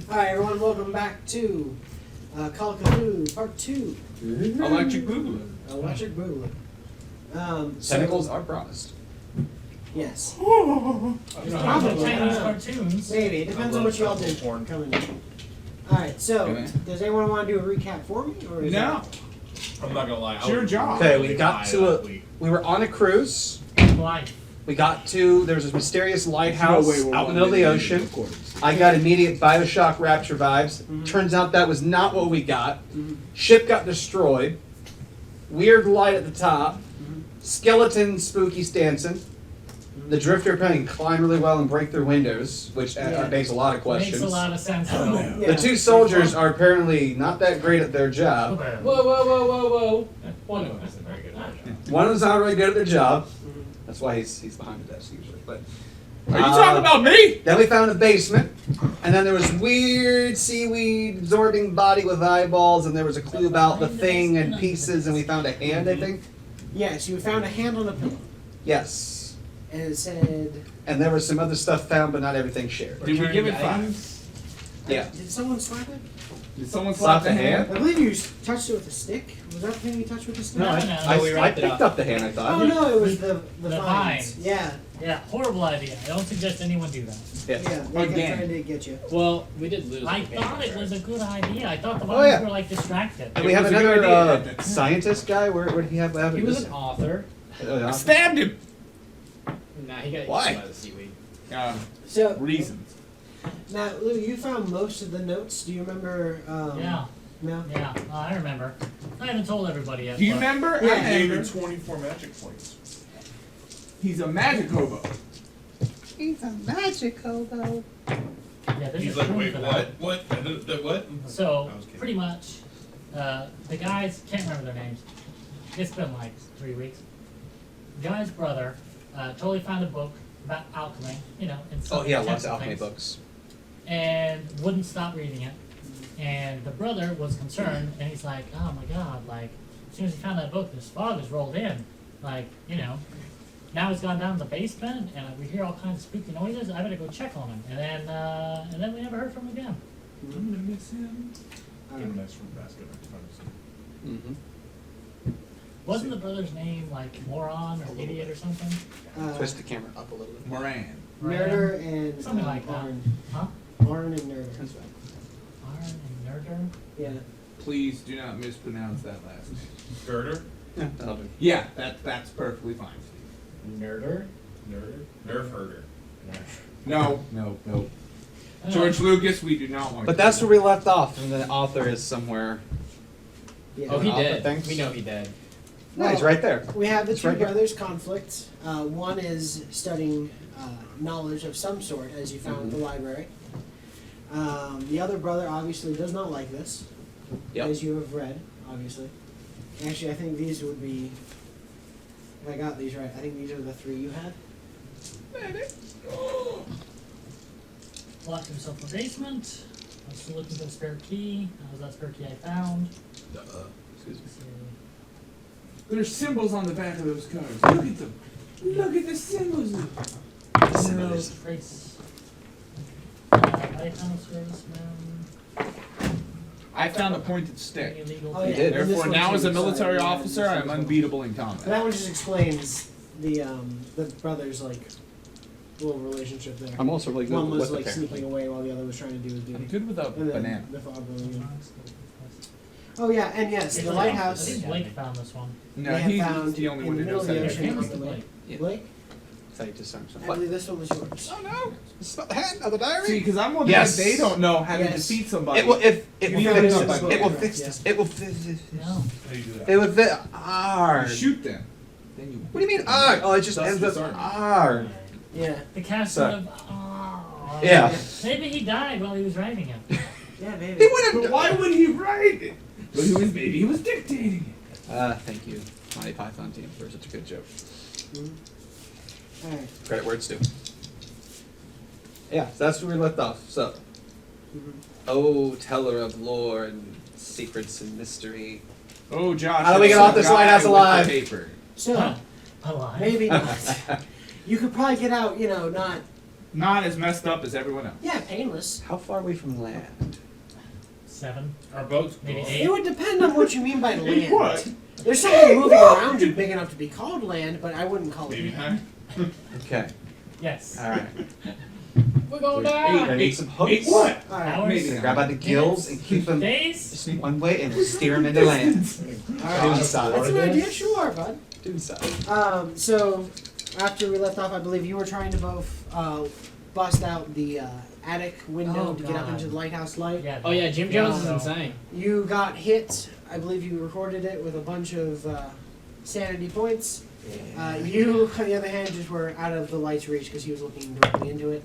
Alright, everyone, welcome back to Call of Cthulhu Part 2. Electric Boogaloo. Electric Boogaloo. Tentacles are promised. Yes. Probably Chinese cartoons. Maybe. It depends on what you all did coming in. Alright, so, does anyone want to do a recap for me? Or is No. I'm not gonna lie. It's your job. Okay, we got to we were on a cruise. Life. We got to, there was a mysterious lighthouse out in the middle of the ocean. Of I got immediate Bioshock Rapture vibes. Turns out that was not what we got. Ship got destroyed. Weird light at the top. Skeleton spooky Stanson. The Drifter can climb really well and break through windows, which begs a lot of questions. Makes a lot of sense, though. Yeah. The two soldiers are apparently not that great at their job. Whoa. One of them isn't very good at it. One of them's not really good at their job. That's why he's behind the desk usually. But Are you talking about me? then we found a basement, and then there was weird seaweed absorbing body with eyeballs, and there was a clue about the thing and pieces, and we found a hand, I think. Yes, you found a hand on the pillow. Yes. And it said... And there was some other stuff found, but not everything shared. Did we give it Return 5? Yeah. Did someone slap it? Did someone Slap slap the the hand? hand? I believe you touched it with a stick. Was that the thing you touched with a stick? No, I picked up the hand, I thought. Oh no, it was the The vines. vines. Yeah. Yeah, horrible idea. I don't suggest anyone do that. Yeah, Yes. they kept Again. trying to get you. Well, we did lose. I thought it was a good idea. I thought the Oh, vines yeah. were like distracted. And we have It was a good another idea. scientist guy. Where did he have? He was an author. I stabbed him. Nah, he got Why? eaten by the seaweed. So, Reasons. now, Lou, you found most of the notes. Do you remember? Yeah, No? yeah, I remember. I haven't told everybody yet. Do you but- remember? Yeah. I remember. 24 magic points. He's a magic hobo. He's a magic hobo. Yeah, there's He's a like, clue wait, for that. what? What? So, I was kidding. pretty much, the guys, can't remember their names. It's been like 3 weeks. The guy's brother totally found a book about alchemy, you know, and some Oh yeah, lots of technical alchemy things, books. and wouldn't stop reading it. And the brother was concerned, and he's like, oh my god, like, as soon as he found that book, this fog has rolled in. Like, you know, now he's gone down to the basement, and we hear all kinds of spooky noises. I better go check on him. And then we never heard from him again. I'm gonna miss him. Give him a nice fruit basket. Mm-hmm. Wasn't the brother's name like Moron or Idiot or something? Twist the camera up a little bit. Moran. Nerder and Something like that. Arn. Huh? Arn and Nerder. That's right. Arn and Nerder? Yeah. Please do not mispronounce that last name. Girder? Yeah, that'll do. Yeah, that's perfectly fine. Nerder? Nerf herder. No. George Lucas, we do not want. But that's where we left off, and the author is somewhere. Yeah. Oh, he Author did. thinks? We know he did. No, he's right there. We have the It's two right here. brothers' conflict. One is studying knowledge of some sort, as you found at the library. The other brother obviously does not like this, Yep. as you have read, obviously. Actually, I think these would be, if I got these right, I think these are the three you had. Locked himself in the basement. I was still looking for the spare key. That was that spare key I found. Excuse me. Let's see. There's symbols on the back of those cards. Look at them. Look at the symbols. No trace. Lighthouse serviceman. I found a pointed stick. Illegal. Oh, yeah. did. and this Therefore, one now too, as a military sorry, yeah, officer, this I'm one's unbeatable in one. combat. That one just explains the brothers' like little relationship there. I'm also really good One was with like the sneaking away while the other was trying to do his I'm duty. good with a And then banana. the fog rolling in. Oh yeah, and yes, the I lighthouse. think Blake found this one. No, they have he's found the only in one the who middle knows of the that. ocean. It was on the Blake. lake. Yeah. Blake, So you just I believe this one was yours. Oh no! It's not the hand of the diary. See, because I'm one Yes. that they don't know how to Yes. defeat somebody. It will if it You will know fix it's this. not It will bad. fix Yeah. this. It will fix this. No. How do you do that? It will fit. You Arg. shoot them. Then you. What do you mean arg? Oh, it just That's ends the with start. arg. Yeah, The cast So- of. Yeah. Maybe he died while he was writing it. yeah, maybe. He would But why would he write it? But he was dictating it. Thank you, Monty Python team, for such a good joke. All right. Credit where it's due. Yeah, so that's where we left off. So, oh, teller of lore and secrets and mystery. Oh, Josh. How do we get that's off this the guy lighthouse with the alive? Paper. So Huh. Alive. maybe not. You could probably get out. You know, not not as messed up as everyone else. Yeah, painless. How far away from land? 7, Our boat's maybe gone. 8. It would depend on what you mean by land. What? There's something moving around you big enough to be called land, but I wouldn't call it Maybe land. high. Okay. Yes. All right. We're going I down. need some hooks. Eight what? All right. Hours. Maybe. Grab out the gills and keep them Days. just one way and steer them into land. All right. Dude style. That's an idea. Sure, bud. Dude style. So after we left off, I believe you were trying to both bust out the attic window Oh, to get up God. into the lighthouse light. Yeah. Oh yeah, Jim Jones is no. insane. You got hit. I believe you recorded it with a bunch of sanity points. You, on the other hand, just were out of the light's reach because he was looking directly into it.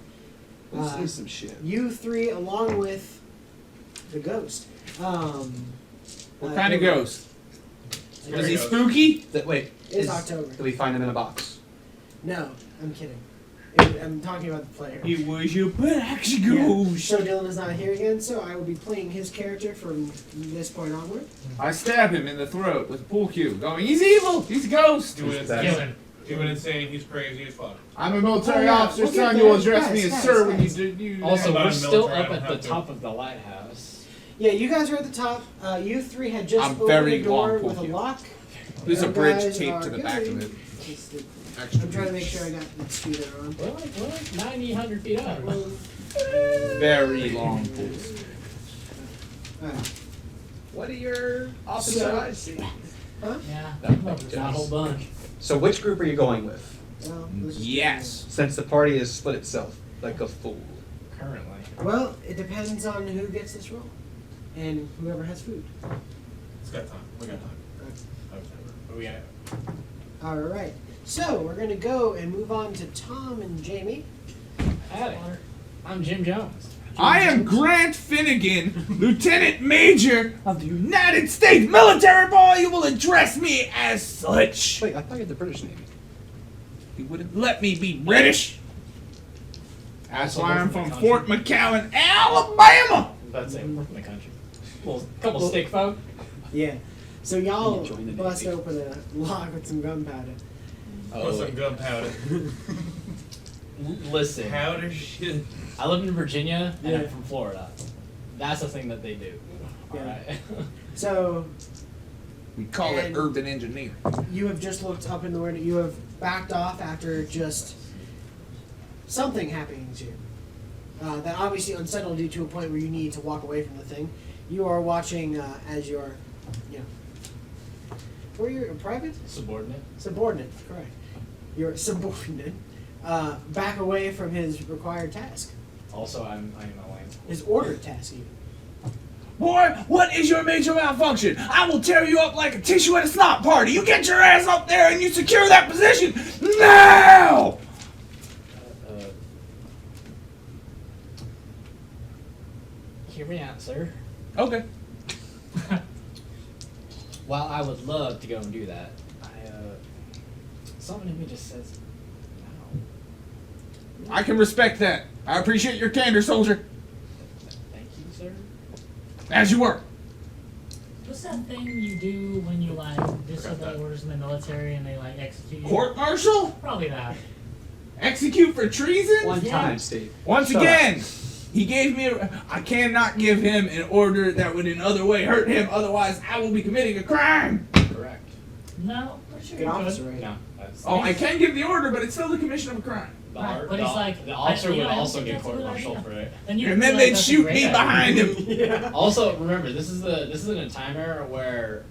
Let's do some shit. You three, along with the ghost. What kind of they were- ghost? Is Scary he ghost. spooky? Wait. It's October. Did we find them in a box? No, I'm kidding. I'm talking about the player. It was your black Yeah. ghost. So Dylan is not here again, so I will be playing his character from this point onward. I stab him in the throat with a pool cue, going, "He's evil. He's a ghost." Doing That- insane. Doing insane. He's crazy as fuck. I'm a military Oh, yeah. officer, We'll get son. there. You will address me Guys, as sir when you guys. do. Also, I'm not we're in still military, I up don't at have the to. top of the lighthouse. Yeah, you guys are at the top. You three had just I'm opened very the door long, with a thank you. lock. There's a You bridge guys taped are to the back good. of it. I'm trying to make sure I got the speed on. We're like 90, 100 feet up. Very long pools. Alright. What are your officer So- eyes see? Yeah. That Love makes this. Not a whole bunch. So which group are you going with? Well, let's just- Yes. Since the party has split itself like a fool. Currently. Well, it depends on who gets this role. And whoever has food. It's got time. We got time. Where we at? Alright. So, we're going to go and move on to Tom and Jamie. Howdy. I'm Jim Jones. I am Grant Finnegan, Lieutenant Major of the United States Military. Boy, you will address me as such. Wait, I thought you had the British Navy. You wouldn't let me be British. That's why I'm from Fort McAllen, Alabama. That's it. From the country. Couple stick folk. Yeah. So y'all You join the bust Navy. open a lock with some gunpowder. Put some gunpowder. Listen, Powder shit. I live in Virginia and Yeah. I'm from Florida. That's the thing that they do. Yeah. Alright. So, We call it And- urban engineering. you have just looked up in the window. You have backed off after just something happening to you. That obviously unsettled you to a point where you need to walk away from the thing. You are watching as your, you know, were you a private? Subordinate. Subordinate, correct. Your subordinate back away from his required task, Also, I'm a lance. his ordered task even. Boy, what is your major malfunction? I will tear you up like a tissue at a snot party. You get your ass up there and you secure that position now! Hear me out, sir. Okay. While I would love to go and do that, something in me just says no. I can respect that. I appreciate your candor, soldier. Thank you, sir. As you were. What's that thing you do when you like disobey orders in the military and they like execute you? Court martial? Probably that. Execute for treason? One Yeah. time, Steve. Once Shut again, he gave me I cannot give him an order that would in other way hurt him, otherwise I will be committing a crime. Correct. No, pretty sure Good you could. officer, right? No, that's Oh, I can give the order, but it's still the commission of a crime. the, Right, ar- but the, it's like, the officer you would know, I also think get that's a good court-martialed idea. for it. And, you And then feel like they'd that's a shoot great me idea. behind him. Yeah. Also, remember, this is in a time era where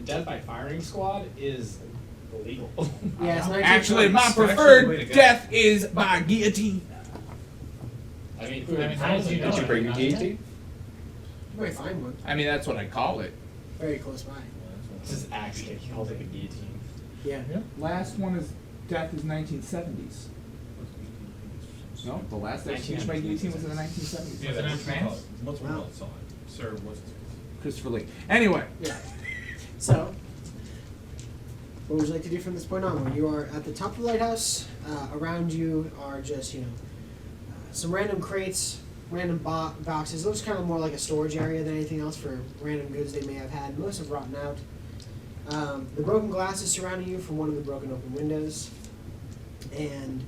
death by firing squad is illegal. Yeah, it's 1920s. Actually, my Actually, way to preferred go. death is by guillotine. I mean, I mean, how did you know Did you it? bring your guillotine? You might find one I mean, that's what I call it. very close by. This is axe kick. He calls it a guillotine. Yeah. Last one is death is 1970s. No, the last execution by guillotine was in the 1970s. Yeah, Was it in that's France? what's Wow. well saw it. Sir, what's Christopher Lee. Anyway, Yeah. So, what would you like to do from this point onward? You are at the top of the lighthouse. Around you are just, you know, some random crates, random boxes. It looks kind of more like a storage area than anything else for random goods they may have had. Most have rotten out. The broken glass is surrounding you from one of the broken open windows. And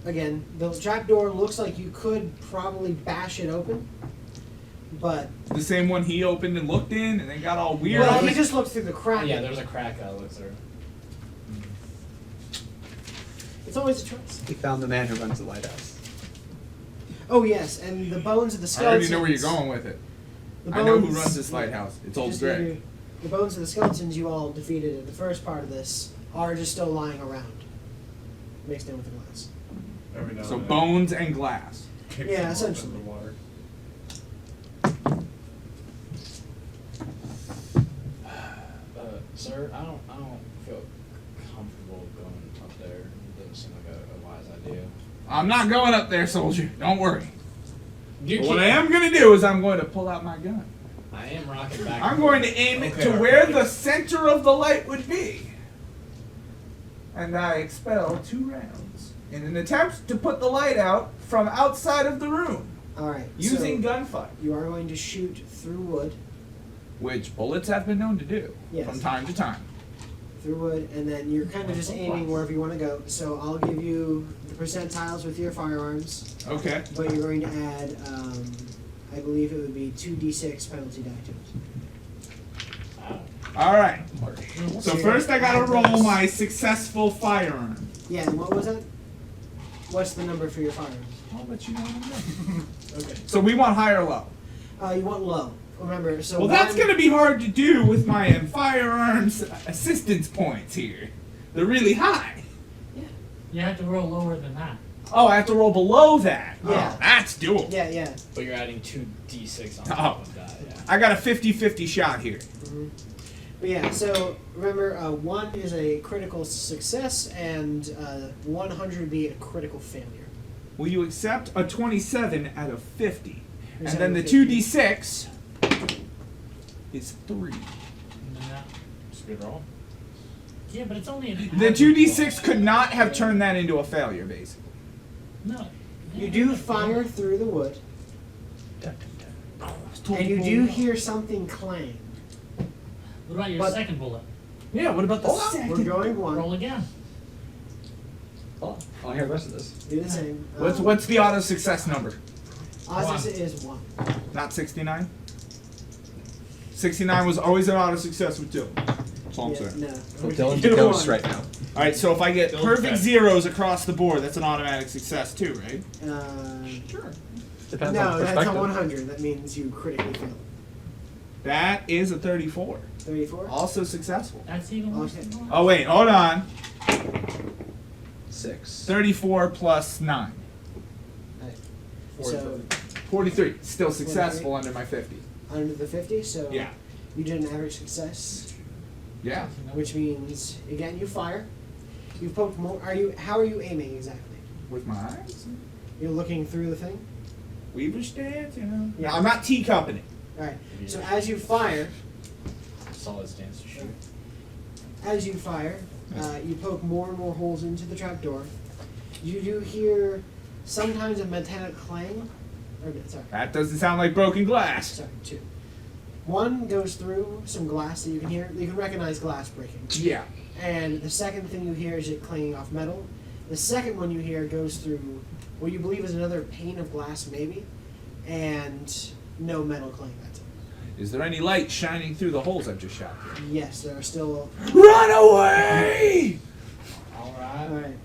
again, the trapdoor looks like you could probably bash it open, but The same one he opened and looked in and then got all weird. well, he just looked through the crack. Yeah, there's a crack I looked through. It's always a choice. We found the man who runs the lighthouse. Oh yes, and the bones of the I skeletons. already know where you're going with it. The I know who bones- runs this lighthouse. It's Old just Greg. you- The bones of the skeletons you all defeated in the first part of this are just still lying around, mixed in with the glass. Every now So and then, bones and glass. kick Yeah, some off essentially. in the water. Sir, I don't feel comfortable going up there. It doesn't seem like a wise idea. I'm not going up there, soldier. Don't worry. You But what I can't- am going to do is I'm going to pull out my gun. I am rocking back. I'm going to aim it Okay, to okay. where the center of the light would be. And I expel 2 rounds in an attempt to put the light out from outside of the room All right. using so gunfire, you are going to shoot through wood, which bullets have been known to do Yes. from time to time. and then you're kind of just aiming wherever you want to go. So I'll give you the percentiles with your firearms, Okay. but you're going to add, I believe it would be 2d6 penalty die to it. Wow. All right. So So first I got to add roll those. my successful firearm. Yeah, and what was it? What's the number for your firearms? I'll let you know in a minute. Okay. So we want high or low. You want low. Remember, so Well, that's one- going to be hard to do with my firearms assistance points here. They're really high. You have to roll lower than that. Oh, I have to roll below that. Yeah. Oh, that's doable. Yeah, yeah. But you're adding 2d6 on Oh. top of that. Yeah. I got a 50-50 shot here. But yeah, so remember, 1 is a critical success, and 100 would be a critical failure. Will you accept a 27 out of 50? Here's And then the out of 50. 2d6 is 3. Just good roll. Yeah, but it's only an The average 2d6 roll. could not have turned that into a failure, basically. No. You do fire through the wood, and you do hear something clang. What about your But- second bullet? Yeah, what about the We're second? going 1. Roll again. Oh, I'll hear the rest of this. Do the same. What's the auto success number? Odds is 1. Not 69? 69 was always an auto success with Dylan. That's all I'm Yeah, saying. no. Well, Dylan's You a don't ghost want- right now. Alright, so if I get Dylan's perfect dead. zeros across the board, that's an automatic success too, right? Sure. Depends No, on that's perspective. a 100. That means you critically fail. That is a 34. 34? Also successful. That's even worse Okay. than one. Oh wait, hold on. 6. 34 plus 9. So, 43. Still successful under my 50. under the 50, so Yeah. you did an average success, Yeah. which means, again, you fire. You've poked more. How are you aiming exactly? With my eyes. You're looking through the thing? Weaver stance, you know. Yeah. I'm not teacupping it. Alright. So as you fire, Solid stance to shoot. you poke more and more holes into the trapdoor. You do hear sometimes a metallic clang. Or, sorry, That doesn't sound like broken glass. sorry, 2. 1 goes through some glass that you can hear. You can recognize glass breaking. Yeah. And the second thing you hear is it clanging off metal. The second one you hear goes through what you believe is another pane of glass, maybe, and no metal clang that time. Is there any light shining through the holes I've just shot through? Yes, there are still. Run away! Alright. Alright.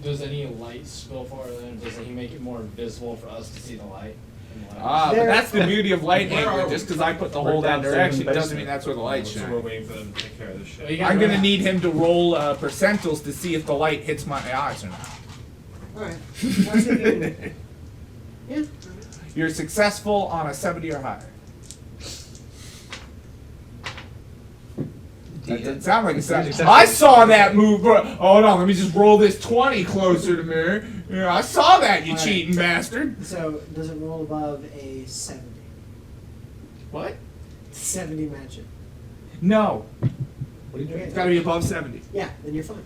Does any light spill forward then? Does he make it more visible for us to see the light? Ah, but There- that's the beauty of light Where are angling. we? Just because I put the We're hole that downstairs direction in the doesn't basement. mean that's where the light's So we're shining. waiting for them to take care of this shit. You got- I'm gonna need him to roll percentiles to see if the light hits my eyes or not. Alright. I was thinking. Yeah. You're successful on a 70 or higher. That doesn't sound like a 70. I saw that move, bro. Hold on, let me just roll this 20 closer to me. Yeah, I saw that, you All right. cheating bastard. So, does it roll above a 70? What? 70 match it. No. What are you doing? It's gotta be above 70. Yeah, then you're fine.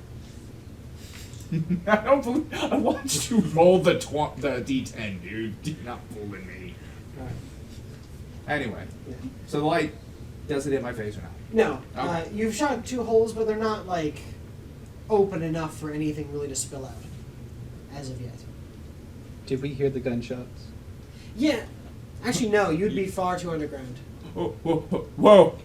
I don't believe. I want you to roll the D10, dude. You're not fooling me. Alright. Anyway, Yeah. so the light does it hit my face or not? No. Okay. You've shot 2 holes, but they're not, like, open enough for anything really to spill out. as of yet. Did we hear the gunshots? Yeah. Actually, no. You'd be far too underground. Whoa!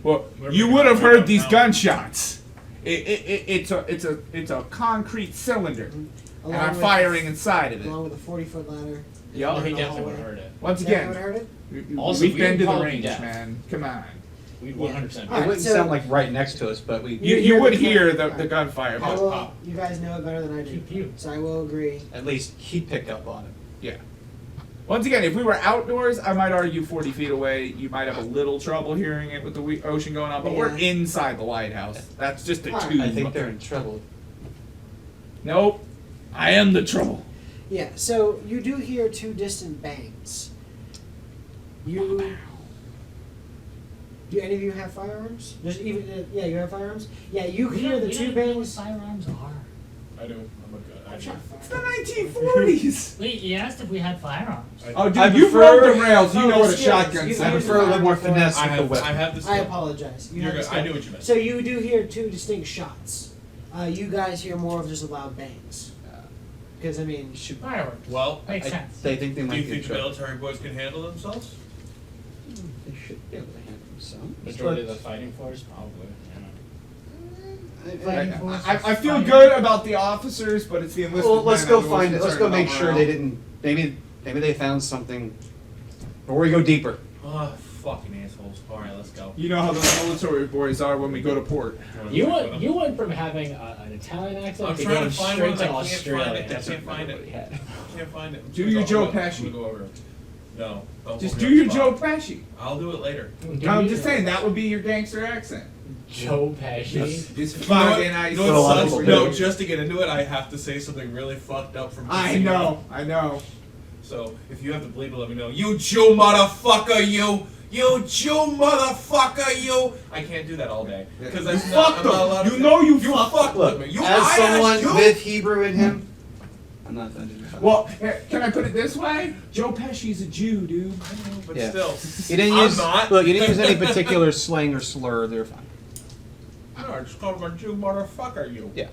You would have heard these gunshots. It's a concrete cylinder, and I'm firing inside of it. Along with a 40-foot ladder. Oh, he In the definitely hallway. would have heard it. Once Yeah, again, would have heard it? Also, we've we been would to the probably be range, deaf. man. Come on. We'd Yeah. 100% All be It right, wouldn't so- sound like right next to us, but we You would the hear gun- the alright. gunfire. I But will, you guys know it better than I do. Pew, pew. So I will agree. at least he picked up on it. yeah. Once again, if we were outdoors, I might argue 40 feet away. You might have a little trouble hearing it with the ocean going on, but we're Yeah. inside the lighthouse. That's just a Alright. tube. I think they're in trouble. Nope. I am the trouble. Yeah, so you do hear two distant bangs. Do any of you have firearms? Just even yeah, you have firearms. Yeah, you hear the two We don't know what bangs. firearms are. I do. I'm a good. I I've do. shot It's the firearms. 1940s. Wait, you asked if we had firearms. Oh, dude, I you prefer- rode the rails. You Oh, know what a excuse- shotgun excuse I me. sounds prefer a little more Before- finesse I with the have, whip. I have this. I apologize. You You're have good. the I skill. knew what you meant. So you do hear two distinct shots. You guys hear more of just loud bangs. Because I mean, Should, Fireworks. Well, Makes I- sense. they think they do might you be in think the trouble. military boys can handle themselves? They should be able to handle themselves. Majority of the fighting force, probably. I feel good about the officers, but it's the enlisted Well, let's men go I'm the most find it. Let's go concerned make about sure morale. they didn't. Maybe they found something. Or we go deeper. Oh, fucking assholes. Alright, let's go. You know how the military boys are when we go to port. You went from having an Italian accent I'm to trying going to find straight one. to I can't Australia. find it. I can't find it. Can't find it. Do your Joe Pesci. I'm gonna go over it. No. Don't Just put do me on your the Joe spot. Pesci. I'll do it later. I'm just saying that would be your gangster accent. Joe Pesci. Just You know what- fucking ice. you know Put a lot what of sucks? people No, do. just to get into it, I have to say something really fucked up from I Casino. know. So, if you have to bleep it, let me know. You Jew motherfucker, you! You Jew motherfucker, you! I can't do that all day. Because I'm Fuck not allowed them. to You say- know you You fucked fucked Look, with me. You as someone you. with Hebrew in him, I'm not offended. Well, can I put it this way? Joe Pesci's a Jew, dude. But Yeah. still. You didn't I'm use not. look. You didn't use any particular slang or slur. They're fine. No, I just called him a Jew motherfucker, you. Yeah.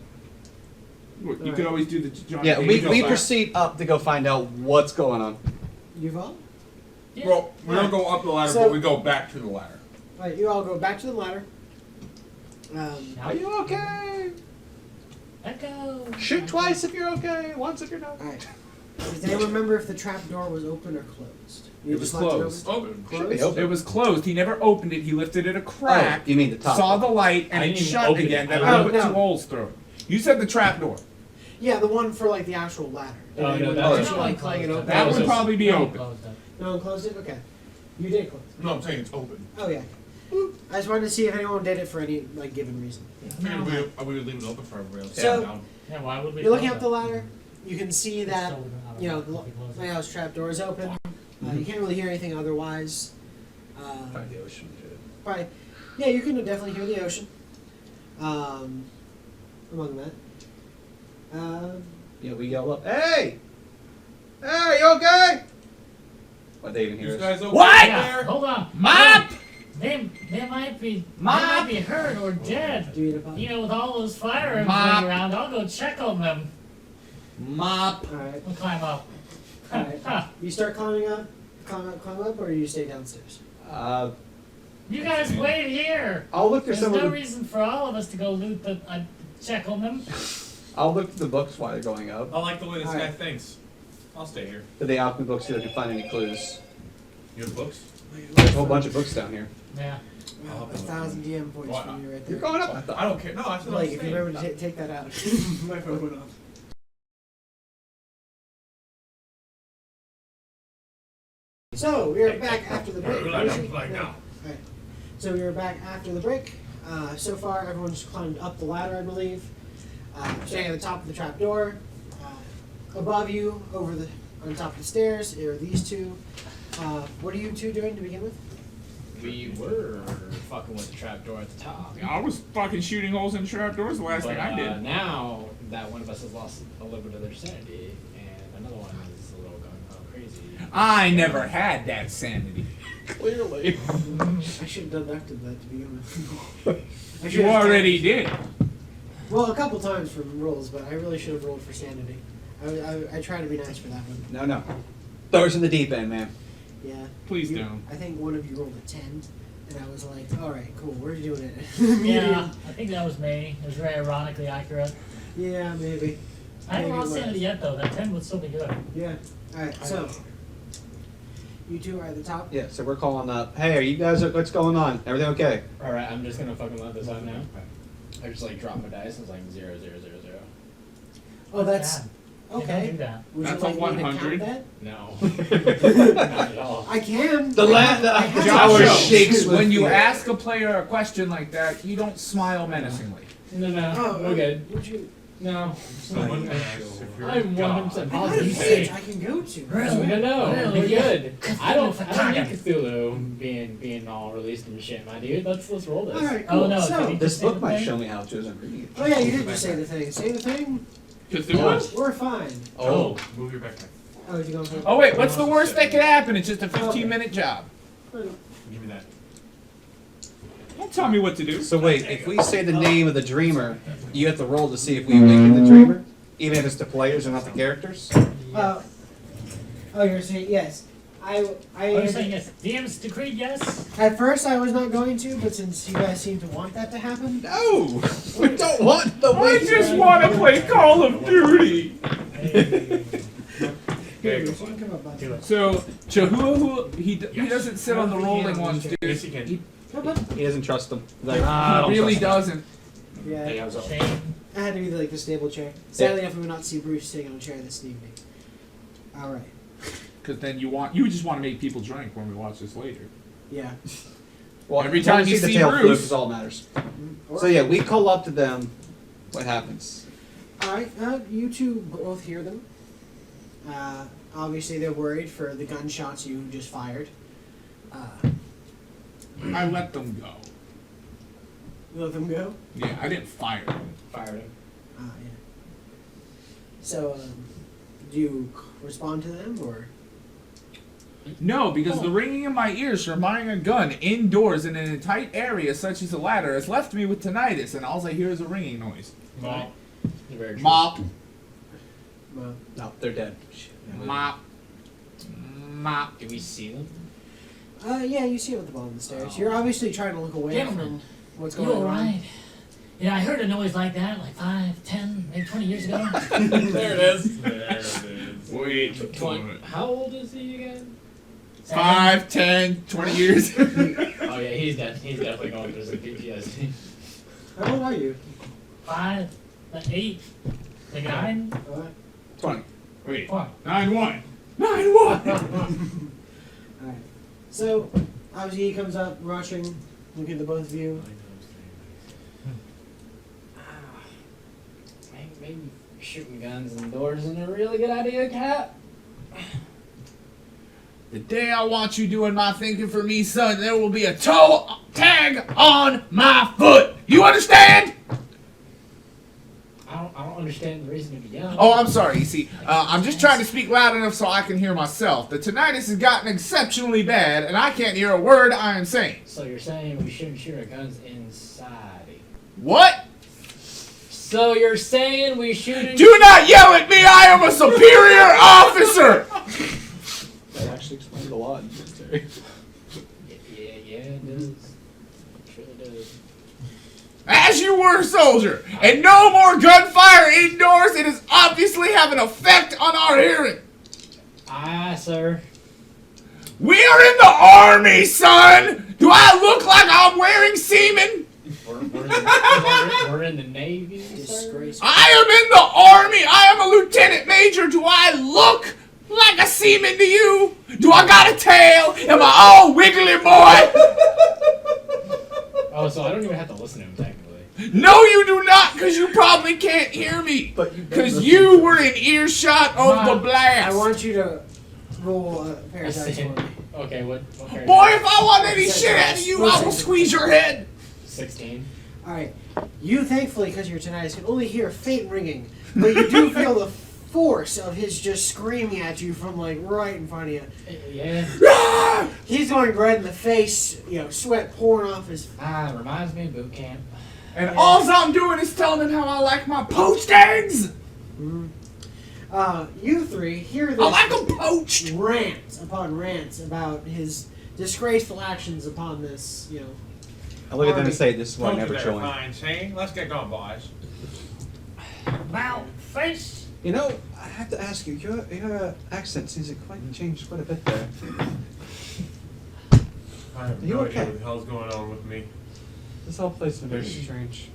You could always do the John. Yeah. We David. proceed up to go find out what's going on. Yuval? Yeah. Well, we don't go up the ladder, So- but we go back to the ladder. Alright, you all go back to the ladder. Are you okay? Echo. Shoot twice if you're okay. Once if you're not. Alright. Does anyone remember if the trap door was open or closed? You It was just left closed. Open. Should be open. It was closed. He never opened it. He lifted it a crack. Oh, you mean the top? Saw the light and I it didn't even shut open it. again. Then I I put no. 2 holes through it. You said the trap door. Yeah, the one for like the actual ladder. Oh, no, Anyone that's- actually, like playing it open? That was would a- probably be No, open. closed it. No one closed it? Okay. You did close it. No, I'm saying it's open. Oh yeah. I just wanted to see if anyone did it for any like given reason. I figured we would leave it open for everybody else. So- Down. Yeah, why would we? You're looking close up it? the ladder. You can see that So, you know the we close it. lighthouse trap door is open. You can't really hear anything otherwise. Find the ocean. Probably, yeah, you can definitely hear the ocean. Among that. Yeah, we yell up. Hey! Hey, you okay? What they even hear You us? guys okay What? Yeah, there? hold on. Mop! They might be Mop! hurt or dead. Do you need a pop? You know, with all those firearms Mop! laying around, I'll go check on them. Mop. Alright. We'll climb up. Alright. Huh. You start climbing up, climb up, or you stay downstairs? You guys wait here. I'll look through There's some no of the. reason for all of us to go loot the check on them. I'll look through the books while they're going up. I like the way this guy Alright. thinks. I'll stay here. Did they alchemy books see if I can find any clues? You have books? There's a whole bunch of books down here. Yeah. Wow, 1,000 DM points Wow. from you right You're there. going up. I thought. I don't care. No, I said Like, I'm if you staying. remember to take that out. My phone went off. So, we are back after the break. Let him play now. Alright. So, we are back after the break. So far, everyone's climbed up the ladder, I believe. Standing at the top of the trap door. Above you, on top of the stairs, are these two. What are you two doing to begin with? We were fucking with the trapdoor at the top. I was fucking shooting holes in trap doors the last But thing I did. now that one of us has lost a little bit of their sanity, and another one is a little going crazy. I never had that sanity. Clearly. I should have deducted that to begin with. I should You have already did. Well, a couple times from rolls, but I really should have rolled for sanity. I try to be nice for that one. No. Throw us in the deep end, man. Yeah. Please don't. I think one of you rolled a 10, and I was like, all right, cool, we're doing it. Yeah, Medium. I think that was me. It was very ironically accurate. Yeah, maybe. I haven't Maybe lost it was. sanity yet, though. That 10 would still be good. Yeah. All right, so you two are at the top. Yeah, so we're calling up. Hey, are you guys? What's going on? Everything okay? Alright, I'm just gonna fucking let this out now. I just like drop my dice and it's like 0, 0, 0, 0. Oh, that's Bad. They don't okay. do that. Would That's you a like me to count 100. that? No. Not at all. I can. The land, I have tower to. shakes with when you fear. ask a player a question like that, you don't smile menacingly. No, Oh, we're good. Would you? No. Someone asks if you're I'm 100% I got a positive. page I can go to. Really? No, Really? we're good. I don't need Cthulhu. Cthulhu being all released and shit, my dude. Let's roll this. All right, cool. Oh, no, So, did he- This book might Thing? show me how to as I'm reading it. oh yeah, you did just say the thing. Say the thing. Cthulhu? We're fine. Oh. Move your backpack. Oh, did you go for? Oh wait, what's the worst that could happen? It's just a 15-minute job. Oh. Give me that. Don't tell me what to do. So wait, if we say the name of the dreamer, you have to roll to see if we awaken the dreamer, even if it's the players and not the characters. Oh, you're saying yes. Oh, you're saying yes. DM's decreed yes? At first, I was not going to, but since you guys seem to want that to happen, No, we don't want the I wager. just want to play Call of Duty. here, Okay, you can come up. Do it. So Chihuahua, he doesn't sit on the rolling ones, dude. Yes, he can. He Come on. He doesn't trust them. He's like, I don't really trust doesn't. Yeah, Shame. I had to be like the stable chair. Sadly enough, we would not see Bruce sitting on a chair this evening. All right. Because then you just want to make people drink when we watch this later. Yeah. Well, Every as long time as you the see tail Bruce- flip is all that matters. Or- So yeah, we call up to them. What happens? All right. You two both hear them. Obviously, they're worried for the gunshots you just fired. I let them go. You let them go. Yeah, I didn't fire them. Fired him. Yeah. So, do you respond to them or? No, because the ringing in my ears from firing a gun indoors in a tight area such as a ladder has left me with tinnitus, and all I hear is a ringing noise. Mop. Very true. Mop, Well, No, they're dead. mop, mop. Do we see them? yeah, you see them at the bottom of the stairs. You're obviously trying to look away Gentlemen, from what's You going on. alright? Yeah, I heard a noise like that like 5, 10, maybe 20 years ago. There it is. Wait, 20. How old is he again? 5, 10, 20 years. Oh yeah, he's dead. He's definitely going through some PTSD. How old are you? 5, 8, 9. What? 20. Wait, What? 9-1. 9-1. Alright. So, obviously he comes up, rushing, looking at the both of you. Maybe shooting guns indoors isn't a really good idea, Cap. The day I want you doing my thinking for me, son, there will be a toe tag on my foot. You understand? I don't understand the reason to be young. Oh, I'm sorry. You see, I'm just trying to speak loud enough so I can hear myself. The tinnitus has gotten exceptionally bad, and I can't hear a word I am saying. So you're saying we shouldn't shoot our guns inside? What? So you're saying we shouldn't? Do not yell at me. I am a superior officer. That actually explains a lot. Yeah, it does. It really does. As you were, soldier, and no more gunfire indoors. It is obviously having an effect on our hearing. Aye, sir. We are in the army, son. Do I look like I'm wearing semen? We're in the Navy, sir. Disgrace. I am in the army. I am a lieutenant major. Do I look like a seaman to you? Do I got a tail? Am I all wiggly, boy? Oh, so I don't even have to listen to him technically. No, you do not, because you probably can't hear me. But you Because you were in earshot of the blast. I want you to roll a pair of dice for me. Okay, what Boy, if I want any shit out of you, I will squeeze your head. 16. Alright. You, thankfully, because you're tinnitus, can only hear faint ringing, but you do feel the force of his just screaming at you from, like, right in front of you. Yeah. He's going red in the face, sweat pouring off his... Reminds me of boot camp. And all I'm doing is telling him how I like my poached eggs. You three hear this I like them poached. rant upon rant about his disgraceful actions upon this, I look at them and say, "This is why I never joined." Fine, see? Let's get going, boys. Now, face. You know, I have to ask you, your accent seems to quite changed quite a bit there. I have You no okay? idea what the hell's going on with me. This whole place is very strange.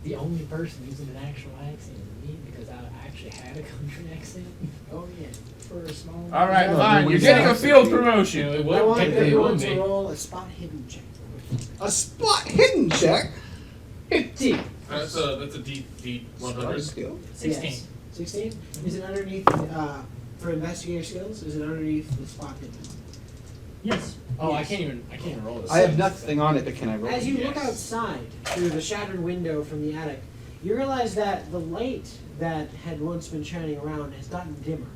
The only person using an actual accent is me because I actually had a country accent. Oh yeah. For a small. All right, No, fine. no, You're we getting a don't. field You know, promotion. it I would, want it everyone would to be. roll a spot hidden check. A spot hidden check. 50. That's a deep 100. Skill. 16. Yes. 16? Is it underneath, for investigator skills, is it underneath the spot hidden? Yes. Oh, Yes. I can't even roll this. I have nothing on it, but can I roll? As you Yes. look outside through the shattered window from the attic, you realize that the light that had once been shining around has gotten dimmer.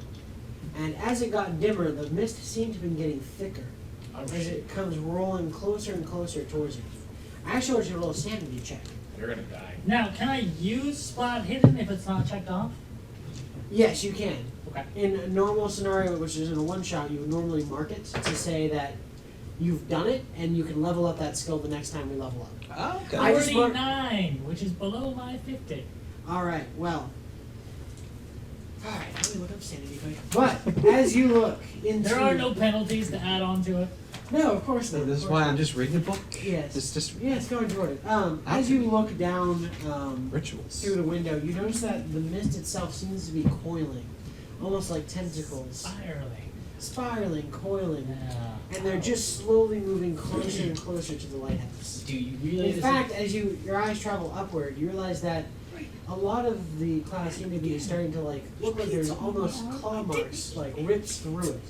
And as it got dimmer, the mist seemed to have been getting thicker Oh, as shit. it comes rolling closer and closer towards you. I actually want you to roll a sanity check. You're gonna die. Now, can I use spot hidden if it's not checked off? Yes, you can. Okay. In a normal scenario, which is in a one-shot, you would normally mark it to say that you've done it, and you can level up that skill the next time we level up. Oh, okay. I just marked- 49, which is below my 50. Alright, well. Alright, let me look up sanity for you. But, as you look into... There are no penalties to add on to it. No, of course not. This is of why course I'm just reading a book. Yes. It's just Yes, go enjoy it. As you look down rituals. through the window, you notice that the mist itself seems to be coiling. Almost like tentacles. Spiraling, coiling. Yeah. And they're just slowly moving closer and closer to the lighthouse. Do you really? In fact, as your eyes travel upward, you realize that a lot of the clouds seem to be starting to look like there's almost claw marks, rips through it.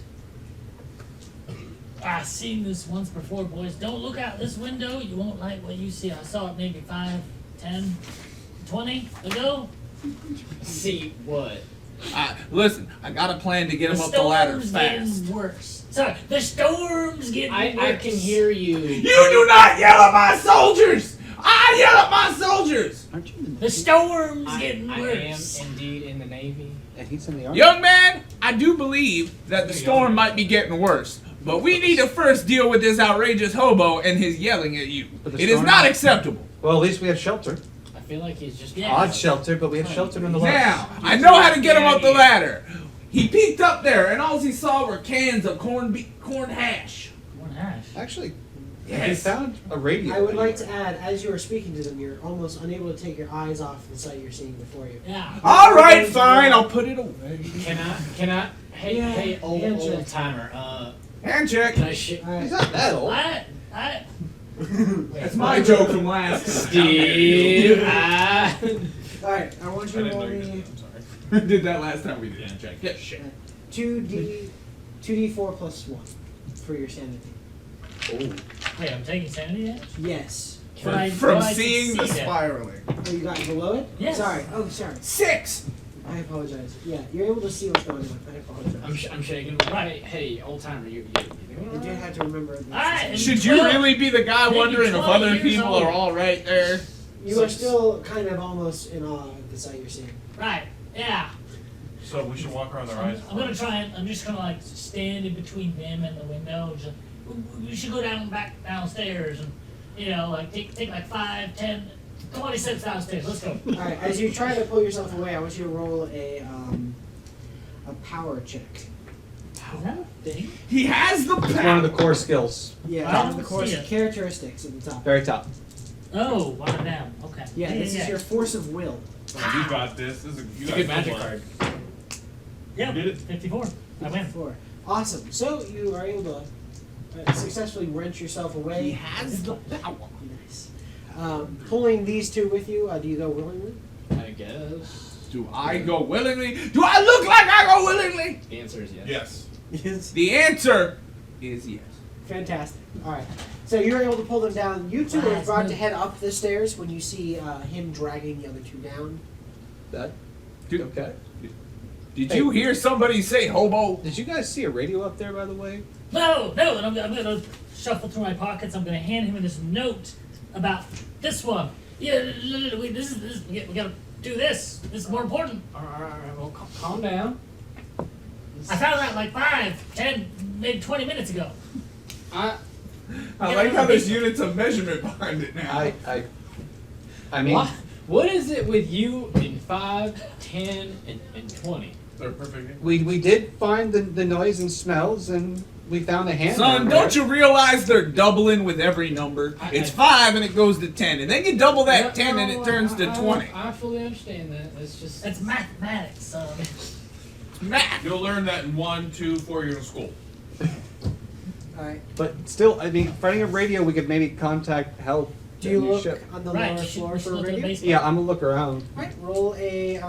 I've seen this once before, boys. Don't look out this window. You won't like what you see. I saw it maybe 5, 10, 20 ago. See what? Listen, I got a plan to get The him up the ladder storm's fast. getting worse. Sorry, the storm's getting worse. I can hear you. You do not yell at my soldiers! I yell at my soldiers! Aren't you in the The storm's getting I am worse. indeed in the Navy. And he's in the army. Young man, I do believe that the storm might be getting worse, but we need to first deal with this outrageous hobo and his yelling at you. But the It is storm- not acceptable. Well, at least we have shelter. I feel like he's just. Yeah. Odd shelter, but we have shelter nonetheless. Now, I know how to get him up the ladder. He peeked up there, and all he saw were cans of corn hash. One hash. Actually, Yes. we found a radio. I would like to add, as you are speaking to them, you're almost unable to take your eyes off the sight you're seeing before you. Yeah. All right, fine, I'll put it away. Can I? Hey, Yeah, hey, old handshake. timer. Handshake. Can I shit? Alright. He's not that old. That's my joke from last time. Steve. Alright, I want I you to didn't roll know you me said that, I'm sorry. We did that last time we did handshake. Yeah, shit. 2d4 plus 1 for your sanity. Wait, I'm taking sanity damage? Yes. But I- From but I seeing the succeeded. spiraling. Oh, you got below it? Yes. Sorry. Oh, sorry. 6. I apologize. Yeah, you're able to see what's going on. I apologize. I'm shaking. Right. Hey, old timer. You doing You do alright? have to remember that. Alright. Should you Well, really be the guy maybe wondering if 20 other years people old. are all right there? You are still kind of almost in awe of the sight you're seeing. Right. Yeah. So we should walk around their eyes. I'm gonna try and I'm just gonna stand in between them and the window. Just, we should go downstairs and take 5, 10, 20 steps downstairs. Let's go. Alright, as you try to pull yourself away, I want you to roll a power check. Is that a thing? He has the It's power. one of the core skills. Yeah, I one of the don't course see it. characteristics at the top. Very top. Oh, one of them. Okay. Yeah, this is your force of will. Oh, you got this. This is you It's a got good magic one. card. Yeah. You did it. 54. I win. 4. Awesome. So you are able to successfully wrench yourself away. He has the power. Nice. Pulling these two with you, do you go willingly? I guess. Do I go willingly? Do I look like I go willingly? The answer is yes. Yes. Yes. The answer is yes. Fantastic. Alright. So you're able to pull them down. You two are Nice. about to head up the stairs when you see him dragging the other two down. That Dude, okay? did you hear somebody say hobo? Did you guys see a radio up there, by the way? No. And I'm gonna shuffle through my pockets. I'm gonna hand him this note about this one. Yeah. This. We gotta do this. This is more important. All right. Well, calm down. I found that like 5, 10, maybe 20 minutes ago. I like how there's units of measurement behind it now. I mean, What is it with you in 5, 10, and 20? They're perfect. we did find the noise and smells, and we found a hand. Son, don't you realize they're doubling with every number? It's 5 and it goes to 10, and then you double that 10 and it turns to 20. I fully understand that. It's just It's mathematics, son. Math. You'll learn that in 1, 2, 4 years of school. Alright. But still, I mean, finding a radio, we could maybe contact help. Do you and look ship. on the Right, lower you should, floor we should for a look in the radio? basement. Yeah, I'm gonna look around. Alright, roll a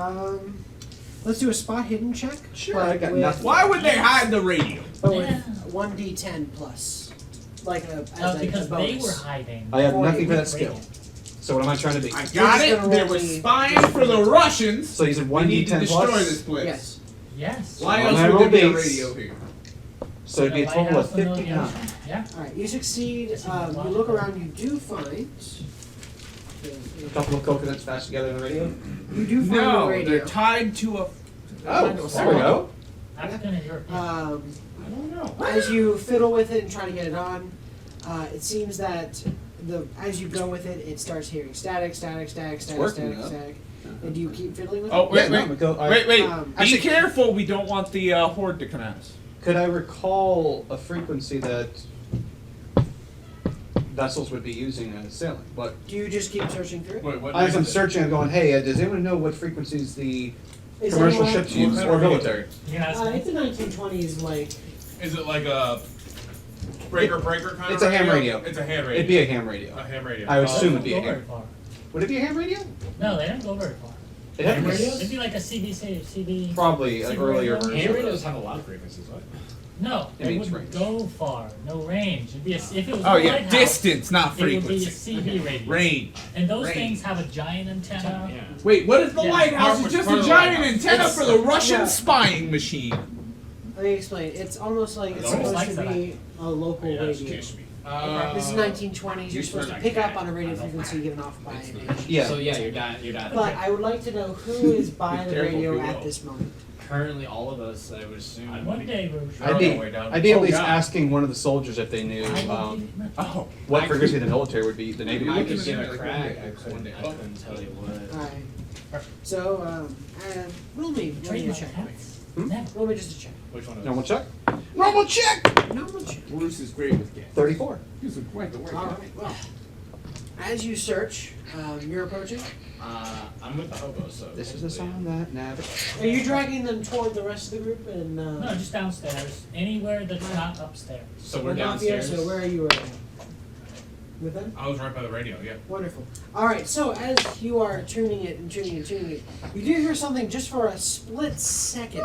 let's do a spot hidden check. Sure, but I got with- nothing. Why would they hide the radio? But with Yeah. 1d10 plus. Like a as No, a because they bonus. were hiding. I have Boy, nothing for that weak skill. rating. So what am I trying to be? I just got it. gonna They roll were the- spying for the Russians. So you said We need to 1d10 destroy plus. this place. Yes. Yes. Why Well, else I would there be a rolled these. radio here? So it'd be a The total of lighthouse in the middle of the 59. ocean. Yeah. Alright, you succeed. You look around, you do find. A couple of coconuts smashed together in the radio. You do find a No, radio. they're tied to a. Oh, there we go. African and European. I don't know. As you fiddle with it and try to get it on, it seems that as you go with it, it starts hearing static, static, static, static, working, static, though. static. And do you keep fiddling with Oh it? wait, Yeah, no, wait, we go- I- wait, wait! Be actually- careful. We don't want the horde to come at us. Could I recall a frequency that vessels would be using as sailing? But Do you just keep searching through it? Wait, what? as I'm is it? searching, I'm going, hey, does anyone know what frequencies the Is commercial anyone- ships use What or kind of military? You guys It's the 1920s, like. Is it like a breaker kind It's of a ham radio. It's a ham radio. It'd be a ham radio. a ham radio. I would Oh. assume it'd be a Don't go ham. very far. Would it be a ham radio? No, they don't go very far. It had to Ham be radios? It'd be like a CB. probably an CB earlier radio? version. Ham radios have a lot of frequencies, right? No, It they means wouldn't range. go far. No range. It'd be if it was Oh a yeah, lighthouse, distance, not it would be a frequency. CB radio. Range. And those Range. things have a giant antenna. Yeah. Wait, what is the Yeah. lighthouse? Part- It's just part a of the giant lighthouse. antenna for the Russian yeah. spying machine. Let me explain. It's almost like it's It almost supposed to likes be a local Yeah, just radio. kiss me. This is 1920s. You're supposed to I pick up can't. on a radio I don't frequency mind. given off by It's an not. agent. Yeah. So yeah, you're dying. But I would like to know who is by Be the careful, radio who at will. this moment. Currently, all of us, I would assume. One day we're I'd I'd be- be, way down. I'd be at Oh, least God. asking one of the soldiers if they knew Oh, what I frequency the military would be, the Navy I would could use. give Like a one crack. day. I couldn't tell you what. Alright. So, roll me a check. Roll me just a check. Which one of Normal us? check? normal check. Normal check. Bruce is great with gas. 34. He's a quite the work. Alright, well. As you search, you're approaching. I'm with the hobo, so. This is a song that navigates. Are you dragging them toward the rest of the group? And No, just downstairs. Anywhere that's not upstairs. So we're Mafia, downstairs. So where are you right now? With them? I was right by the radio. Yeah. Wonderful. Alright, so as you are tuning it and tuning it, you do hear something just for a split second.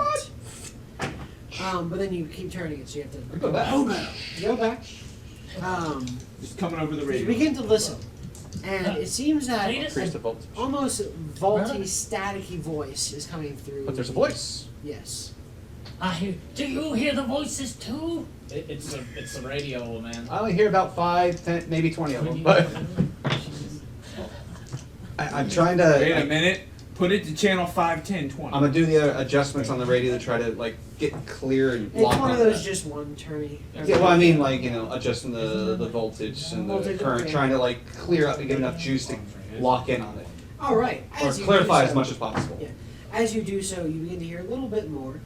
But then you keep turning it, so you have to Go back. go back. Just coming over the You radio. begin to listen. And it seems that Wait a Increase the an voltage. almost vaulty, staticky voice is coming through. But there's a voice. Yes. I hear. Do you hear the voices too? It's a radio, man. I only hear about 5, 10, maybe 20 of them. But I'm trying to. Wait a minute. Put it to channel 5, 10, 20. I'm gonna do the adjustments on the radio to try to like get clear and It's lock one on of those that. just one turny. Yeah, well, I mean, like, you know, adjusting the voltage and the Voltage, current, okay. trying to like clear up and get enough juice to lock in on it, Alright. or clarify as much as possible. Yeah. As you do so, you begin to hear a little bit more.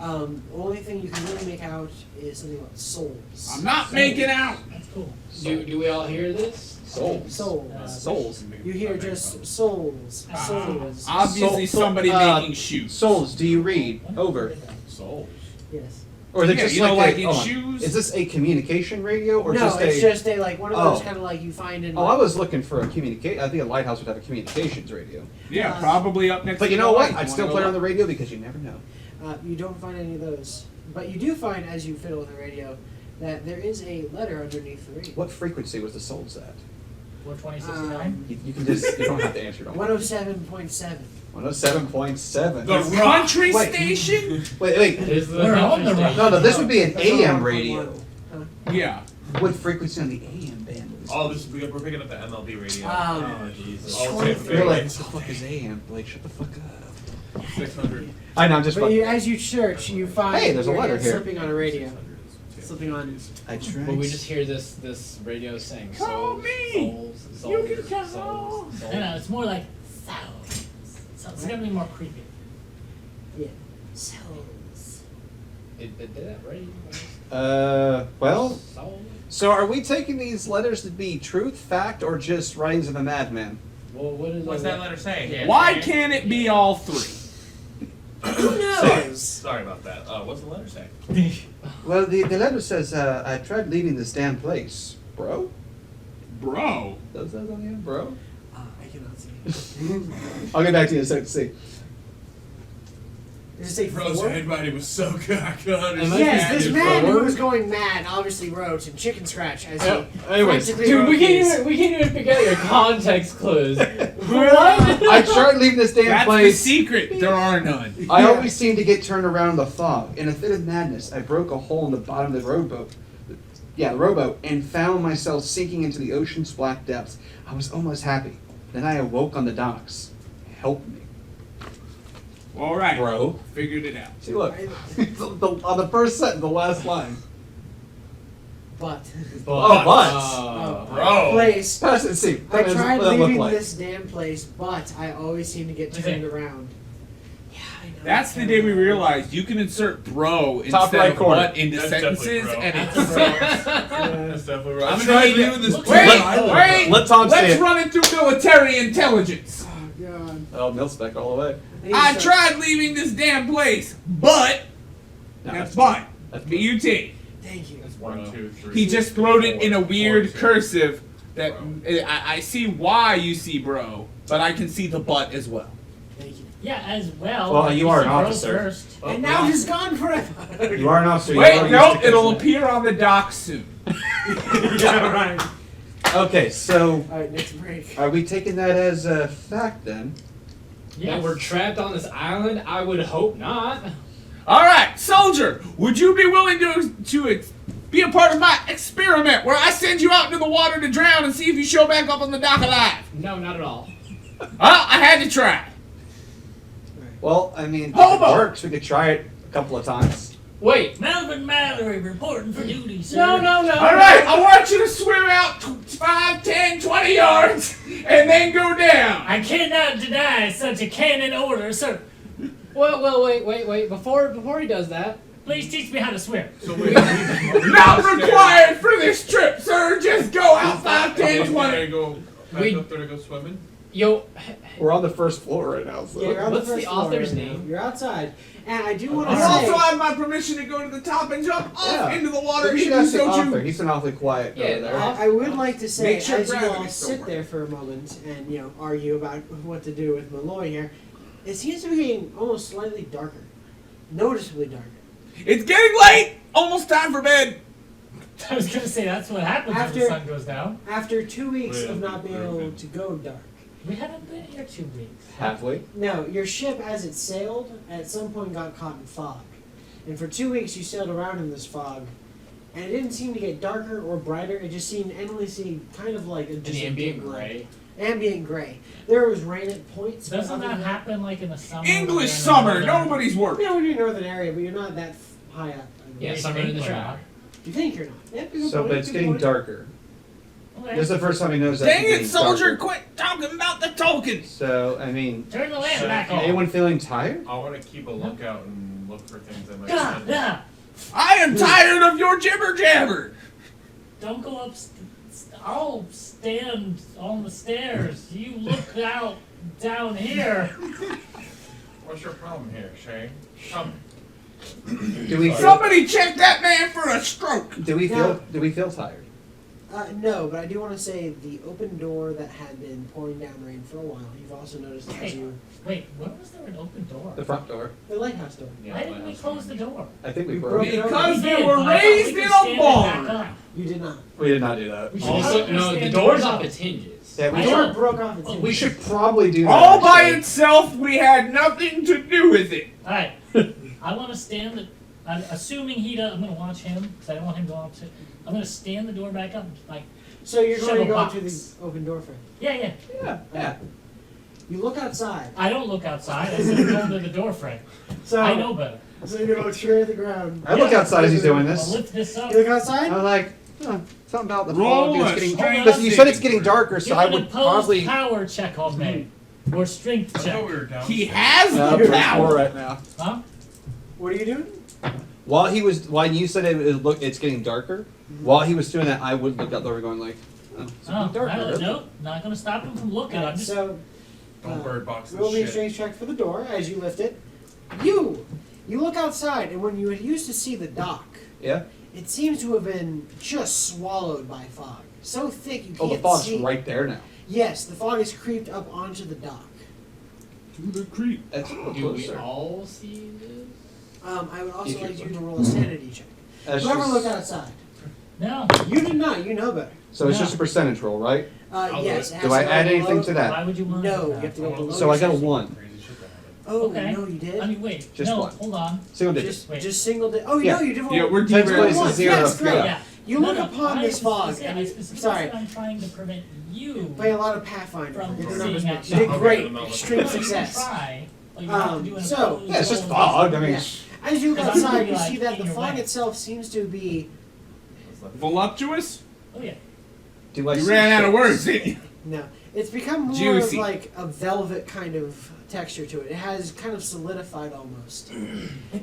Only thing you can really make out is something about souls. I'm not making out. That's cool. Do we all hear this? Souls. Souls. Souls. You hear just souls. Souls. Obviously, Soul- somebody uh, making shoes. Souls. Do you read? Over. Souls. Yes. Or is it Yeah, just you know, like a, in hold on. shoes? Is this a communication radio or No, just it's a? just a like one of those Oh. kind of like you find in. Oh, like, I was looking for a communicate. I think a lighthouse would have a communications radio. Yeah, probably up next But to you the know what? light. I'd You still wanna play it go on the up? radio because you never know. You don't find any of those, but you do find as you fiddle with the radio that there is a letter underneath the radio. What frequency was the souls at? 42069. You can just. You don't have to answer. Don't worry. 107.7. 107.7. The country Wait. station? Wait. Is the We're on the station. road. No, this would be an That's all AM on radio. one. Yeah. What frequency on the AM band would Oh, we're picking up the MLB radio. Oh Jesus. Oh, okay, You're like, Short what the fuck is AM? Like, shut the fuck up. 600. I know, I'm just But fucking. as you search, you find Hey, there's a your letter hand here. slipping on a radio. Slipping on. I tried. But we just hear this radio saying Call souls, me. souls, You can souls, call. souls, No, no, it's more like sounds. So it's gonna be more creepy. Yeah. Cells. Did that right? Well, Souls? so are we taking these letters to be truth, fact, or just writings of a madman? Well, what is What's that letter saying? Yeah. Why can't it be all three? Who knows? Sorry about that. What's the letter saying? Well, the letter says, I tried leaving this damn place. Bro? Bro. Does that on the end, bro? I cannot see. I'll get back to you in a second to see. Does it say Bro's four? handwriting was so good. I couldn't understand. Yes, this it. man who forward? was going mad obviously wrote in chicken scratch as he anyways. frantically Dude, wrote we these. can't even figure out your context clues. What? I tried leaving this damn That's the place. secret. There are none. I always seem to get turned around in the fog. In a fit of madness, I broke a hole in the bottom of the rowboat. Yeah, the rowboat, and found myself sinking into the ocean's black depths. I was almost happy. Then I awoke on the docks. Help me, All right. bro. Figured it out. See, look. On the first sentence, the last line. But. Oh, but. Bro. Place. Pass it and see. I What tried does that look leaving like? this damn place, but I always seem to get turned around. Yeah, I know. That's the day we realized you can insert bro Top instead right of corner. but into That's definitely sentences, bro. and That's it's a bro. That's definitely right. I'm I'm gonna trying need to to- leave this Look, place. wait. Let Tom say Let's it. run it through military intelligence. Oh, God. Oh, Milspec all the way. need I to- tried leaving this damn place, but No, that's but. that's B-U-T. Thank you. 1, 2, 3. He just wrote it in a weird 4, 6. cursive that Bro. I see why you see bro, but I can see the but as well. Thank you. Yeah, as well. Well, but you are said an bro officer. First. Oh, And now yeah. he's gone forever. You are an officer. you are Wait, used no, to it'll cursive. appear on the dock soon. Yeah, right. Okay, so Alright, next break. are we taking that as a fact then? That Yes. we're trapped on this island? I would hope not. All right, soldier, would you be willing to be a part of my experiment where I send you out into the water to drown and see if you show back up on the dock alive? No, not at all. Well, I had to try. Well, I mean, if Hold it on. works. We could try it a couple of times. Wait. Melvin Mallory reporting for duty, sir. No. All right, I want you to swim out 5, 10, 20 yards and then go down. I cannot deny such a canon order, sir. Well, wait. Before he does that, Please teach me how to swim. So wait, Not required for this trip, sir. Just go out 5, 10, 20. Go back We- up there to go swimming. yo, We're on the first floor right now, so. Yeah, you're on What's the, the first floor author's right now. name? You're outside. And I do want to You say. also have my permission to go to the top and jump off Yeah. into the water We if should you ask the so author. choose. He's been awfully quiet Yeah, over there. I would like to say, Make sure as you gravity all still sit works. there for a moment and argue about what to do with Malloy here, it seems to be getting almost slightly darker, noticeably darker. It's getting late. Almost time for bed. I was gonna say that's what happens when After- the sun goes down. After 2 weeks Yeah, of not being able okay. to go dark. We haven't been here 2 weeks. Halfway. No, your ship, as it sailed, at some point got caught in fog, and for 2 weeks you sailed around in this fog, and it didn't seem to get darker or brighter. It just seemed endlessly kind of like a an just a ambient dim light. gray. Ambient gray. There was rain at points. but Doesn't other that than happen like in the summer? English when summer. you're in Nobody's working. Yeah, when you're in the northern area, but you're not that high up. Yeah, They summer in the think we're trap. You think you're not. Yeah, good So, point, but it's good getting point. darker. Okay. This is the first time he knows that. Dang it's it, getting soldier! darker. Quit talking about the tokens. So, I mean, Turn the lamp Shut back up. on. anyone feeling tired? I want to keep a lookout and look for things that might God, send yeah. I am tired of your jibber jabber. Don't go up. I'll stand on the stairs. You look out down here. What's your problem here, Shay? Come. Do we feel? Somebody check that man for a stroke. Do we feel tired? No, but I do want to say the open door that had been pouring down rain for a while. You've also noticed as you Wait, when was there an open door? The front door. the lighthouse door. Why didn't we close the door? I think we We broke broke it. it. Because We they did, were but I thought raised we in could a stand it back barn. up. You did not. We did not do that. We should Also, probably no, stand the it door's up. off its hinges. Yeah, The we I should, door know. broke off its we hinges. should probably do that. All by actually. itself, we had nothing to do with it. Alright, I want to stand the. I'm assuming he does. I'm going to watch him because I don't want him going up to. I'm going to stand the door back up. Like, So you're going to shovel go box. to the open door frame. Yeah. Yeah. You look outside. I don't look outside. I said go to the door frame. So I know better. So you look straight at the ground. I look outside as he's doing I'll this. lift this up. You look outside? I was like, something about the Roll fog. a It's getting. strength Listen, you said it's saving getting darker, so Give I an would opposed probably. power check on me. Or strength I thought check. we were down. He has the Pretty power. poor right now. Huh? What are you doing? While you said it's getting darker. While he was doing that, I would look out the door going like, it's getting darker. No, not gonna stop him from looking. I'm just So Don't bird box roll this me a shit. strength check for the door as you lift it. You look outside, and when you had used to see the dock, Yeah. it seems to have been just swallowed by fog. So thick you can't Oh, the fog's see. right there now. Yes, the fog has creeped up onto the dock. To the creep. That's a little Do we closer. all see this? I would also If like you're you to roll a sanity check. That's Whoever just- looked outside. no. You did not. You know better. So it's No. just a percentage roll, right? I'll Yes. do it it. has Do I to go add anything below- to that? Why would you want No, to? you have to go below. So I got a your 1. Crazy shit that happened. Oh, Okay. no, you did. I mean, wait. Just no, one. hold on. Single digits. Just, Wait. just single. Oh, Yeah. no, you did. Yeah, we're Tens derailing. place is 0. Yes, great. Yeah. You look No, upon I this fog, specifically- and I you, specifically sorry, said I'm trying to prevent you play a lot of Pathfinder. from Get the seeing numbers mixed. outside. You did great, Okay, extreme No, you can success. try, but you have to do an So- opposed Yeah, it's just roll. fog. I mean, Yeah. As you look Because I'm outside, gonna you be, see like, that in the your fog way. itself seems to be Voluptuous? Oh yeah. do I You see ran out of shapes? words, didn't you? no. It's become more Juicy. of like a velvet kind of texture to it. It has kind of solidified almost.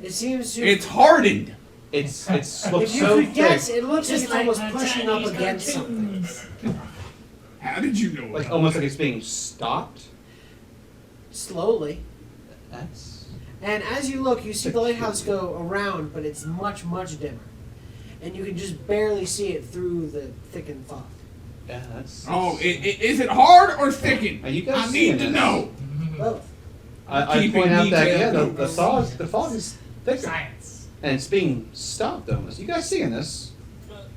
It seems to. It's hardened. It's if looks you so could guess, thick. it looks like Just it's almost my pushing up Chinese against something. cartoons. How did you know? Like that? almost like it's being stopped. Slowly. That's And as you look, you see the lighthouse go around, but it's much, much dimmer. And you can just barely see it through the thickened fog. that's. Oh, is it hard or thickened? Are you guys I seeing need to this? know. Both. I Keeping point out that detailed the fog is thicker Science. and it's being stopped almost. You guys seeing this?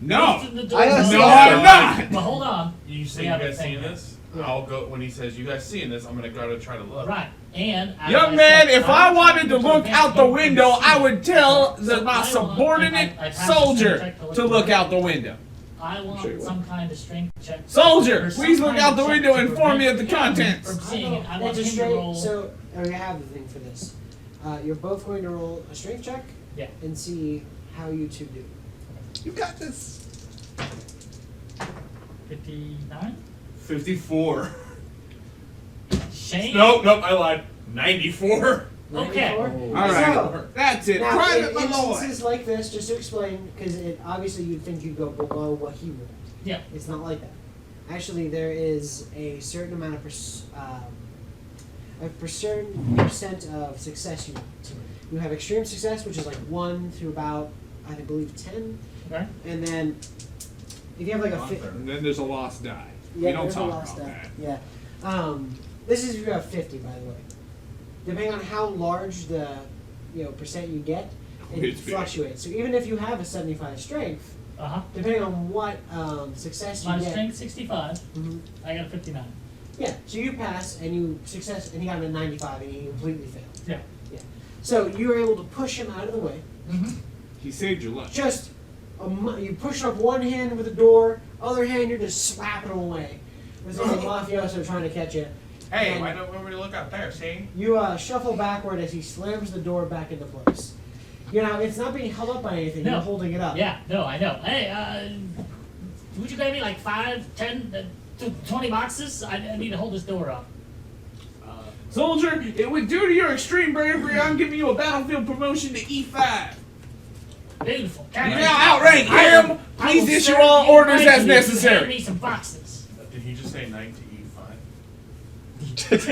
No. Most of the doors I asked are No, you I'm that. not. But hold on. You say We you have a guys thing seeing here. this? Yeah. I'll go when he says you guys seeing this. I'm gonna go to try to look. Right. And as Young I man, said, if I I'm wanted trying to look prevent out the him from window, I seeing. would tell So my I want- subordinate I'd have to soldier check to look out the window. I want Sure you will. some kind of strength check. Soldier, or some please look kind out of the check window to and inform me of the prevent him contents. From seeing it. I want It's a him to straight. roll. So we have the thing for this. You're both going to roll a strength check. Yeah. And see how you two do. You got this. 59. 54. Shane. Nope, I lied. 94. Okay. 94? All right, So, that's it. now, Private in Malloy. instances like this, just to explain, because obviously you'd think you'd go below what he rolled. Yeah. It's not like that. Actually, there is a certain amount of certain percent of success you want. You have extreme success, which is like 1 through about, I believe, 10. Okay. And then if you have like a 50. And then there's a lost die. Yeah, we don't there's a talk lot about of stuff. that. Yeah. This is if you have 50, by the way. Depending on how large the percent you get, it It's big. fluctuates. So even if you have a 75 strength, Uh huh. depending on what success you My get. strength 65. Mhm. I got a 59. Yeah. So you pass and you success, and he got a 95, and he completely failed. Yeah. Yeah. So you were able to push him out of the way. Mm-hmm. He saved your life. Just you push up one hand with the door, other hand you're just slapping him away. There's like a mafioso trying to catch you. Hey, And why don't we look out there? See? You shuffle backward as he slams the door back into place. It's not being held up by anything. No. You're holding it up. Yeah. No, I know. Hey, would you grab me like 5, 10, 20 boxes? I need to hold this door up. Soldier, it would due to your extreme bravery, I'm giving you a battlefield promotion to E5. Beautiful. You now outrank him. I Please will issue serve all you orders right as if you hand necessary. me some boxes. Did he just say knight to E5?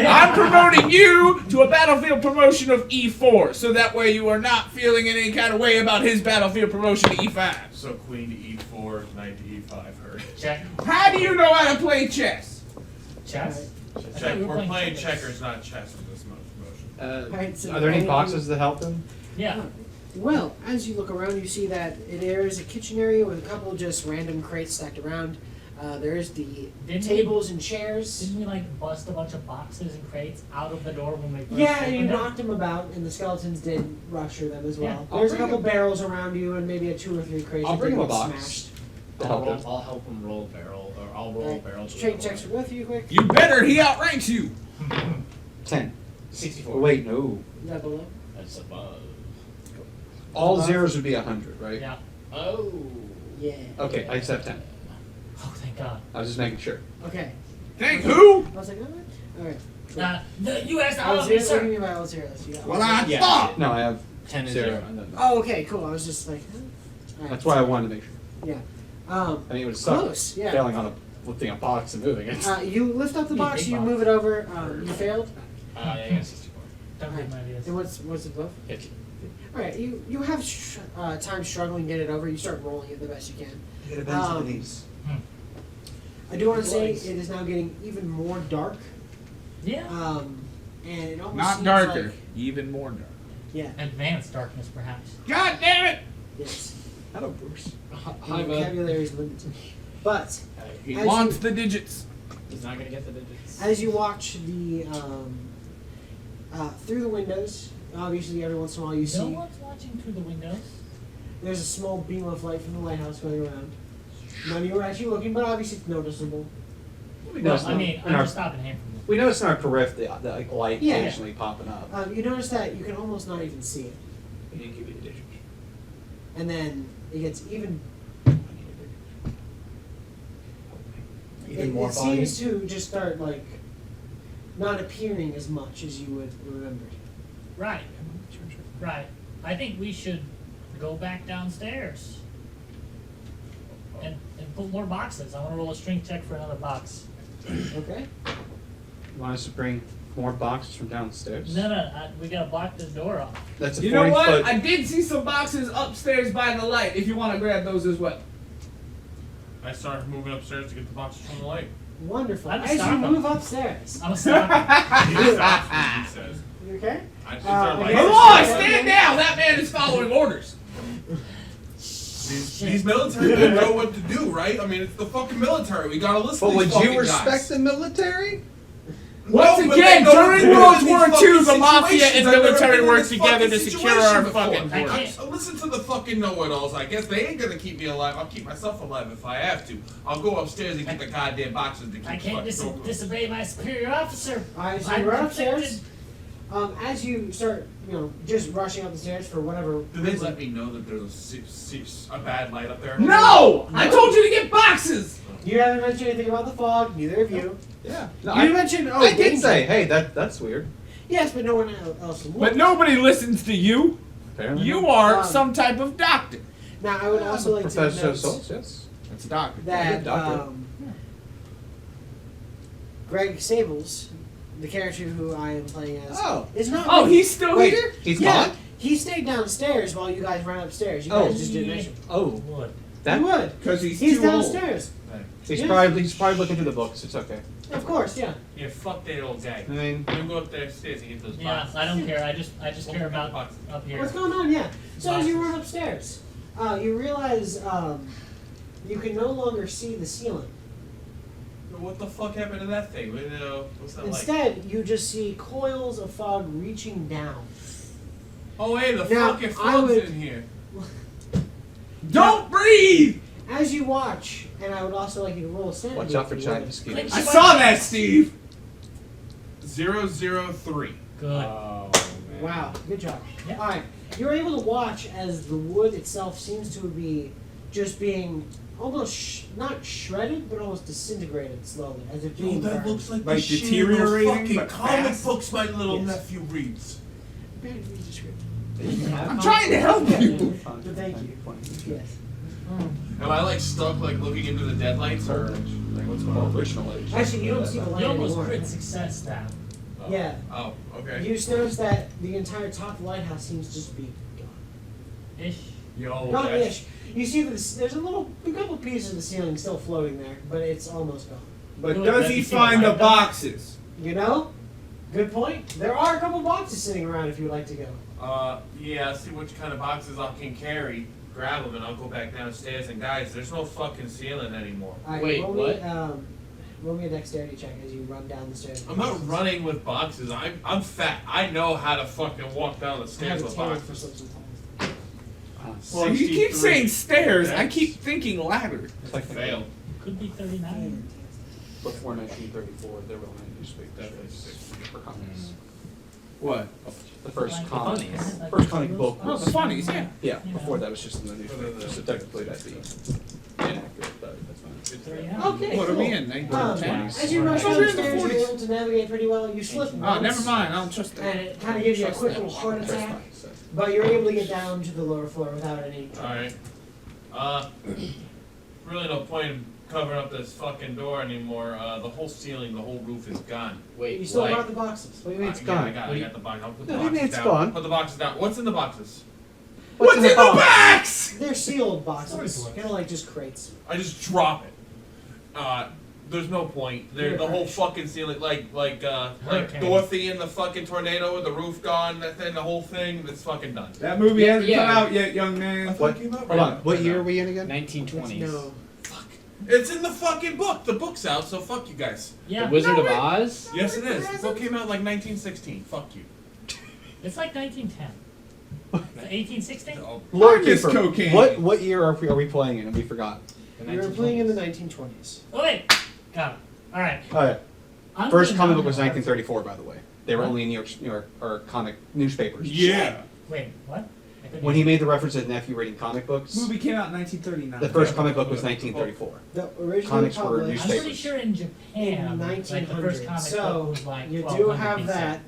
I'm promoting you to a battlefield promotion of E4, so that way you are not feeling any kind of way about his battlefield promotion to E5. So queen to E4, knight to E5. Heard. Check. How do you know how to play chess? Chess. Check. we were We're playing playing checkers. checkers, not chess in this motion. Alright, so Are there any anything- boxes that help them? Yeah. Well, as you look around, you see that there is a kitchen area with a couple just random crates stacked around. There is the Didn't tables and chairs. Didn't we like bust a bunch of boxes and crates out of the door when we first Yeah, and you opened it? knocked them about, and the skeletons did rupture them as well. Yeah. There's a I'll bring couple barrels around you, and maybe a 2 or 3 crates. I'll that bring did him a get box. Smashed. I'll help him roll a barrel, or I'll roll a barrel. Strength checks for both of you quick. You better. He outranks you. 10. 64. Oh, wait, no. Is that below? That's above. All zeros would be 100, right? Yeah. Oh. Yeah. Okay, I just have 10. Oh, thank God. I was just making sure. Okay. Thank who? I was like, alright. The U.S. All Army, zeros, what do you sir. mean by all zeros? You got Well, all I zeros? Yeah. thought. No, I have 10 and 0. 0. And then Oh, okay, cool. I was just like, alright. That's why I wanted to make sure. Yeah. I mean, it would suck Close, yeah. failing on lifting a box and moving it. You lift up the Yeah, box, big you box. move it over, you failed. Yeah, I got 64. Don't give my ideas. And what's it above? 50. Alright, you have time struggling to get it over, you start rolling it the best you can. It bends at the knees. I do want to say Nice. it is now getting even more dark. Yeah. And it almost Not seems darker. like, Even more dark. yeah, Advanced darkness, perhaps. God damn it! yes. Not a worse. Hi, Your bud. vocabulary is limited. But He As wants you- the digits. He's not gonna get the digits. as you watch the through the windows, obviously every once in a while you No see one's watching through the windows. there's a small beam of light from the lighthouse going around. None of you are actually looking, but obviously it's noticeable. We Well, noticed I mean, in I'm our, just stopping him from we noticed in our periphery the like, light Yeah. occasionally popping up. You notice that you can almost not even see it, We didn't give you the digits. and then it gets even. Even It, more it volume. seems to just start like not appearing as much as you would remember. Right. Right. I think we should go back downstairs and put more boxes. I want to roll a strength check for another box. Okay. You want us to bring more boxes from downstairs? No, we gotta block this door off. That's a You 40 know what? foot. I did see some boxes upstairs by the light. If you want to grab those as well. I started moving upstairs to get the boxes from the light. Wonderful. I'm As you stopping. move upstairs. I'm a stop. He stops me, he says. You okay? I just start like, okay. Come on, stand down. That man is following orders. these military men know what to do, right? I mean, it's the fucking military. We gotta listen But to would these fucking you respect guys. the military? Once No, but again, they know during what to do World in War these II, the fucking mafia situations. and I've never military been in work this together fucking to secure situation our before. fucking I borders. can't. Listen to the fucking know-it-alls. I guess they ain't gonna keep me alive. I'll keep myself alive if I have to. I'll go upstairs and get the goddamn boxes to keep I the can't fucking door closed. disobey my superior officer. Alright, so I'm you run conflicted. upstairs. As you start, just rushing up the stairs for whatever Do they reason. let me know that there's a bad light up there? No! I told you to get boxes! You haven't mentioned anything about the fog, neither of you. Yeah. No, You mentioned, I did danger. say, hey, that's weird. Yes, but no one else would. But nobody listens to you. Apparently You not. are Um, some type of doctor. Now, I would Yeah, also I'm a like to professor note of souls, yes. That's a doctor. that Good doctor. Greg Sables, the character who I am playing as, Oh. is not. Oh, with- he's still Wait, here? He's yeah, gone? he stayed downstairs while you guys ran upstairs. You Oh. guys just didn't mention. Oh, Wood. that You would. Because he's He's too old. downstairs. he's Yes. probably looking through the books. It's okay. Of course, yeah. Yeah, fuck that old guy. I mean, Let him go up there stairs and get those Yeah, boxes. I don't care. I just care about Boxes. up here. What's going on? Yeah. So as you Boxes. run upstairs, you realize you can no longer see the ceiling. What the fuck happened to that thing? What's that like? Instead, you just see coils of fog reaching down. Oh, hey, the Now, fucking I fog's would- in here. Don't breathe! As you watch, and I would also like you to roll a sanity. watch out for if you giant would. mosquitoes. I saw that, Steve! 003. Good. Oh, man. Wow, good job. Yeah. All right, you're able to watch as the wood itself seems to be just being almost not shredded, but almost disintegrated slowly, as if being burned. like Like deteriorating, but comic fast. books my little Yes. nephew reads. Barely read the script. I'm trying to help you! But thank you. Yes. Am I like stuck like looking into the deadlights or like what's going on? Original age. Actually, you don't see the light You almost anymore. crit success now. Oh. Yeah. Oh, okay. You just notice that the entire top of the lighthouse seems just to be gone. Ish. Yo, Not that's- ish. You see that there's a couple pieces of the ceiling still floating there, but it's almost gone. But Good, does does he he see find the the light, though? boxes? You know? Good point. There are a couple boxes sitting around if you would like to go. Yeah, see which kind of boxes I can carry, grab them, and I'll go back downstairs. And guys, there's no fucking ceiling anymore. Alright, Wait, roll what? Me, roll me a dexterity check as you run down the stairs. I'm not running with boxes. I'm fat. I know how to fucking walk down the I have stairs a with table boxes. for slips and falls. Well, you keep 63. saying stairs. I That's- keep thinking ladder. It's like Failed. Could be 39. before 1934, there were only newspapers Definitely 60. for comics. What? The first Like comic, funnies. first comic book Oh, was the funnies, yeah. yeah. You Before know. that was just in the newspaper. So technically that'd be inaccurate, but that's fine. Good Three stuff. out. Okay, What are cool. we in? 1910? As you rush Oh, down we're the in the stairs, you're 40s. able to navigate pretty well. You slip Oh, once, never mind. I don't trust and it. it kind of gives you a Trust quick that. little heart That's attack. fine. So. But you're able to get down to the lower floor without any. Alright. Really no point in covering up this fucking door anymore. The whole ceiling, the whole roof is gone. Wait, You still what? got the boxes. What do you mean it's Yeah, gone? I got the box. I'll put the What do you mean boxes it's down. gone? Put the boxes down. What's in the boxes? What's in the box? They're sealed boxes, Storyboards. kind of like just crates. I just drop it. There's no point. The whole fucking ceiling, like Hurricane. Dorothy in the fucking tornado with the roof gone. That thing, the whole thing, it's fucking done. That movie Yeah, hasn't yeah. come out yet, young man. What? Hold on. What year are we in again? 1920s. No. It's in the fucking book. The book's out, so fuck you guys. Yeah, The Wizard No, of wait. Oz? Yes, it is. The hasn't. book came out like 1916. Fuck you. it's like 1910. Is it 1860? Oh, Lord Miss Keeper, Cocaine. what year are we playing in? And we forgot. The You were 1920s. playing in the 1920s. Oh, wait. Got it. All right. All right. I'm First gonna comic know book was how- 1934, by the way. They were What? only in New York or comic newspapers. Yeah. Wait, what? I couldn't When he hear. made the reference to his nephew reading comic books, Movie came out in 1939. the first comic book was 1934. The original Comics were published I'm newspapers. pretty sure in Japan, in like the 1900. first comic So book was like you do 1200 have BC. that.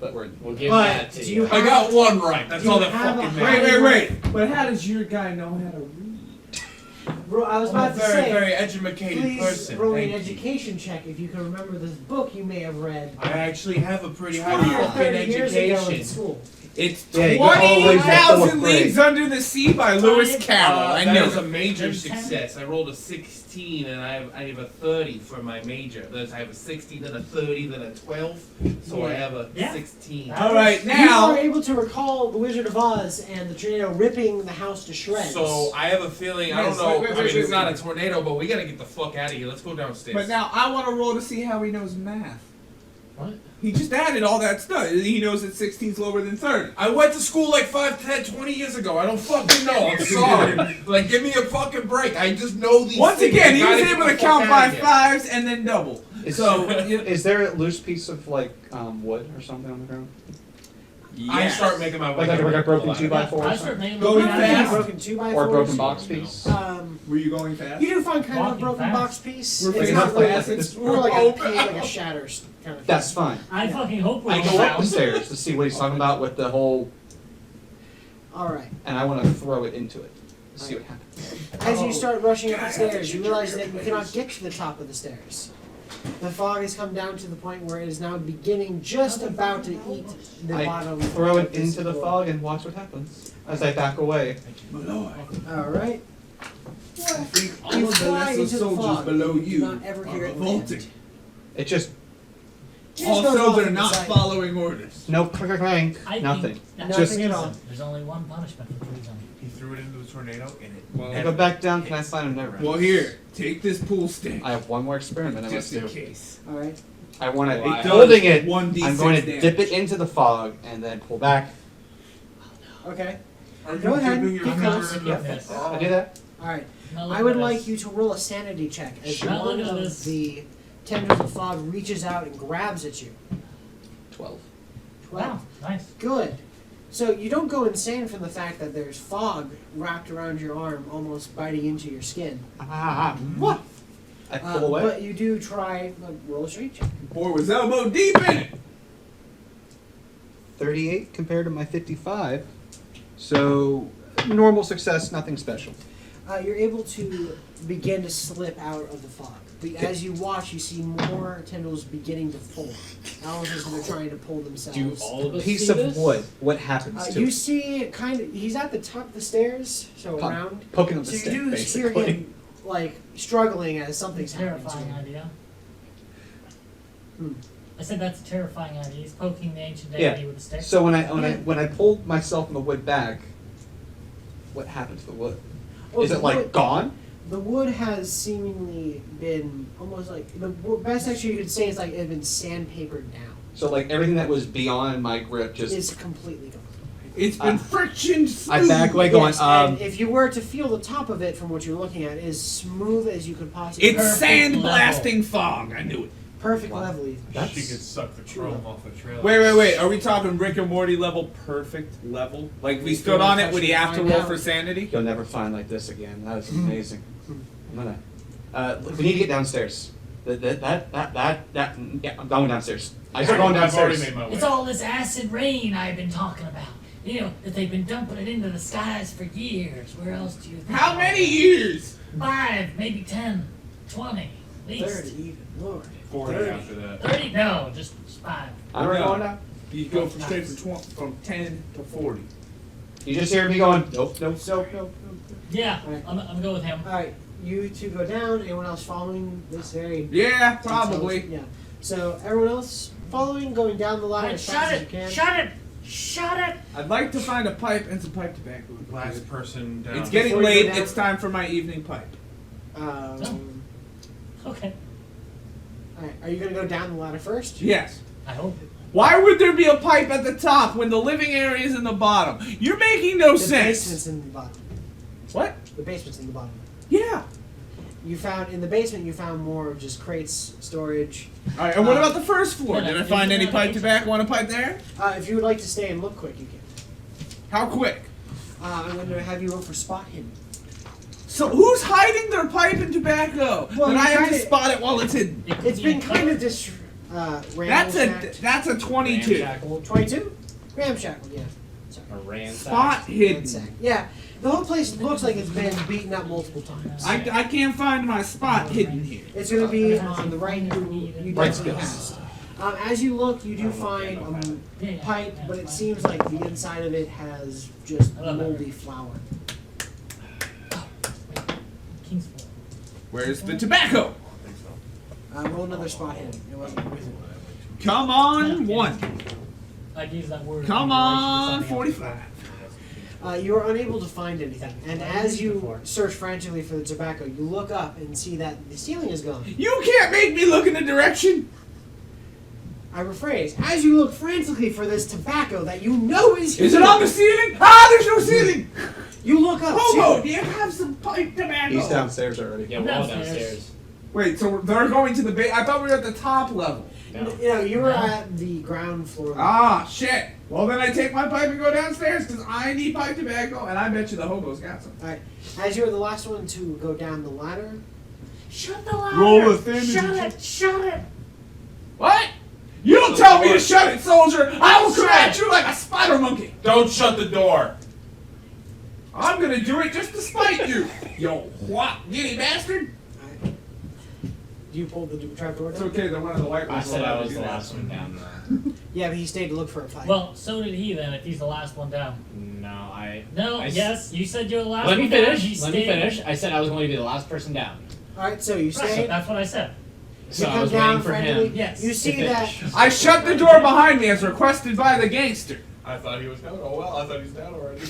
But we're We'll give But that to do you. you I got one right. That's You all that have a fucking high- matters. Wait. But how does your guy know how to read? Bro, I was I'm a about to very, say, very educated please person. roll me an Thank you. education check if you can remember this book you may have read I actually have a pretty high 20 or fucking 30 years ago in education. school. It's Yeah, you go all the way to the 20,000 fourth grade. Leagues Under the Sea by Lewis Carroll. I That know is a it. major There's 10. success. I rolled a 16 and I have a 30 for my major. I have a 60, then a 30, then a 12. So I Yeah. have a Yeah. 16. All right, You now. are able to recall the Wizard of Oz and the tornado ripping the house to shreds. So I have a feeling, I don't Yes, know, wait, I mean, wait, it's not wait. a tornado, but we gotta get the fuck out of here. Let's go downstairs. But now I want to roll to see how he knows math. What? He just added all that stuff. He knows that 16 is lower than 30. I went to school like 5, 10, 20 years ago. I don't fucking know. I'm sorry. Like, give me a fucking break. I just know these Once things. again, I he gotta was get able the to fuck count outta by here. fives and then double. So, you- is there a loose piece of like wood or something on the ground? I start making my way. Like a down. broken 2x4 or I something? start making Going little You find fast. a broken 2x4. Or a broken box piece? Were you going fast? You do find kind of a Walking broken fast. box piece. We're It's facing not like fast. it's more like a paint, like a shatters kind of thing. That's fine. I fucking hope we're I all go up down. the stairs to see what he's talking about with the whole, All right. and I want to throw it into it to see what happens. As you start rushing up the stairs, you realize that you cannot get to the top of the stairs. The fog has come down to the point where it is now beginning just about to eat the I bottom. throw of it this into the floor. fog and watch what happens as I back away. My lord. All right. I think all You of the fly lesser into the soldiers fog. below You do you not ever hear are it revolting. land. It just It just goes Also, off they're in the not side. following orders. no clank, clank, I think nothing. that's Nothing treason. at all. There's only one punishment for treason. He threw it into the tornado and it. Well, I go back down. Can I find another? Well, here, take this pool stick. I have one more experiment I must Just in do. case. All right. I want to, Well, it holding it, 1d6 I'm going to damage. dip it into the fog and then pull back. Okay. Are Go ahead, dipping your keep finger close. in the- Yes. I do that. All right. Now I look would at like this. you to roll a sanity check as Now one look at of this. the tendrils of fog reaches out and grabs at you. 12. 12. Wow, nice. Good. So you don't go insane from the fact that there's fog wrapped around your arm, almost biting into your skin. What? I pull away. But you do try roll a strength check. Boy was elbow deep in it. 38 compared to my 55. So, normal success, nothing special. You're able to begin to slip out of the fog. But as you watch, you see more tendrils beginning to form. Almost as if they're trying to pull themselves. Do all of us Piece see of this? wood. What happens to You it? see kind of, he's at the top of the stairs, so around. Poking up So the you stick, do hear basically. him, like, struggling as something's happening to Terrifying him. idea. Hmm. I said that's a terrifying idea. He's poking the ancient Yeah. deity with a stick. So when I pulled myself and the wood back, what happened to the wood? Oh, Is the it like wood- gone? The wood has seemingly been almost like, the best actually you could say is like it had been sandpapered down. So like everything that was beyond my grip just It's completely gone. It's been friction smooth. I back away going, Yes, and if you were to feel the top of it from what you're looking at, is smooth as you could possibly. It's Perfect sandblasting fog. I knew it. perfect levelly. She could suck the chrome off a trailer. Wait. Are we talking Rick and Morty level perfect level? Like we stood on it, would he have to roll for sanity? you'll never find like this again. That is amazing. I'm gonna. We need to get downstairs. Yeah, I'm going downstairs. I start going I've already downstairs. made my way. It's all this acid rain I've been talking about. You know, that they've been dumping it into the skies for years. Where else do you think? How many years? 5, maybe 10, 20, at least. 30 even. Lord. 40 30. after that. 30? No, just 5. I'm already going now. You go from straight from 10 to 40. You just hear me going, nope. Yeah, Alright. I'm gonna go with him. Alright, you two go down. Anyone else following this very Yeah, probably. Yeah. So everyone else following, going down the ladder as fast as you can. Shut it! I'd like to find a pipe and some pipe tobacco. Last person down. It's getting Before you late. go down- It's time for my evening pipe. Okay. Alright, are you gonna go down the ladder first? Yes. I hope. Why would there be a pipe at the top when the living area is in the bottom? You're making no The sense. basement's in the bottom. What? The basement's in the bottom. Yeah. You found in the basement. You found more of just crates, storage. All right. And what about the first floor? Yeah, Did I that's find any the pipe basement. tobacco? Want a pipe there? If you would like to stay and look quick, you can. How quick? I'm going to have you roll for spot hidden. So who's hiding their pipe and tobacco? Well, Then you I have to kinda- spot it while it's hidden. It could It's be been a kind cover. of ramshacked. That's a 22. Ramshackle. 22? Ramshackled, yeah. Sorry. A ransack. Spot hidden. Ransacked. Yeah. The whole place looks like it's been beaten up multiple times. I can't find my spot hidden here. It's going to be on the right. You Right definitely skills. have. As you look, you do find a pipe, but it seems like the inside of it has just moldy flour. Kingsford. Where's the tobacco? I think so. Roll another spot hidden. It wasn't with it. Come on, 1. I'd use that word. Come in relation to on, something 45. You are unable to find anything, and as you search frantically for the tobacco, you look up and see that the ceiling is gone. You can't make me look in a direction. I rephrase, as you look frantically for this tobacco that you know is here, Is it on the ceiling? Ah, there's no ceiling. you look up. Homo, too. do you have some pipe tobacco? He's downstairs already. Yeah, we're all Downstairs. downstairs. Wait, so they're going to the base? I thought we were at the top level. No. You know, you were at the ground floor. Ah, shit. Well, then I take my pipe and go downstairs because I need pipe tobacco, and I bet you the hobo's got some. Alright, as you're the last one to go down the ladder, Shut the ladder! Roll a thin Shut it! What? You don't tell me to shut it, soldier. I will come at you like a spider monkey. Don't shut the door. I'm gonna do it just to spite you. Yo, what, giddy bastard? you pulled the trap door It's down? okay, they're one of the white I ones. said allowed I to was do the that. last one down there. Yeah, but he stayed to look for a pipe. Well, so did he then, if he's the last one down. No, I. No, I s- yes, you said you're the last Let me one down. finish. He Let me stayed. finish. I said I was going to be the last person down. Alright, so you Right, stay. that's what I said. So you I come was down waiting for frantically. him. Yes. You to see that. finish. I shut the door behind me as requested by the gangster. I thought he was coming. Oh well, I thought he's down already.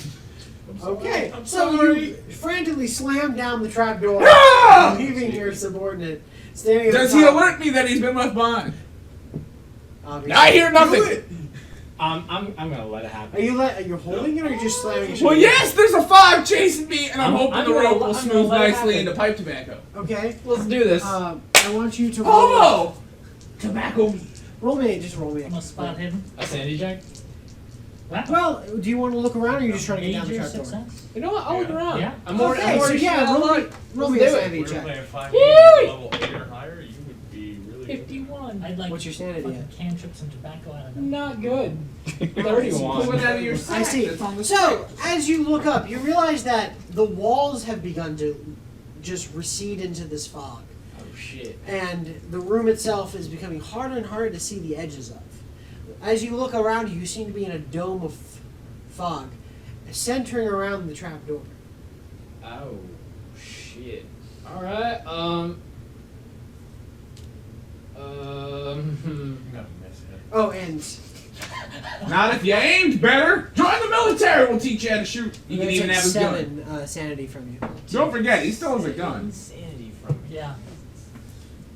I'm sorry. Okay, I'm so sorry. you frantically slam down the trap door, Ah! leaving your subordinate standing at Does the he top. alert me that he's been left behind? Obviously. I hear nothing. Do it. I'm gonna let it happen. Are you holding it or are you just slamming it? Well, yes, there's a 5 chasing me, and I'm hoping I'm the gonna rope let- will I'm gonna smooth let it nicely happen. into pipe tobacco. Okay. Let's do this. I want you to Homo! Tobacco. roll me. Just roll me. I'm a spot hidden. A sandy check. Wow. Well, do you want to look around or are you just trying to get down the Major trap door? success. You know what? I'll look Yeah. around. Yeah. I'm already. Okay, I'm already so yeah, shooting. roll me Let's a do it. sanity If we were check. playing 5 Woo! level 8 or higher, you would be really good. 51. I'd like What's your sanity fucking at? cantrips and tobacco out of them. Not good. Pull it 31. out of your sack. I see. It's on the So, as you look up, you realize that the walls have begun to just recede into this fog. Oh shit. And the room itself is becoming harder and harder to see the edges of. As you look around you, you seem to be in a dome of fog, centering around the trap door. Oh shit. All right. You're gonna miss it. Oh, and Not if you aimed better. Join the military. We'll teach you how to shoot. You can I'm even gonna have take his gun. 7 sanity from you. Don't forget, he still has a gun. Insanity from me. Yeah.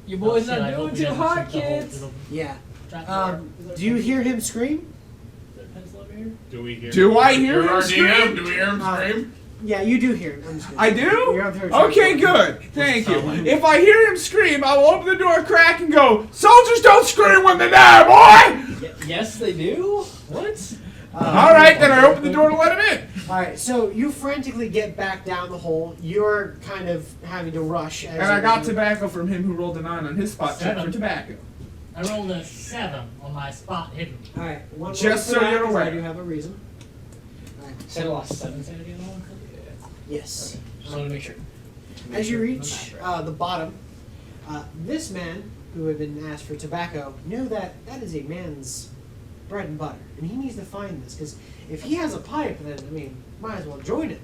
Your boy's Shit, I not hope doing he too doesn't hot, shoot the whole- kids. the Yeah. trap door. Do you hear him scream? Is there a pencil over here? here? Do we hear? Do I hear You're him our scream? DM. Do we hear him scream? Yeah, you do hear him. I'm just kidding. I do? You're up there Okay, trying to- good. Thank you. sound like? If I hear him scream, I will open the door a crack and go, "Soldiers don't scream when they're there, boy!" Yes, they do. What? Alright, then I open the door to let him in. Alright, so you frantically get back down the hole. You're kind of having to rush. As And I you're got going. tobacco from him who rolled a 9 on his spot check for 7. tobacco. I rolled a 7 on my spot hidden. Alright, one Just more so for that, you're 'cause aware. I do have a reason. Said I lost 7 sanity on that one? Yes. Just wanted to make sure. As you reach the bottom, this man, who had been asked for tobacco, knew that that is a man's bread and butter. And he needs to find this, because if he has a pipe, then, I mean, might as well join it.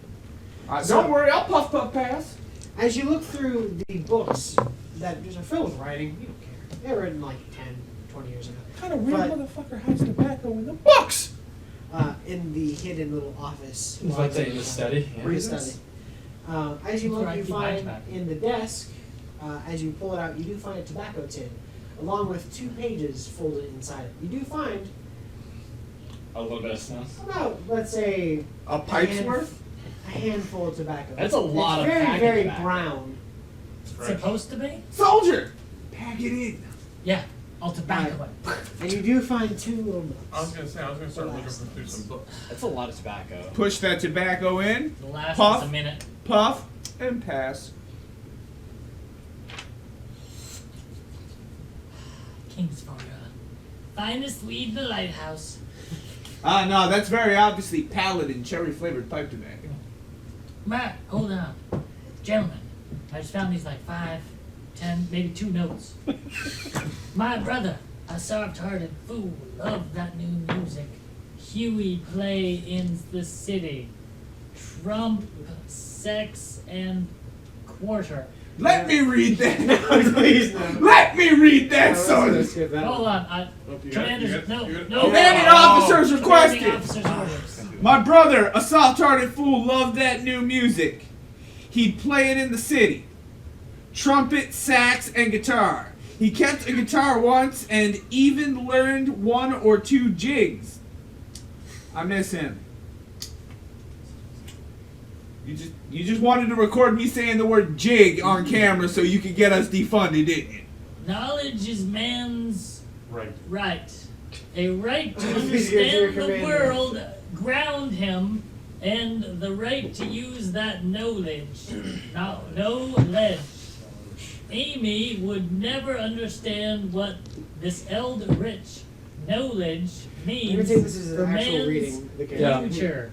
Don't worry, I'll puff pass. As you look through the books that just are filled with writing, you don't care. They were written like 10, 20 years ago. What kind of weird But- motherfucker hides tobacco in the books? In the hidden little office. It's like saying the study. In the study. As you That's look, where I you keep my find tobacco. in the desk, as you pull it out, you do find a tobacco tin, along with 2 pages folded inside it. You do find A little bit of snuff. about, let's say, A pipe's hand- worth? a handful of tobacco. That's a lot it's of very, packing very tobacco. brown. Supposed to be? Soldier! Pack it in. Yeah, all tobacco. And you do find 2 little I was books. gonna say, I was gonna start looking through some books. That's a lot of tobacco. Push that tobacco in, The last Puff. was a minute. puff, and pass. Kingsford. Finest weed in the lighthouse. No, that's very obviously Paladin cherry flavored pipe tobacco. Matt, hold on. Gentlemen, I just found these like 5, 10, maybe 2 notes. My brother, a soft-hearted fool, loved that new music. Huey play in the city. Trump, sex, and quarter. Let me read that. Please, no. Let me read that, Let's son. skip that Hold one. on, Oh, you got- Commanders, you got- no, you got- no. Commanding Oh. officers Commanding requested. officers orders. My brother, a soft-hearted fool, loved that new music. He'd play it in the city. Trumpet, sax, and guitar. He kept a guitar once and even learned 1 or 2 jigs. I miss him. You just wanted to record me saying the word jig on camera so you could get us defunded, didn't you? Knowledge is man's Right. right. A right to Please give your understand the commander. world ground him, and the right to use that knowledge. Knowledge. Amy would never understand what this eldritch knowledge I'm going means to take this as for an actual man's reading. Okay. Yeah. future.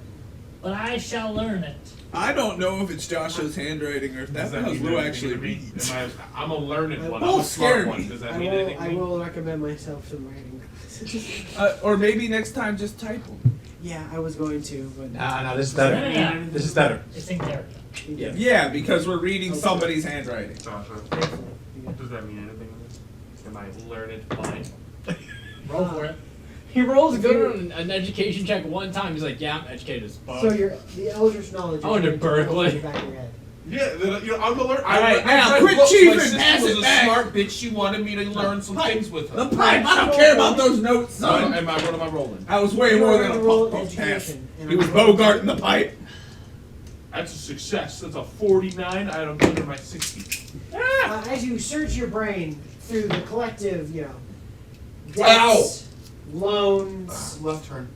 But I shall learn it. I don't know if it's Joshua's handwriting or if Does that's that how mean Lou anything actually to me? reads. I'm a learned one. Don't I'm a scare smart me. one. Does that I mean anything to will, I me? will recommend myself some writing classes. Or maybe next time just type them. Yeah, I was going to, but Nah, this is better. Yeah. This is better. It's in character. Yeah. Yeah, because we're reading somebody's handwriting. Joshua, does that mean anything to me? Am I learned blind? Roll for it. he rolls Go good. to an education check one time. He's like, yeah, I'm educated as fuck. So your the eldritch knowledge. I went to is going Berkeley. in the back of your head. Yeah, I'm a learner. All right, now, read quit books. cheating, My sister pass was it a back. smart bitch. She wanted me to learn some things with her. The pipe! I don't care about those notes, So, son. what am I rolling? That was way You more are than a gonna roll puff pass. education, and He I'm was rolling- Bogarting the pipe. That's a success. That's a 49 out of under my 60. As you search your brain through the collective, Ow! debts, loans, Left turn.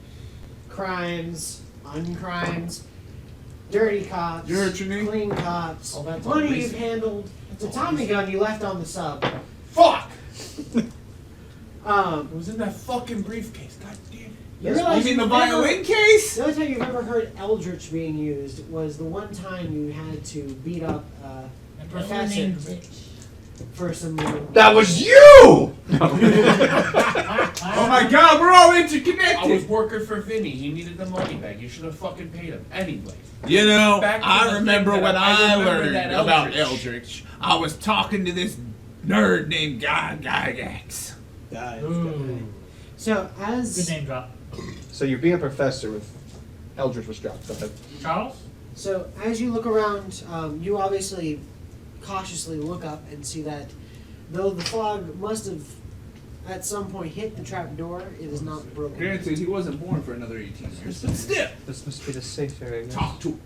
crimes, uncrimes, dirty cops, Dirty. clean cops, Oh, that's money all you've basic. handled, the Tommy gun you left on the sub. Fuck! It Um, was in that fucking briefcase. God damn it. you realize You mean the you've never- violin case? The only time you've ever heard Eldritch being used was the one time you had to beat up A brother Professor named Rich. for some. That was you! Oh my god, we're all I was interconnected. working for Vinny. He needed the money back. You should have fucking paid him. Anyway. You know, Back to I the remember thing when that I I remember learned that about Eldritch. Eldritch. I was talking to this nerd named God Gygax. Ooh. So Good as name drop. So you're being a professor with Eldritch was dropped. Go ahead. Charles? you look around, you obviously cautiously look up and see that though the fog must have at some point hit the trap door, it is not broken. Granted, he wasn't born for another 18 years, but still, This must be the safe area. talk to him.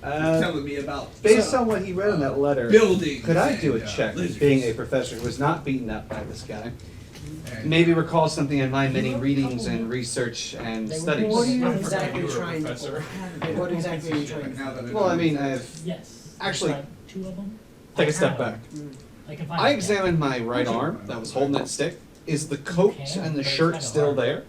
Uh, Telling me about based on what he read in that letter, buildings. could I do a and, check, lizards. being a professor who was not beaten up by this guy? Maybe recall something in my many readings and research and studies. What are you I forgot exactly you were a trying to professor. What exactly are you trying Now to that Well, I mean, I've Yes. Actually- There's like 2 of them. take a step back. I can find I them. examined my right arm that was holding that stick. Is the coat Okay, and the but it's shirt kinda still hard. there?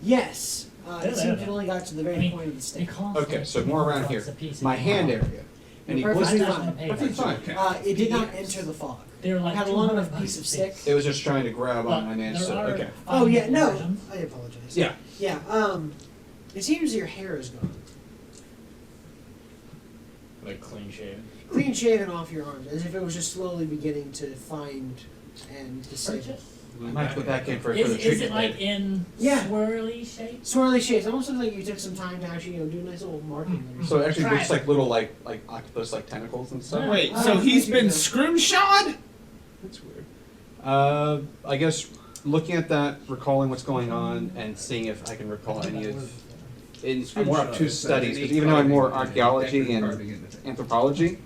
Yes. They're It there, seems it though. only got to the very I mean, point of the It stick. costs Okay, like so more around $2 here. a piece if My you hand want. area. And he You're was perfectly I'm not fine. gonna pay perfectly that. fine. It did not enter the fog. They're like Had a long 200 enough piece of bucks stick. each. It was just trying to grab But on my man's there so are okay. Oh yeah, findable no. versions. I apologize. Yeah. Yeah. It seems your hair is gone. Like clean shaven. Clean shaven off your arms, as if it was just slowly beginning to find and disable. Purchase? I might have to go back in for Is, the is treatment. it like in Yeah. swirly shape? Swirly shapes. It almost looks like you took some time to actually, do a nice little marking there. So it actually Try looks it. like little like octopus like tentacles and stuff. Yeah. Wait, Oh, so he's thank been you. scrimshawed? That's weird. I guess looking at that, recalling what's going on, and seeing if I can recall any of. I'm more up to studies, because even though I'm more archaeology and anthropology,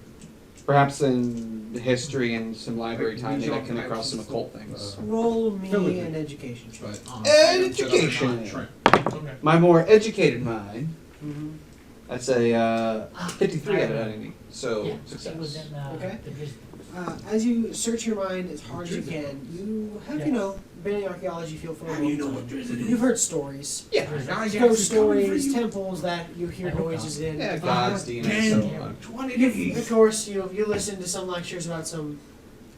perhaps in history and some library time, maybe I come across some occult things. Roll me Philip. an education check. Education. Okay. My more educated mind, Mm-hmm. that's a 53 out of 90, so Yeah, it was success. in Okay. the Disney. As you search your mind as hard as you can, you have, Yes. been in archaeology field for a long You know time. what drizzt is. You've heard stories. Yeah. Ghost stories, temples that you hear I hope noises in. Yeah, gods, demons, so on. 20 Of days. course, you listen to some lectures about some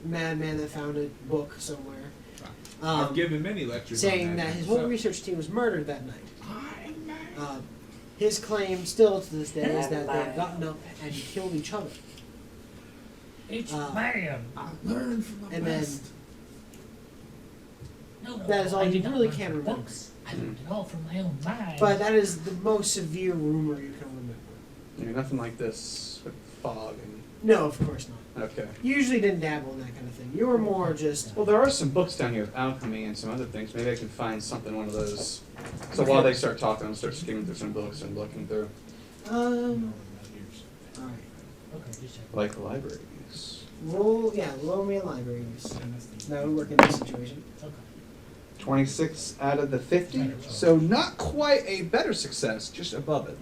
madman that found a book somewhere. I've given many lectures on Saying that his whole so- research team was murdered that night. His claim still to this day is that they had gotten up and killed each other. Each Uh, man. I learned from the And then best. No, that is all I you did not really learn can from remember. books. I learned it all from my own mind. But that is the most severe rumor you can remember. Nothing like this with fog and. No, of course not. Okay. You usually didn't dabble in that kind of thing. You were more just. Well, there are some books down here of alchemy and some other things. Maybe I can find something, one of those. So while they start talking, I'll start skimming through some books and looking through, Alright. Okay, just check. like the libraries. Roll me a library use. That would work in this situation. Okay. 26 out of the 50, so not quite a better success, just above it,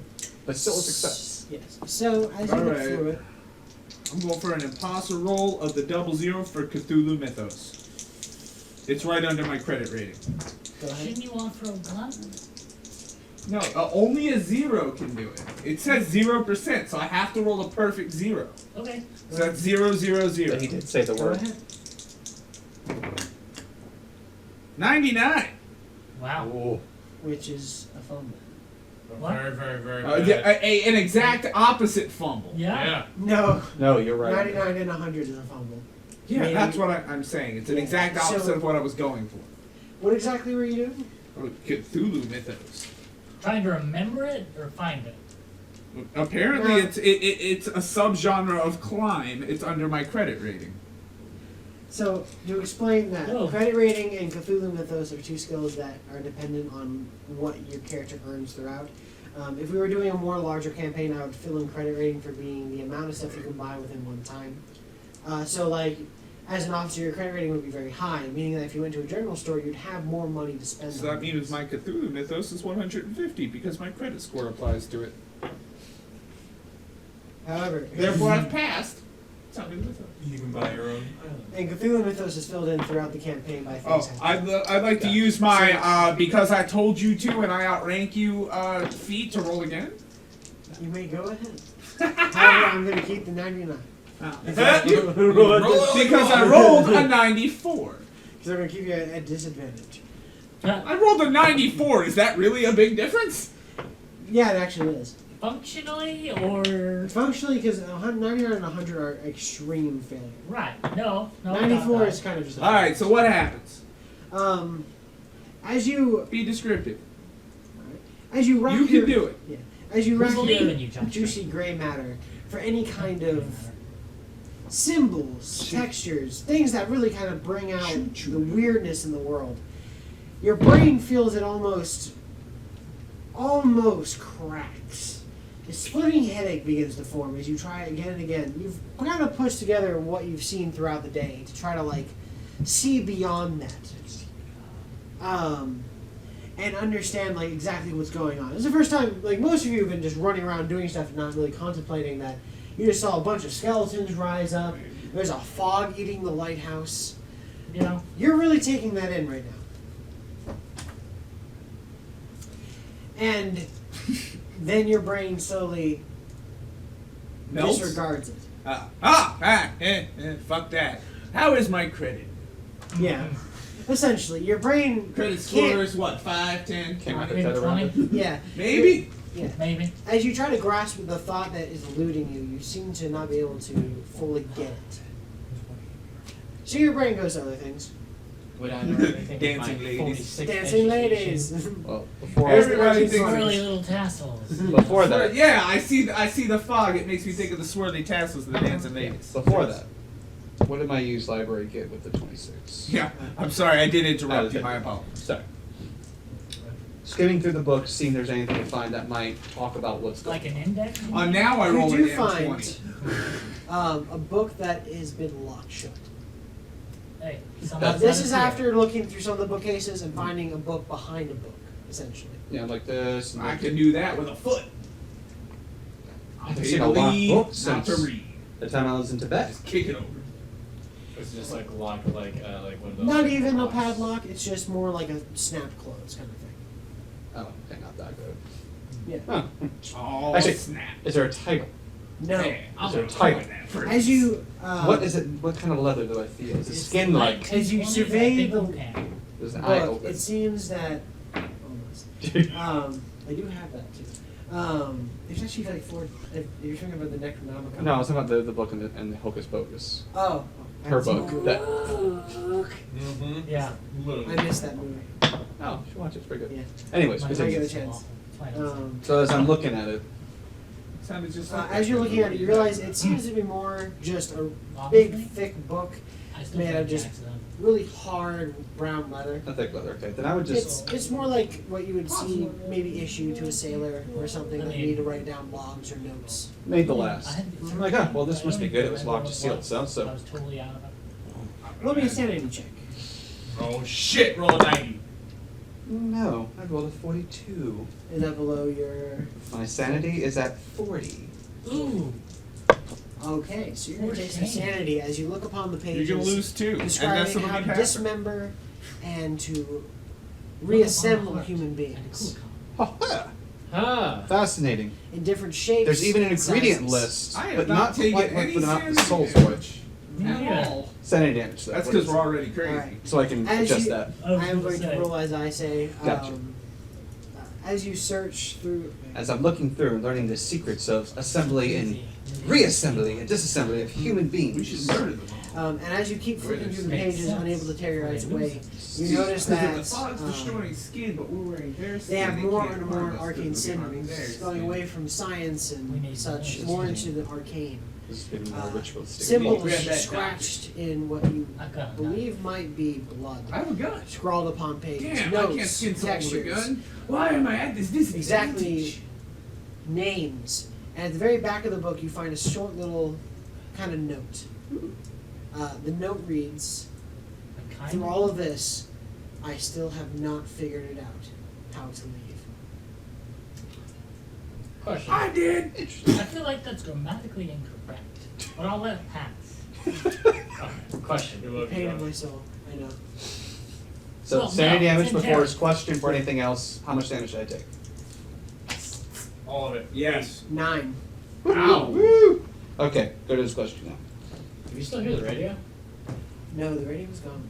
but still a success. Yes. So, as you look Alright. through it, I'm going for an imposter roll of the 00 for Cthulhu Mythos. It's right under my credit rating. go ahead. Shouldn't you offer a 1? No, only a 0 can do it. It says 0%, so I have to roll a perfect 0. Okay. So that's 0, 0, 0. But he did say the Go word. ahead. 99. Wow. Ooh. Which is a fumble. What? Very, very, very Yeah, bad. an exact opposite fumble. Yeah. Yeah. No. No, you're right. 99 and 100 is a fumble. Yeah, Meaning- that's what I'm saying. It's an Yeah, exact so- opposite of what I was going for. What exactly were you doing? Cthulhu Mythos. Trying to remember it or find it? Apparently, No. it's a subgenre of climb. It's under my credit rating. So, to explain that, Whoa. credit rating and Cthulhu Mythos are two skills that are dependent on what your character earns throughout. If we were doing a more larger campaign, I would fill in credit rating for being the amount of stuff you can buy within one time. So, like, as an officer, your credit rating would be very high, meaning that if you went to a general store, you'd have more money to spend. So on that means things. my Cthulhu Mythos is 150 because my credit score applies to it. However, Therefore, I've passed. Cthulhu Mythos. You can buy your own. and Cthulhu Mythos is filled in throughout the campaign by things. Oh, happening. I'd like to use my because I told you to and I outrank you feat to roll again. You may go ahead. However, I'm going to keep the 99. Because I rolled a 94. Because I'm going to keep you at disadvantage. I rolled a 94. Is that really a big difference? Yeah, it actually is. Functionally or Functionally, because 99 and 100 are extreme failure. right? No. 94 is kind of just. All right. So what happens? As you Be descriptive. rock You your, can do it. Yeah, as you We rock believe your in you, John. juicy gray matter for any kind of symbols, textures, things that really kind of bring out the weirdness in the world. your brain feels it almost cracks. A splitting headache begins to form as you try again and again. You've kind of pushed together what you've seen throughout the day to try to like see beyond that, and understand like exactly what's going on. It's the first time, like most of you have been just running around doing stuff and not really contemplating that. You just saw a bunch of skeletons rise up. There's a fog eating the lighthouse. You know, You're really taking that in right now. And then your brain slowly Melts? disregards it. Fuck that. How is my credit? Yeah. Essentially, your brain Credit can't- score is what, 5, 10? Can't wrap maybe his head around it. 20, Yeah. Maybe? Yeah. maybe. As you try to grasp the thought that is eluding you, you seem to not be able to fully get it. So your brain goes to other things. Would I know anything Dancing with my ladies. 46 Dancing education? ladies. Well, before Everybody Dancing thinks Swirly ladies. little tassels. before that, Yeah, I see the fog. It makes me think of the swirly tassels of the dancing ladies. before that, what did my used library get with the 26? Yeah, I'm sorry, I did interrupt Okay. you. My apologies. Sorry. Skimming through the books, seeing if there's anything to find that might talk about what's going Like an index? Now I roll You an do find M20. a book that has been locked shut. Hey, some This This outside is here. after looking through some of the bookcases and finding a book behind a book, essentially. Yeah, like this. And I like could do that with a foot. I I'll haven't pay seen to a locked lead, book not since to read. the time I was in Tibet. Just kick it over. It's just like locked, like one of those. Not even a locks. padlock, it's just more like a snap close kind of thing. Oh, okay, not that good. Yeah. Huh. Oh, Actually, snap. is there a title? No. Hey, I'm Is there gonna a title? coin that first. As you What is it? What kind of leather do I feel? Is it It's skin like? As you 1920s, survey big the old can. There's an eye book, open. it seems that almost. I do have that too. There's actually like 4. If you're talking about the Necronomicon. No, I was talking about the book and the Hocus Pocus. Oh. Her that's a book. good That. book. Mm-hmm. Yeah. I missed that movie. Oh, you should watch it. It's pretty good. Yeah. Anyways, My continue. Regular brain's so chance. awful. That's why I don't say it. So as I'm looking at it, Sounded just As you're looking at it, you realize it seems to be more just a big, thick book, I still made think of just accident. really hard brown leather. I think leather. Okay, then I would just. It's more like what you would see maybe issue to a sailor or something that you need to write down logs or notes. Made the I last. had- I'm like, oh, well, this I must be don't good. It even was remember locked, what sealed, it was. so. I was totally out of it. Roll me a sanity check. Oh shit, roll a 90. No, I rolled a 42. Is that below your... My sanity is at 40. Ooh. Okay, so you're going to take some 14. sanity as you look upon the pages. You're gonna lose 2, and that's Describing what'll how be to happening. dismember and to reassemble human And a beings cool Oh, Huh. fascinating. in different shapes. There's even an and ingredient sizes. list, I have but not not taken quite any with the amount of sanity soul damage. switch. Yeah. all. Sanity damage. Though. That's What because is we're it? already crazy. Alright. So I can As adjust you- that. I was I am gonna going to say. roll as I say. Gotcha. As you search through... As I'm looking through and learning the secrets of assembly and reassembly and disassembly of human We beings. should murder them all. and as you keep flipping through the Makes pages, sense. unable to tear your eyes away, you You notice Because if that the fog's destroying skin, but we're wearing their skin, they have more can't and more harm us arcane because we're harming symbols, theirs. going away from science We and need such, more. more into the arcane. This is giving me more ritualistic. Symbols Grab that scratched in what you I've got a believe might be blood, I have a gun. scrawled upon pages, Damn, I can't notes, skin someone with a textures, gun. Why am I at this disadvantage? exactly names. And at the very back of the book, you find a short little kind of note. The note reads, Kind "Through of- all of this, I still have not figured it out how to leave." Question. I did. I feel like that's grammatically incorrect, but I'll let it pass. Question. Pain in my soul. I know. So Well, sanity no, damage it's in before there. his question for anything else. How much damage should I take? All of it. Yes. 9. Ow. Woo! Okay, go to his question now. Can you still hear the radio? No, the radio was gone.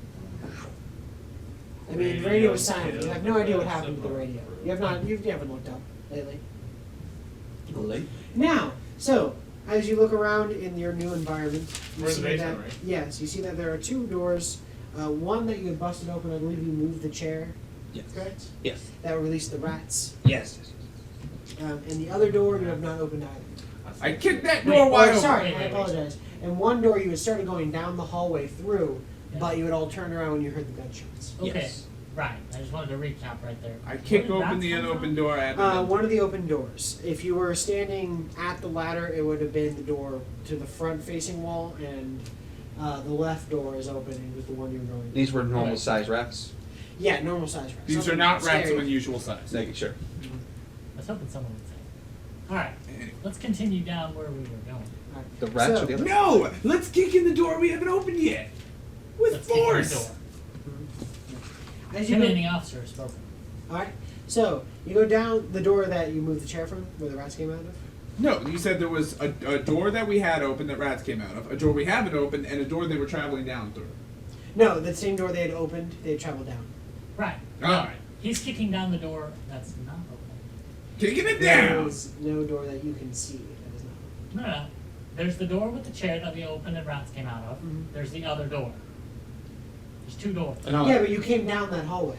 I mean, the radio was silent. You have no idea what happened to the radio. You haven't looked up lately. Late. Now, so as you look around in your new environment, you We're in see the basement, that right? yes, you see that there are 2 doors. One that you had busted open. I believe you moved the chair. Yes. Correct. Yes. That released the rats. Yes. And the other door you have not opened either. I kicked that Wait, door wide Oh, open. sorry, I wait. apologize. And one door you had started going down the hallway through, Yeah. but you had all turned around when you heard the gunshots. Okay. Yes. Right. I just wanted to recap right there. I kick Where did open rats the come from? unopened door. I have One of the open doors. If you were standing at the ladder, it would have been the door to the front-facing wall, and the left door is open, and was the one you're going. These were normal size rats. Yeah, normal size rats. These are Something not rats of scary. unusual size. Making sure. I was hoping someone would say. All right. Anyway. Let's continue down where we were going. Alright. The rats So- are the other. No! Let's kick in the door we haven't opened yet! With Let's get in the force! door. As you go, Commanding officer has spoken. all right. So you go down the door that you moved the chair from, where the rats came out of. No, you said there was a door that we had open that rats came out of, a door we haven't opened, and a door they were traveling down through. No, the same door they had opened, they had traveled down. Right. Alright. He's kicking down the door that's not open. Kicking it There down! is no door that you can see that is not. No. There's the door with the chair that we opened and rats came out of. Mhm. There's the other door. There's two doors. No, Yeah, but you came down that hallway.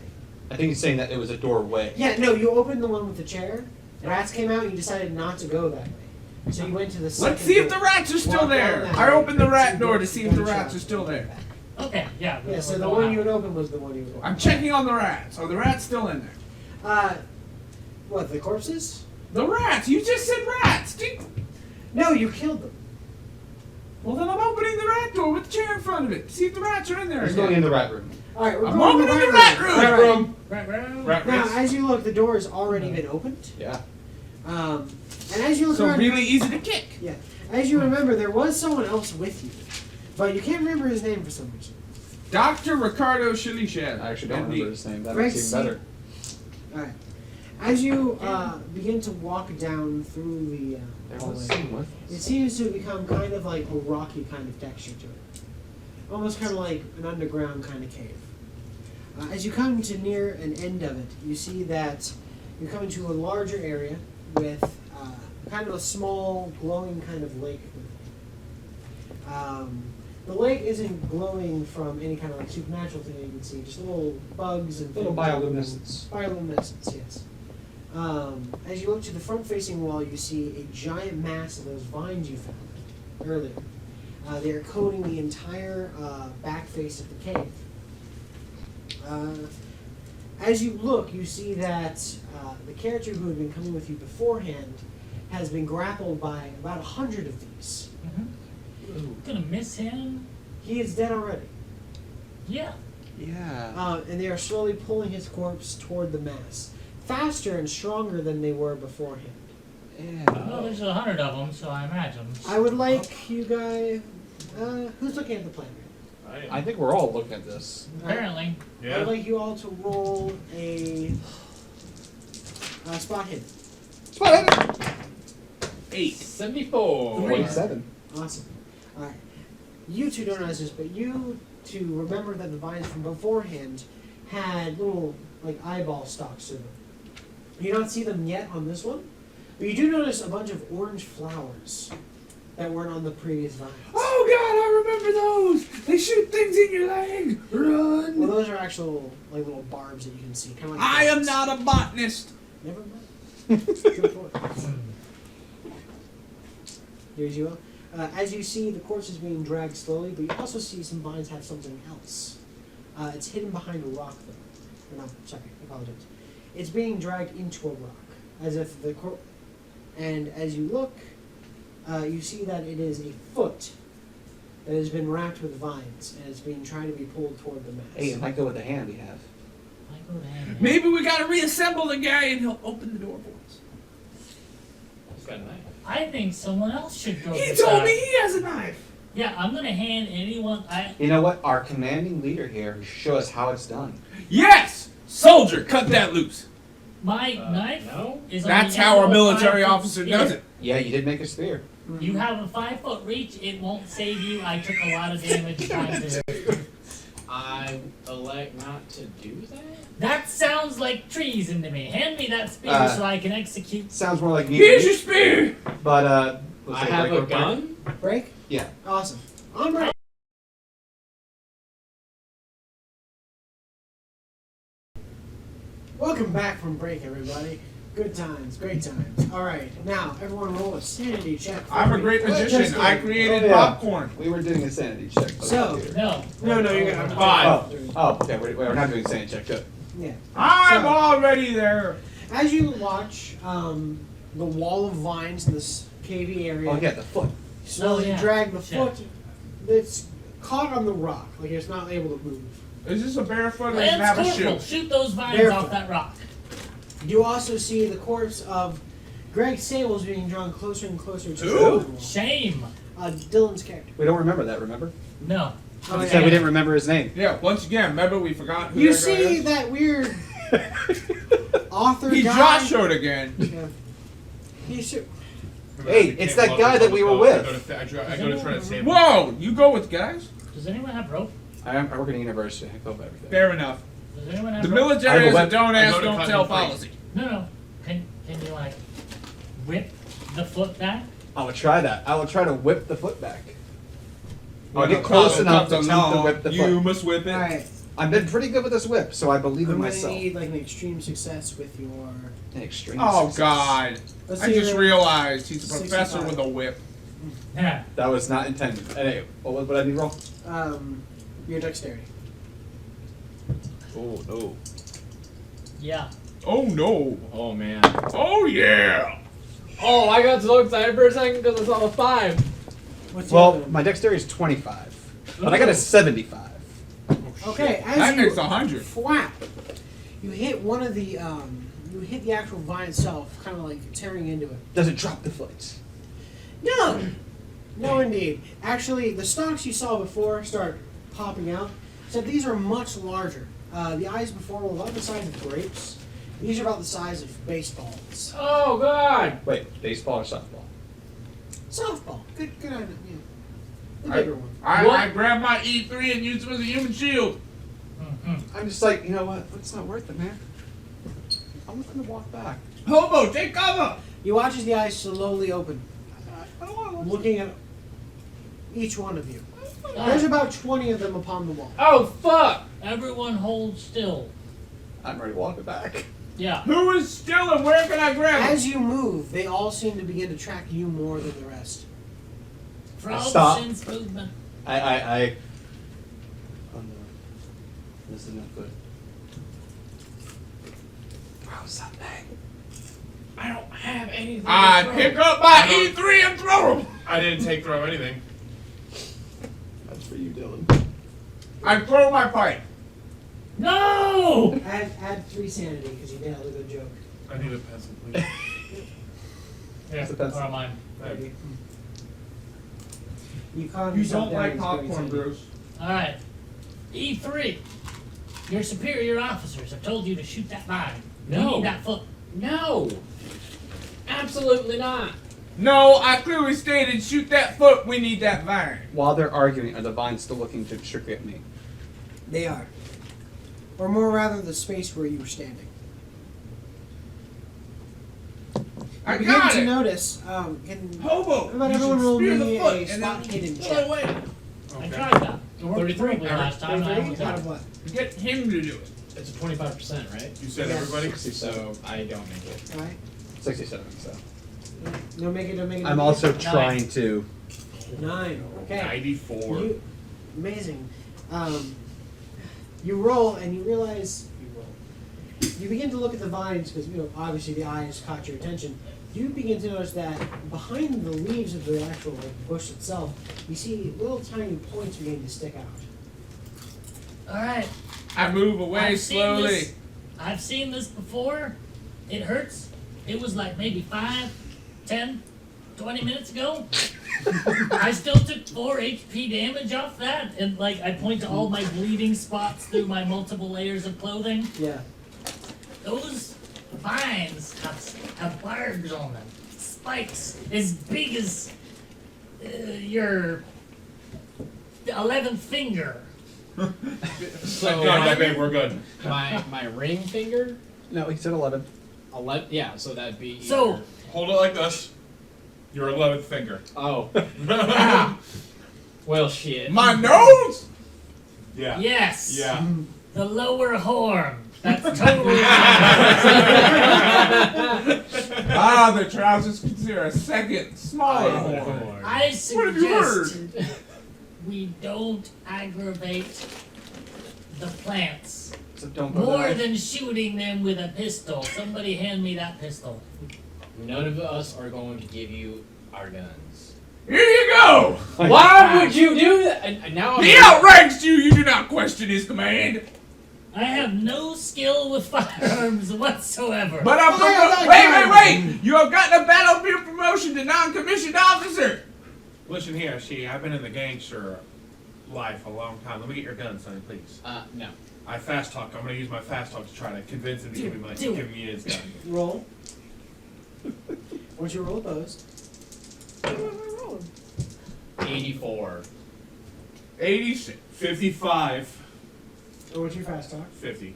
I think he's saying that it was a doorway. Yeah, no, you opened the one with the chair. Rats came out, and you decided not to go that way. So you went to the second Let's see if the door. rats are still Walked down there! that I way, opened the rat two door to doors, see if the one rats shot, are still there. Okay, yeah. Yeah, so we're the going one out. you had opened was the one you were I'm checking on the rats. Are the rats still in there? What, the corpses? The rats! You just said rats! No, you killed them. Well, then I'm opening the rat door with the chair in front of it. See if the rats are in there. He's again. going in the rat room. Alright, we're I'm going to opening the rat room! Rat room. Right, right. Rat Now, rats. as you look, the door has already been opened. Yeah. And as you look So around, really easy to kick. yeah, as you remember, there was someone else with you, but you can't remember his name for some reason. Dr. Ricardo Shalishan. I actually don't MD. remember his name. That Greg makes it even C. better. All right. As you begin to walk down through the There hallway, was someone with it us. seems to become kind of like a rocky kind of texture to it, almost kind of like an underground kind of cave. As you come to near an end of it, you see that you're coming to a larger area with kind of a small glowing kind of lake. The lake isn't glowing from any kind of like supernatural thing that you can see, just little bugs and Little things. bioluminescence. Bioluminescence, yes. As you look to the front-facing wall, you see a giant mass of those vines you found earlier. They are coating the entire back face of the cave. As you look, you see that the character who had been coming with you beforehand has been grappled by about 100 of these. Gonna miss him? He is dead already. Yeah. Yeah. And they are slowly pulling his corpse toward the mass, faster and stronger than they were beforehand. Well, there's 100 of them, so I imagine. I would like you guys. Who's looking at the plan? I think we're all looking at this. Apparently. I Yeah. would like you all to roll a spot hidden. Spot 8. 74. 47. Awesome. All right. You two don't realize this, but you two remember that the vines from beforehand had little like eyeball stalks to them. You don't see them yet on this one, but you do notice a bunch of orange flowers that weren't on the previous vines. Oh god, I remember those! They shoot things in your leg! Run! Well, those are actual like little barbs that you can see. Kind of like I am thorns. not a botanist! Never mind. Good point. Here's you. As you see, the corpse is being dragged slowly, but you also see some vines have something else. It's hidden behind a rock, though. Or no, sorry, I apologize. It's being dragged into a rock, as if the corpse. And as you look, you see that it is a foot that has been wrapped with vines, and it's being tried to be pulled toward the mass. Hey, it might go with the hand we have. Might go to hand. Maybe we gotta reassemble the guy and he'll open the door for us. He's got a knife. I think someone else should go. He decide. told me he has a knife! Yeah, I'm gonna hand anyone. You know what? Our commanding leader here should show us how it's done. Yes! Soldier, cut that loose! My knife No? is. That's on the how end a of military 5 foot officer spear. does it. Yeah, you did make a spear. You have a 5-foot reach. It won't save you. I took a lot of damage trying to. I elect not to do that? That sounds like treason to me. Hand me that spear so I can execute. Sounds more like me. Here's your spear! But I have a gun? Break? Yeah. Awesome. On break. Welcome back from break, everybody. Good times, great times. All right, now everyone roll a sanity check. for I'm a me. great Just magician. kidding. I created Oh, yeah. popcorn. We were doing a sanity check. So- here. No. No, you're gonna have to 5. Oh, okay. We're not doing a sanity check. Good. Yeah. I'm So- already there. As you watch the wall of vines in this cavey area, Oh yeah, the foot. slowly Oh, yeah. drag the Shit. foot that's caught on the rock, like it's not able to move. Is this a barefoot or does it Lance have a Corporal, shoe? shoot those vines Barefoot. off that rock. You also see the corpse of Greg Sables being drawn closer and closer to Who? the wall. Shame. Dylan's character. We don't remember that. Remember? No. Oh, We yeah. said we didn't remember his name. Yeah, once again, remember we forgot who You that guy see is? that weird author He guy. Joshua'd again. Yeah. He should. Hey, it's that guy that we were with. I go to try to save him. Whoa, you go with guys? Does anyone have rope? I work at a university. I go over everything. Fair enough. Does anyone have The rope? I military have a is a weapon. don't I ask, go to don't cut tell him free. policy. No. Can you like whip the foot back? I will try that. I will try to whip the foot back. I'll When get the close collar enough to comes attempt to along, whip the You foot. must whip it. Alright. I've been pretty good with this whip, so I believe in I'm gonna myself. need like an extreme success with your. An extreme Oh success. God! Let's I see just your- realized he's a professor 65. with a whip. Yeah. That was not intended. Anyway, what would I need to roll? Your dexterity. Oh no. Yeah. Oh no! Oh man. Oh yeah! Oh, I got so excited for a second because I saw the 5. What's Well, your- my dexterity is 25, but I got a 75. Okay, as That you makes 100. flap, you hit one of the you hit the actual vine itself, kind of like tearing into it. Does it drop the foot? No, no, indeed. Actually, the stalks you saw before start popping out. Except these are much larger. The eyes before were about the size of grapes. These are about the size of baseballs. Oh god. Wait, baseball or softball? Softball. Good idea. Yeah. The I- bigger one. I grabbed my E3 and used it as a human shield. Mm-hmm. I'm just like, you know what? It's not worth it, man. I'm looking to walk back. Hobo, take cover! You watch as the eyes slowly open, I don't want to. looking at each one of you. There's about 20 of them upon the wall. Oh fuck. Everyone hold still. I'm ready to walk it back. Yeah. Who is still and where can I grab him? As you move, they all seem to begin to track you more than the rest. Frog Stop. sense movement. I. Oh no. This is not good. Throw something. I don't have anything. I to throw. pick up my E3 and throw him! I didn't take throw anything. That's for you, Dylan. I throw my pipe. No! Add 3 sanity because you nailed a good joke. I need a pencil, please. Here, It's a pencil. or mine. You calm You yourself don't down like and it's popcorn, very Bruce. Alright. E3. Your superior officers have told you to shoot that vine. You No. need that foot. No. Absolutely not. No, I clearly stated shoot that foot, we need that vine. While they're arguing, are the vines still looking to strictly at me? They are. Or more rather, the space where you were standing. I You begin got to it! notice, Hobo! about you everyone should roll spear me the a foot and spot then hidden throw check. it away. I tried that. It worked 33. perfectly last time. and I was Out out. of what? Get him to do it. It's a 25%, right? You said Yeah. everybody? So I don't make it. Alright. 67. So Don't make it, don't make it. I'm don't also make trying to. it. 9. Okay. 94. You, amazing. You roll and you realize you roll. You begin to look at the vines because obviously the eyes caught your attention. You begin to notice that behind the leaves of the actual bush itself, you see little tiny points beginning to stick out. Alright. I move away I've seen slowly. this- I've seen this before. It hurts. It was like maybe 5, 10, 20 minutes ago. I still took 4 HP damage off that, and like I point to all my bleeding spots through my multiple layers of clothing. Yeah. Those vines have barbs on them, spikes as big as your 11th finger. So No, babe, we're good. my ring finger. No, he said 11. 11. Yeah. So that'd be. So- either- Hold it like this. Your 11th finger. Oh. Well, shit. My nose? Yeah. Yes. Yeah. The lower horn. That's totally. The trousers consider a second smaller horn. I What have you heard? suggest we don't aggravate the plants. So don't go More there. than shooting them with a pistol. Somebody hand me that pistol. None of us are going to give you our guns. Here you go! Why would you do that? And now He outranks you, you do not question his command. I have no skill with firearms whatsoever. But I'm wait! You have gotten a battlefield promotion to non-commissioned officer! Listen here, see, I've been in the gangster life a long time. Let me get your gun, Sonny, please. no. I fast talk. I'm gonna use my fast talk to try to convince him to give me his gun. Roll. What's your roll opposed? What am I rolling? 84. 86. 55. Or what's your fast talk? 50.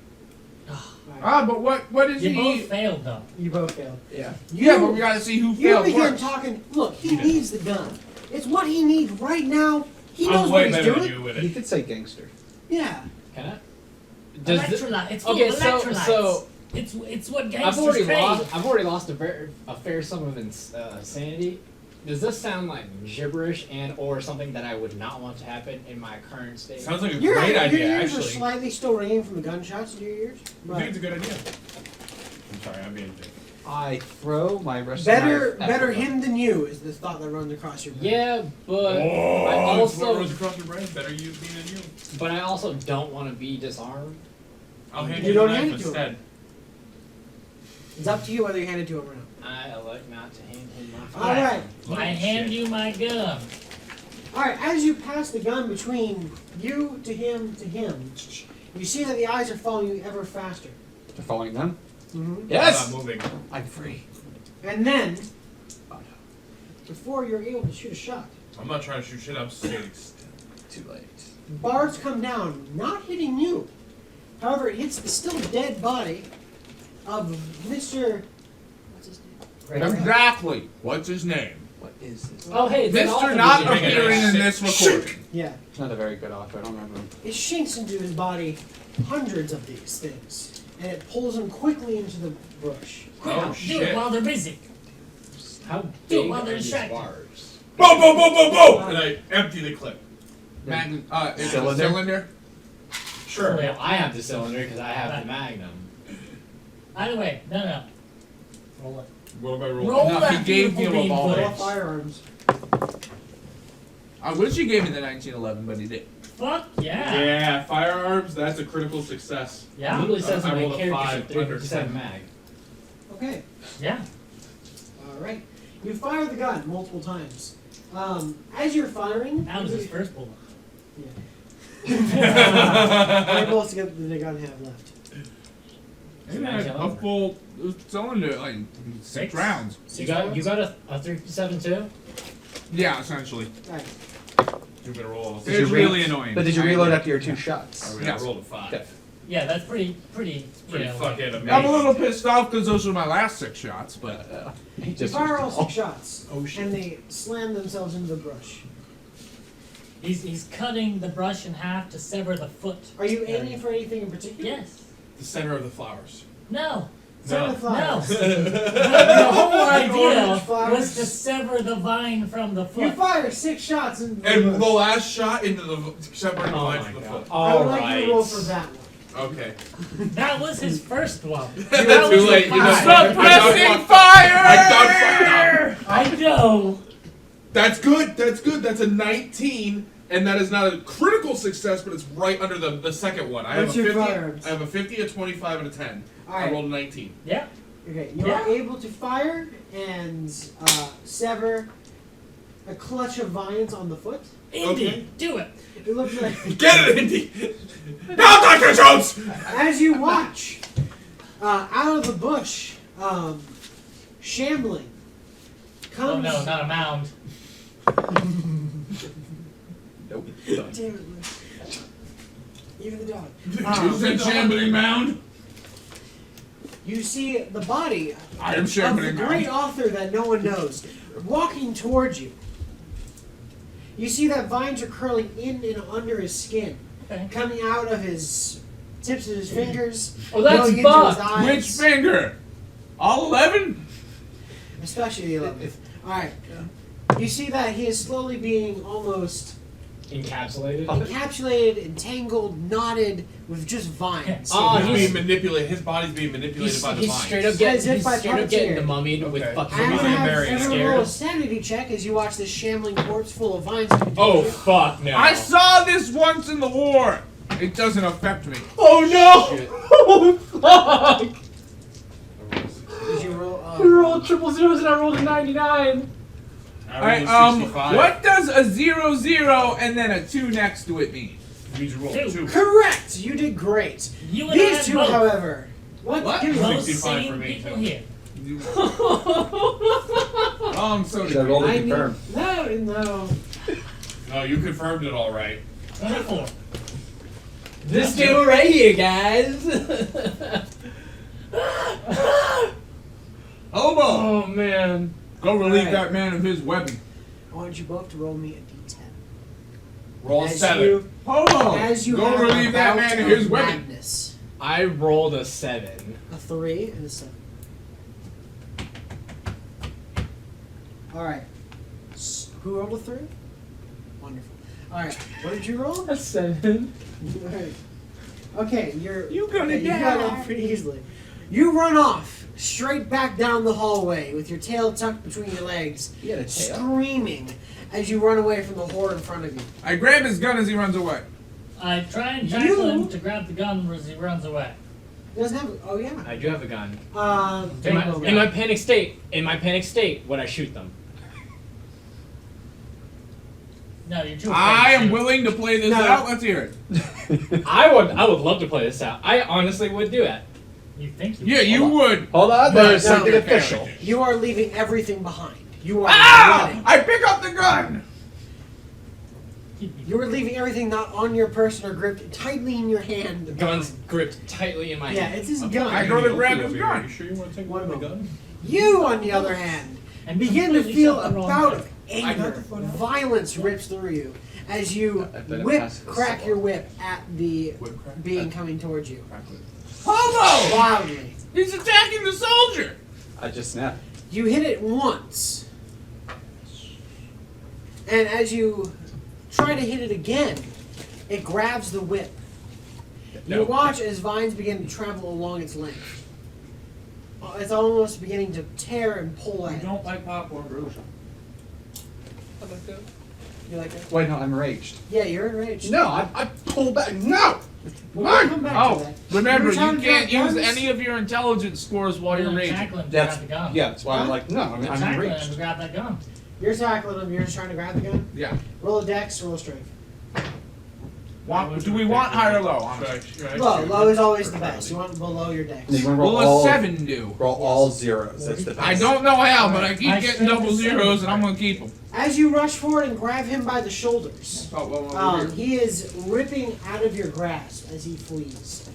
Alright. But what is You he? both failed though. You both failed. Yeah. Yeah, but we gotta see who You failed begin first. talking. Look, he needs the gun. It's what he needs right now. He knows I'm what way he's better doing. than you with He it. could say gangster. Yeah. Can I? Does thi- Electrolyte. It's full Okay, of so- electrolytes. so- it's what I've gangsters already crave. lost a fair sum of sanity. Does this sound like gibberish and or something that I would not want to happen in my current state? Sounds like a Your great idea, ears are actually. slightly still ringing from the gunshots in your ears. I think it's a good idea. I'm sorry, I'm being big. I throw my Russian Better knife at the him than you is the thought that runs across your brain. Yeah, but I that's what also runs across your brain. Better you be than you. but I also don't want to be disarmed. I'll hand You you the don't knife hand it to him. instead. It's up to you whether you hand it to him or not. I elect not to hand him my All right. I hand you my gun. All right. As you pass the gun between you to him, you see that the eyes are following you ever faster. They're following them. Mm-hmm. Yes! I'm not moving. I'm free. And then, before you're able to shoot a shot, I'm not trying to shoot shit. I'm sitting still. Too late. barbs come down, not hitting you. However, it hits the still dead body of Mr. What's his name? Exactly. What's his name? What is this? Oh hey, then Mr. also Not doesn't make any appearing in sense. this recording. Yeah. It's not a very good author. I don't remember him. It shinks into his body hundreds of these things, and it pulls him quickly into the bush. Quick, Oh, do it shit. while they're busy. How Do it big while are they're these distracted. bars? Boom, boom, boom, boom, boom! And I empty the clip. It's a Cylinder? cylinder? Sure. Well, I have the cylinder because I have the magnum. Either way, no. Roll it. What am I rolling? Roll No, that he gave me a beautiful bean revolver. All footage. firearms. I wish he gave me the 1911, but he did. Fuck yeah. Yeah, firearms, that's a critical success. It Yeah. literally says I in my rolled a character 5 under 357 10. mag. Okay. Yeah. All right. You fire the gun multiple times. As you're firing, That was his first bullet. I'm supposed to get the gun I have left. He had a full cylinder, like 6 Six? rounds. You got a 357 too? Yeah, essentially. All right. You better roll. Did you It's re- really annoying. But did you reload after your 2 shots? I rolled a 5. Okay. Yeah, that's pretty, Pretty you know, fucking like- amazing. I'm a little pissed off because those were my last 6 shots, but He You just fire all used 6 shots, Oh, shit. and they slam themselves into the brush. He's cutting the brush in half to sever the foot. Are you aiming for anything in particular? Yes. the center of the flowers. No. Sever the No. flowers. The whole idea Orange flowers. was to sever the vine from the You foot. fire 6 shots into the And bush. the last shot into the separating the Oh line my from the god. foot. I would like Alright. you to roll for that one. Okay. That was his first one. Too That was late. the You know, fire. Suppressing fire! I done fucked up. I know. That's good. That's good. That's a 19, and that is not a critical success, but it's right under the second one. I What's have a your 50. firearms? I have a 50, a 25, and a 10. I Alright. rolled a 19. Yeah. Okay, you Yeah. are able to fire and sever a clutch of vines on the foot. Indy, Okay. do it. It looks like, Get it, Indy! Now, Dr. Jones! as you watch, out of the bush, shambling, comes... Oh no, not a mound. Nope. Damn it, Liz. Even the dog. You said shambling mound? You see the body I am of the shambling great mound. author that no one knows walking towards you. You see that vines are curling in and under his skin, Okay. coming out of his tips of his fingers, Oh, that's going into Buck. his eyes, Which finger? All 11? especially the 11th. All right. You see that he is slowly being almost encapsulated, entangled, knotted with just vines. Oh, He's he's- being manipulated. His body's being manipulated by the He's vines. straight up As getting, if he's by straight up getting puppeteer. mummied with Okay. fucking I'm gonna have very everyone roll a scared. sanity check as you watch this shambling corpse full of vines. Oh fuck no! I saw this once in the war. It doesn't affect me. Oh no! Oh fuck! Did you roll? We rolled triple zeros and I rolled a 99. I rolled 65. What does a 0-0 and then a 2 next to it mean? It means you rolled Two. 2. Correct. You did great. You and I These had two, both. however, what? Give me Those 65 same for me, people too. here. So So I rolled to I need- confirm. No. No, you confirmed it all right. 24. This dude right here, guys. Hobo, Oh man. go relieve Alright. that man of his weapon. I want you both to roll me a d10. Roll As 7. you, Hobo, as you go have relieve a that bout man of of his weapon. madness. I rolled a 7. A 3 and a 7. Alright. Who rolled a 3? Wonderful. Alright, what did you roll? A 7. Alright. Okay, you're You gonna okay, you got die. off pretty easily. You run off straight back down the hallway with your tail tucked between your legs, He had a tail. screaming as you run away from the horde in front of you. I grab his gun as he runs away. I try and You- tackle him to grab the gun as he runs away. He doesn't have. Oh yeah. I do have a gun. Take In a moment. my panic state, would I shoot them? No, you're too I am afraid to. willing to play this No. out. Let's hear it. I would love to play this out. I honestly would do it. You think you Yeah, you would. Hold on, But there's no, something no, official. You are leaving everything behind. You are Ah! running. I pick up the gun. You are leaving everything not on your person or gripped tightly in your hand. The gun's gripped tightly in my Yeah, hand. it's his I gun. go to grab his gun. You sure you want to take One one of the moment. gun? You, on the other hand, And begin to completely feel shut the a wrong bout way. of anger. Violence rips through you as you I better whip, pass this crack along. your whip at the Whip crack? being coming towards you. Hobo! Wildly. He's attacking the soldier. I just snapped. You hit it once. And as you try to hit it again, it grabs the whip. You watch as vines begin to travel along its length. It's almost beginning to tear and pull You at it. don't like popcorn, Bruce. You like that? Wait, no, I'm enraged. Yeah, you're enraged. No, I pull back. No! We'll come back to Oh, that. remember, You were you trying to can't grab use guns? any of your intelligence scores while you're You're raging. tackling him to That's, grab the gun. yeah, that's why I'm like, no, I'm You're tackling him to enraged. grab that gun. You're tackling him, you're just trying to grab the gun. Yeah. Roll a dex, roll a strength. Do we want high or low? Low is always the best. You want below your dex. You want to roll Will a all, 7 do? roll all zeros. That's the best. I don't know how, but I keep My getting strength double is 7. zeros and I'm gonna keep them. As you rush forward and grab him by the shoulders, Oh, well, over here. he is ripping out of your grasp as he flees.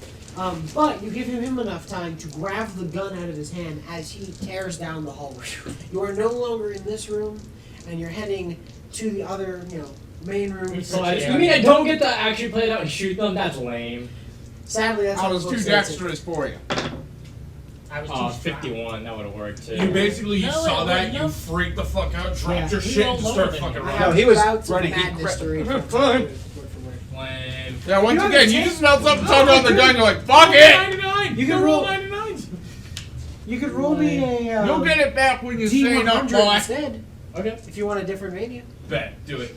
But you give him enough time to grab the gun out of his hand as he tears down the hallway. You are no longer in this room, and you're heading to the other, main room. So you mean I don't get to actually play it out and shoot them? That's lame. Sadly, that's I how was the too book says it. dexterous for you. I was too Oh, strong. 51. That would have worked too. You basically No, saw it that, wouldn't you have. freaked the fuck out, dropped Yeah. your He shit, rolled and started lower fucking than you. I running. have No, he was bouts of running, he madness to read from Fine. word for word. Lame. Yeah, once You again, have you to just smelled something talking on the gun, you're like, fuck it! 99! You can roll- 99! You could roll me a You'll get it back when you say no, D100 boy. instead, Okay. if you want a different mania. Bet, do it.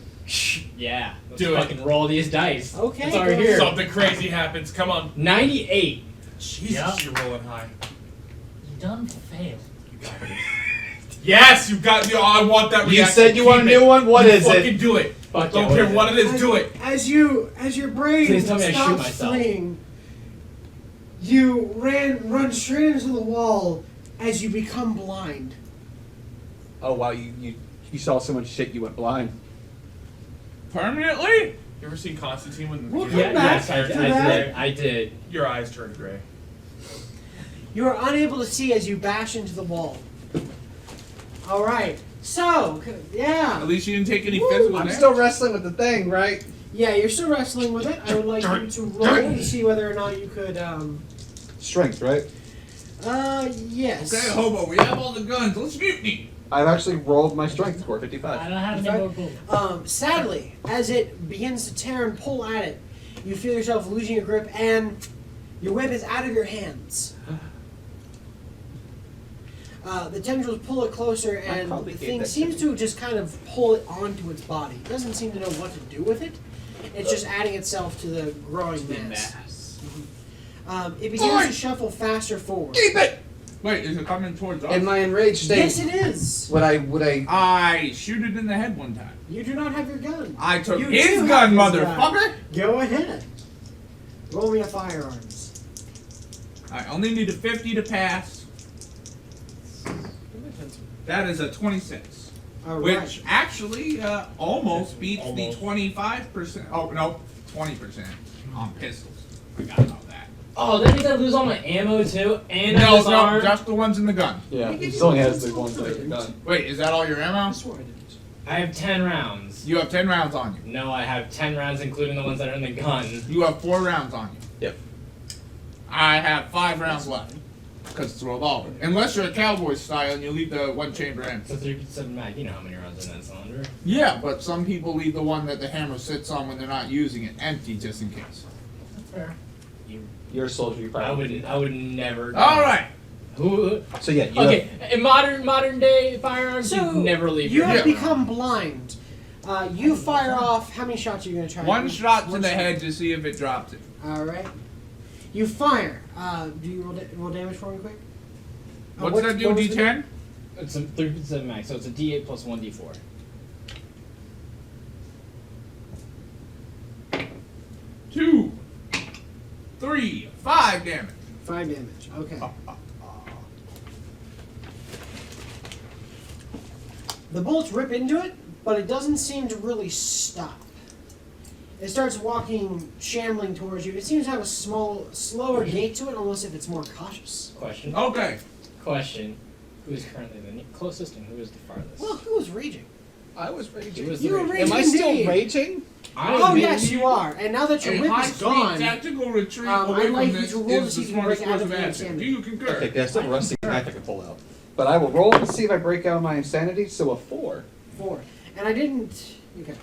Yeah. Let's Do it. fucking roll these dice. Okay, It's already go here. Something crazy happens, come on. 98. Jesus, Yeah. you're rolling high. You done failed. You got it. Yes, you got me. Oh, I want that You reaction. said you want a Keep new it. one? What You is it? fucking do it. Fuck Don't yeah, care what is what it is, do it. As your brain Please tell me I shoot stops myself. fleeing, you run straight into the wall as you become blind. Oh, wow, you saw so much shit you went blind. Permanently? You ever seen Constantine when We'll you come back Yes, I to did. that. I did. your eyes turn gray? You are unable to see as you bash into the wall. All right. So, yeah. At least you didn't take any Woo, physical I'm damage. still wrestling with the thing, right? Yeah, you're still wrestling with it. I would like you to roll to see whether or not you could, Strength, right? yes. Okay, hobo, we have all the guns. Let's mutiny. I've actually rolled my strength score, I 55. don't have any more bullets. Sadly, as it begins to tear and pull at it, you feel yourself losing your grip, and your whip is out of your hands. The tendrils pull it closer, and probably the gave thing that seems to to just kind of pull it onto its body. It doesn't seem to know what to do with it. It's just adding itself to the growing mass. It begins to shuffle faster forward. Keep it! Wait, is it coming towards us? In my enraged state, Yes, it is. would I... I shoot it in the head one time. You do not have your gun. I took You his do gun, have his motherfucker! Go ahead. Roll me a firearms. I only need a 50 to pass. That is a 26. All Which right. actually almost beats Almost. the 25%. Oh, no, 20% on pistols. I got all that. Oh, that means I lose all my ammo too, and I No, disarm. just the ones in the gun. Yeah, You he can still do has this. the ones that are done. Wait, is that all your ammo? I swore I didn't. I have 10 rounds. You have 10 rounds on you. No, I have 10 rounds, including the ones that are in the gun. You have 4 rounds on you. Yep. I have 5 rounds left. Because it's a revolver. Unless you're a cowboy style and you leave the one chamber empty. So 357 mag, you know how many rounds in that cylinder. Yeah, but some people leave the one that the hammer sits on when they're not using it empty just in case. That's fair. You're a soldier, you probably I would never. Alright! Who? So yeah, you Okay, in modern day firearms, So you never leave you your have hammer become on. blind. You fire off. How many shots are you going to try? One shot to One the shot. head to see if it drops it. All right. You fire. Do you roll damage for me quick? What's that do, was the- D10? It's a 357 mag, so it's a D8 plus 1D4. 2, 3, 5 damage. 5 damage. Okay. The bullets rip into it, but it doesn't seem to really stop. It starts walking, shambling towards you. It seems to have a slower gait to it, almost if it's more cautious. Question. Okay. Question. Who is currently the closest and who is the farthest? Well, who was raging? I was Who raging. is You the were raging? raging. Am I still indeed. raging? Oh, yes, you are. And now that your A whip is high-speed gone, tactical retreat I'd away like from you this to roll to is see the if you can break smartest out course of of the action. insanity. Do you concur? Okay, I still have a rusty knife I can pull out. But I will roll to see if I break out of my insanity, so a 4. 4. And I didn't. Okay.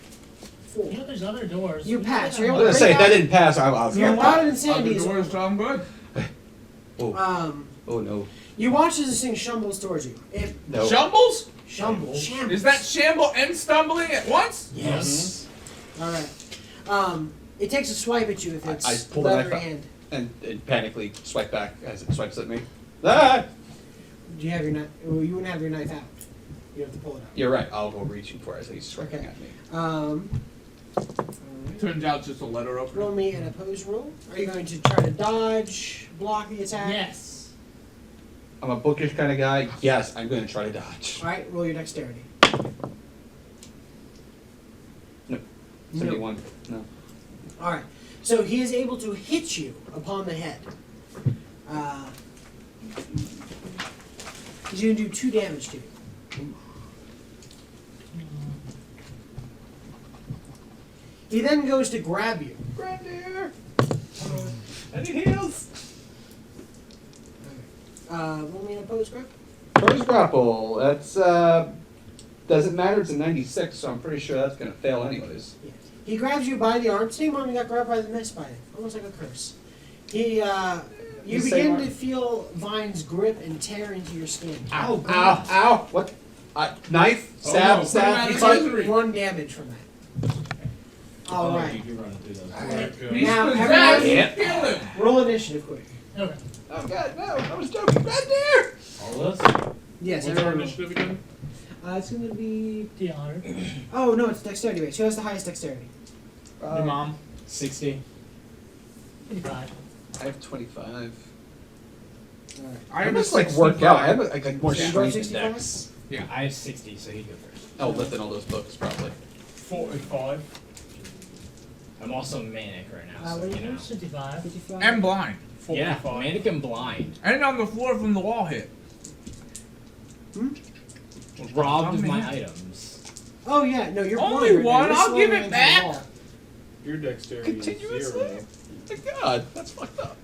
4. You know, there's other doors. You pass. I You're was able gonna to say, break if that out. didn't pass, I was Your gonna wild Other insanity is. doors sound good. Oh no. You watch as this thing shambles towards you. It No. Shambles? shambles. Is that shamble and stumbling at once? Yes. All right. It takes a swipe at you with its I pull the leather knife out. hand. And panically swipe back as it swipes at me. Ah! Do you have your knife? Well, you wouldn't have your knife out. You have to pull it out. You're right, I'll go reaching for it as he's swiping Okay. at me. Alright. Turns out it's just a letter opener. Roll me an opposed roll. Are you going to try to dodge, block the attack? Yes. I'm a bookish kind of guy. Yes, I'm going to try to dodge. All right. Roll your dexterity. No. 71. No. All right. So he is able to hit you upon the head. He's going to do 2 damage to you. He then goes to grab you. Grandier! I need heals. Roll me an opposed grab. First grapple. That's, doesn't matter, it's a 96, so I'm pretty sure that's going to fail anyways. Yeah. He grabs you by the arm. Same arm you got grabbed by the mist by it. Almost like a curse. You The same begin arm? to feel vines grip and tear into your skin. Ow, ow, ow! What? Knife? Stab, no, stab. put him You out of take misery. 1 damage from that. All right. You're running through those. Alright. He's Now, possessed. everyone- Kill him. Roll initiative quick. Okay. Oh god, no, I was joking. Grandier! All of us? Yes, What's our everyone. initiative again? It's going to be. D100. Oh no, it's dexterity based. Who has the highest dexterity? Your mom. 60. 55. I have 25. Alright. I have must a like work out. I 65. have like more Yeah. strength 65? index. Yeah. I have 60, so he'd go first. Oh, lifting all those books probably. 45. I'm also manic right now, so what do you you know. 55. 55? And blind. Yeah, manic and blind. And on the floor from the wall hit. Robbed of my Something. items. Oh yeah, no, you're Only blind right now. one? You're I'll slowly give it into the back. wall. Your dexterity Continuously? is 0. My god, that's fucked up.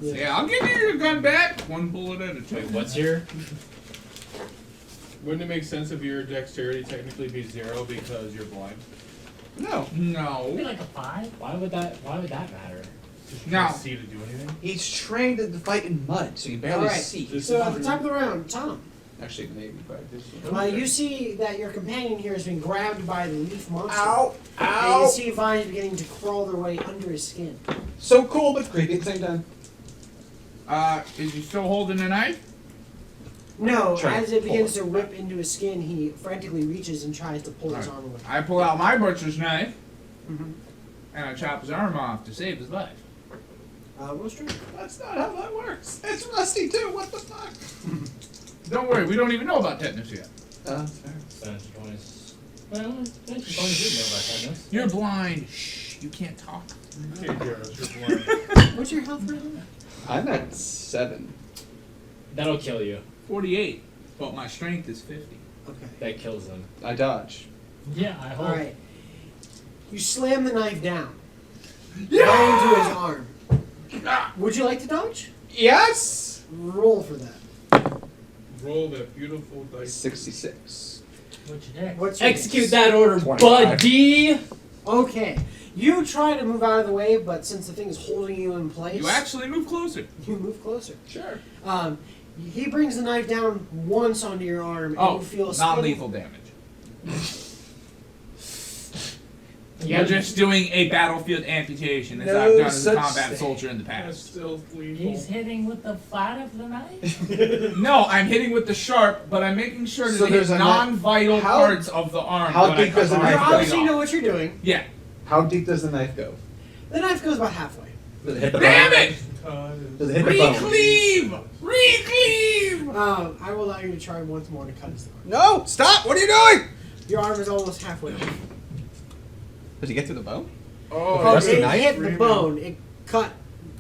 Yeah. Yeah, I'll give you your gun back. 1 bullet at a Wait, time. what's your? Wouldn't it make sense if your dexterity technically be 0 because you're blind? No. Maybe No. like a 5? Why would that matter? You Now, can't see to do anything? He's trained to fight in mud, so you barely Alright. see. So at the top of the round, Tom, Actually, maybe, but you see that your companion here has been grabbed by the leaf monster. Ow! And you Ow! see vines beginning to crawl their way under his skin. So cool, but creepy at the same time. is he still holding a knife? No, Try as to it pull begins it. to rip into his skin, he frantically reaches and tries to pull his Alright. arm away. I pull out my butcher's knife Mm-hmm. and I chop his arm off to save his life. Roll strength. That's not how that works. It's rusty too. What the fuck? Don't worry, we don't even know about tetanus yet. That's fair. Sense points. Well, sense points do know about tetanus. You're blind. Shh, you can't talk. Okay, Jared, you're blind. What's your health rating? I'm at 7. That'll kill you. 48, but my strength is 50. Okay. That kills them. I dodge. Yeah, I hope. Alright. You slam the knife down. Right into his arm. Would you like to dodge? Yes. Roll for that. Roll that beautiful dice. 66. What's your deck? What's your Execute that order, 25. buddy! Okay. You try to move out of the way, but since the thing is holding you in place, You actually move closer. you move closer. Sure. He brings the knife down once onto your arm, and you feel a spin- non-lethal damage. Yeah. You're just doing a battlefield amputation, as No I've done as a such combat thing. soldier in the That's past. still lethal. He's hitting with the flat of the knife? No, I'm hitting with the sharp, but I'm making sure So to hit there's a non-vital how- parts of the arm. how when I deep cut does the the knife You arm go? blade obviously off. know what you're doing. Yeah. How deep does the knife go? The knife goes about halfway. Does it hit the Damn bone? it! Does it hit the bone? Recleave! Recleave! I will allow you to try once more to cut his arm. No! Stop! What are you doing? Your arm is almost halfway off. Does he get through the bone? Oh, Rusty It knife? hit the bone. It cut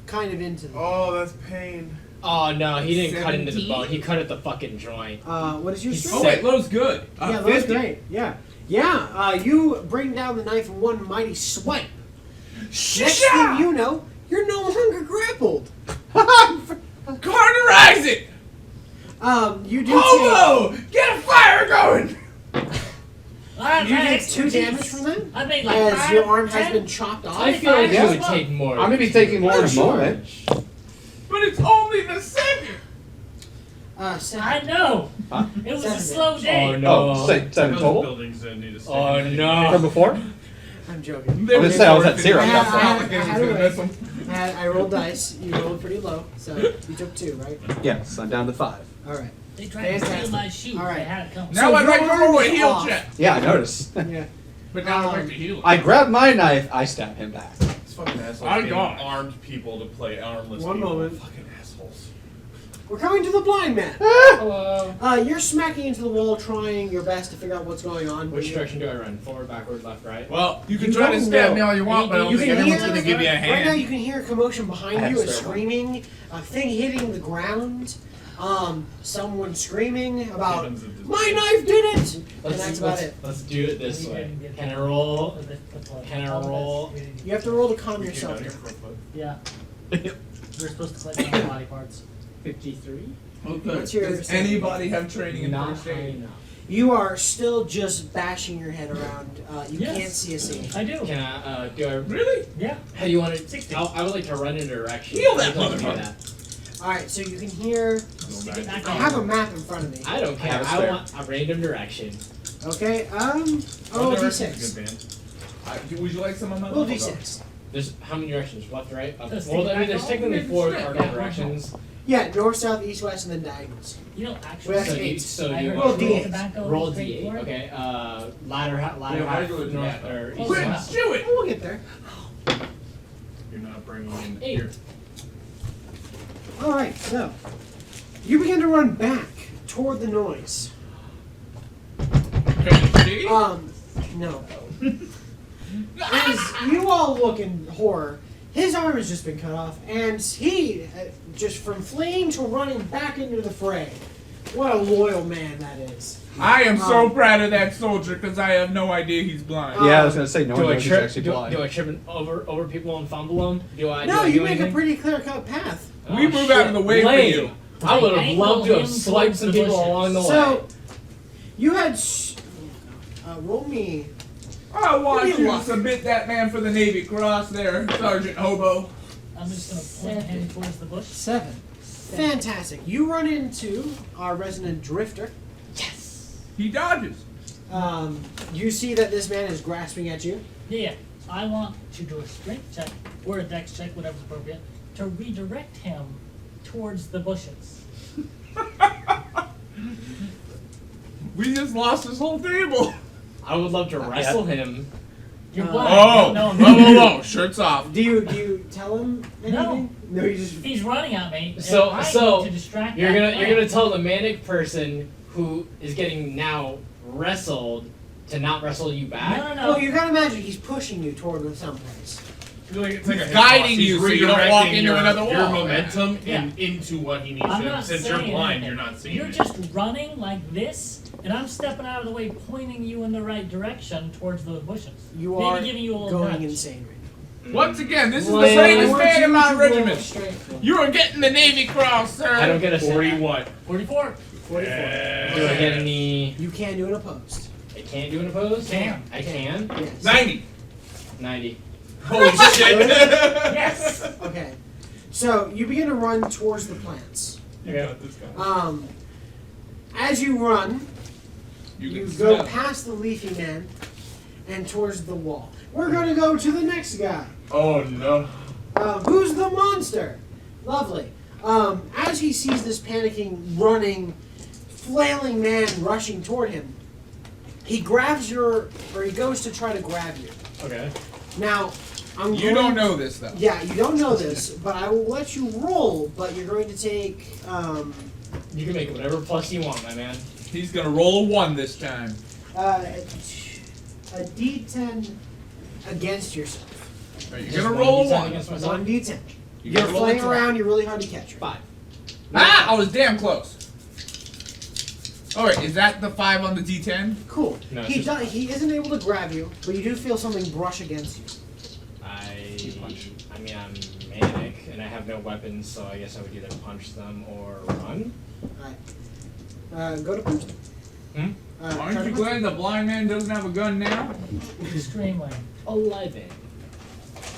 kind of into the Oh, that's pain. Oh no, he didn't cut into the 17? bone. He cut at the fucking joint. What is your He's strength? Oh wait, low's good. Yeah, that was 50. great. Yeah. Yeah, you bring down the knife in one mighty swipe. Next thing you know, you're no longer grappled. Cauterize it! You do Hobo! Get a fire going! take, you take 2 damage from that I made like as 5, your arm has 10. been chopped off. I feel like Yeah. it would take more. I'm gonna be taking more in a moment. But it's only the second! I Seven. know. Huh? It was a Seven. slow day. Oh no. Oh, 7 Those total? buildings need to stay. Oh From no. before? I'm joking. They I was were gonna say, I was at forfeiting. zero. I That's had, all. I had, I Like it was had gonna a miss way. them. I rolled dice. You rolled pretty low, so you took 2, right? Yes, I'm down to 5. All right. They tried to steal Fantastic. my shoe. All right. They had it come. Now So I'd like to your roll arm a is heal off. check. Yeah, I noticed. Yeah. But now I'd like to heal it. I grab my knife, I stab him back. It's fucking assholes. I getting got it. armed people to play armless One people. moment. Fucking assholes. We're coming to the blind man. Hello. You're smacking into the wall, trying your best to figure out what's going on. but Which you- direction do I run? Forward, backward, left, right? Well, you can You try to don't stab know. me all you want, but I don't You think can anyone's hear- gonna give you a Right now, hand. you can hear a commotion behind I have you, a spare one. screaming, a thing hitting the ground, someone screaming about, Heavens of "My despair. knife did it!" And Let's, that's about let's, it. let's do it this We way. didn't get Can I that. roll? Can I Oh, roll? that's- You have to roll to calm We came yourself out here down. for a foot. Yeah. We're supposed to collect all the body parts. 53? What's your Does saving? anybody have training in Not first high aid? enough. You are still just bashing your head around. You Yes. can't see a scene. I do. Can I, do I, Really? Yeah. how do you want it? 60. I would like to run in a direction. Heal that I'd like to do motherfucker. that. All right, so you can hear. Stick it back I on. have a map in front of me. I don't care. have a I spare. want a random direction. Okay. One Oh, Direction's d6. a good band. Would you like some of my Roll level? d6. There's how many directions? Left, right? Up. Just Well, stick it I mean, back there's on. technically 4 Yeah, cardinal yeah. directions. Yeah, north, south, east, west, and then diagonals. You know, Well, actually, that's So do you, eight. so I do you heard Roll want D8. tobacco roll straight D8? forward. Okay. Ladder Yeah, half regular north tobacco. or east Oh, Quit, west. chew it! Oh, we'll get there. You're not bringing in 8. here. All right, so you begin to run back toward the noise. Can you see? No. As you all look in horror, his arm has just been cut off, and he, just from fleeing to running back into the fray. What a loyal man that is. I am so proud of that soldier because I have no idea he's blind. Yeah, I was gonna say no one Do I knows he's trip? actually Do blind. I trip over people and fumble them? Do I? No, do I you do make anything? a pretty clear-cut path. We move out of the way for Lame. you. I would have Angle loved to him have swiped towards some the people bushes. along the way. So, You had. Roll me. I want Give me you luck. to submit that man for the Navy Cross there, Sergeant Hobo. I'm just gonna point him towards the bush. 7. Fantastic. You run into our resident drifter. Yes. He dodges. You see that this man is grasping at you. Yeah. I want to do a strength check or a dex check, whatever's appropriate, to redirect him towards the bushes. We just lost this whole table. I would love to wrestle him. You're Oh. blind. Oh, No, whoa, shirts off. Do you tell him anything? No, you just. He's running at me. and So- I so, need to distract You're that gonna plant. tell the manic person who is getting now wrestled to not wrestle you back. No. Well, you gotta imagine he's pushing you toward someplace. It's like a Guiding hitbox. you He's so you don't walk redirecting into your, another your wall. momentum Yeah. into what he needs I'm to. not Since saying you're blind, anything. you're not seeing You're it. just running like this, and I'm stepping out of the way, pointing you in the right direction towards those bushes. You Maybe are giving you a little going nudge. insane right Once again, this is Well, the now. bravest I want man you in my to roll a regiment. strength roll. You are getting the Navy Cross, sir. I don't get a 40 set. what? 44. 44. Do I get any? You can do an opposed. I can't do an opposed. Can. I can. Yes. 90. 90. Holy shit! Yes. Okay. So you begin to run towards the plants. You got this guy. As you run, You you can go smell. past the leafy man and towards the wall. We're gonna go to the next guy. Oh no. Who's the monster? Lovely. As he sees this panicking, running, flailing man rushing toward him, he grabs he goes to try to grab you. Okay. Now, You don't know this, though. Yeah, you don't know this, but I will let you roll, but you're going to take, You can make whatever plus you want, my man. He's going to roll a 1 this time. a D10 against yourself. Are you Just going to one roll a D10 1? against myself. 1 D10. You You're gotta roll a flying 10. around, you're really hard to catch. Right? 5. Ah, I was damn close. Alright, is that the 5 on the D10? Cool. No, he, it's just- he isn't able to grab you, but you do feel something brush against you. I mean, I'm manic, and I have no weapons, so I guess I would either punch them or run. Alright. Go to punch them. Hmm? Try Aren't to you punch glad the blind man doesn't have a gun now? Extremely. 11. them.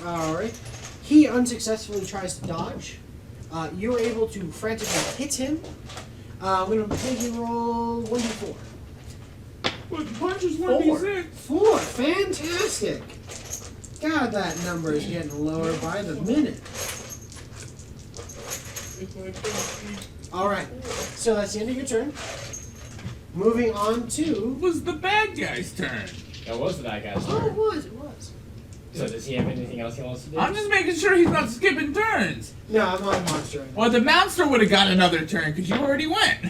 Alright. He unsuccessfully tries to dodge. You were able to frantically hit him. I'm going to make you roll 1d4. But the punch is 1d6. 4. Fantastic. God, that number is getting lower by the minute. Alright. So that's the end of your turn. Moving on It to... was the bad guy's turn. That was the bad guy's Oh, it turn. was. It was. So does he have anything else he wants to do? I'm just making sure he's not skipping turns. No, I'm on monster right now. Well, the monster would have got another turn because you already went.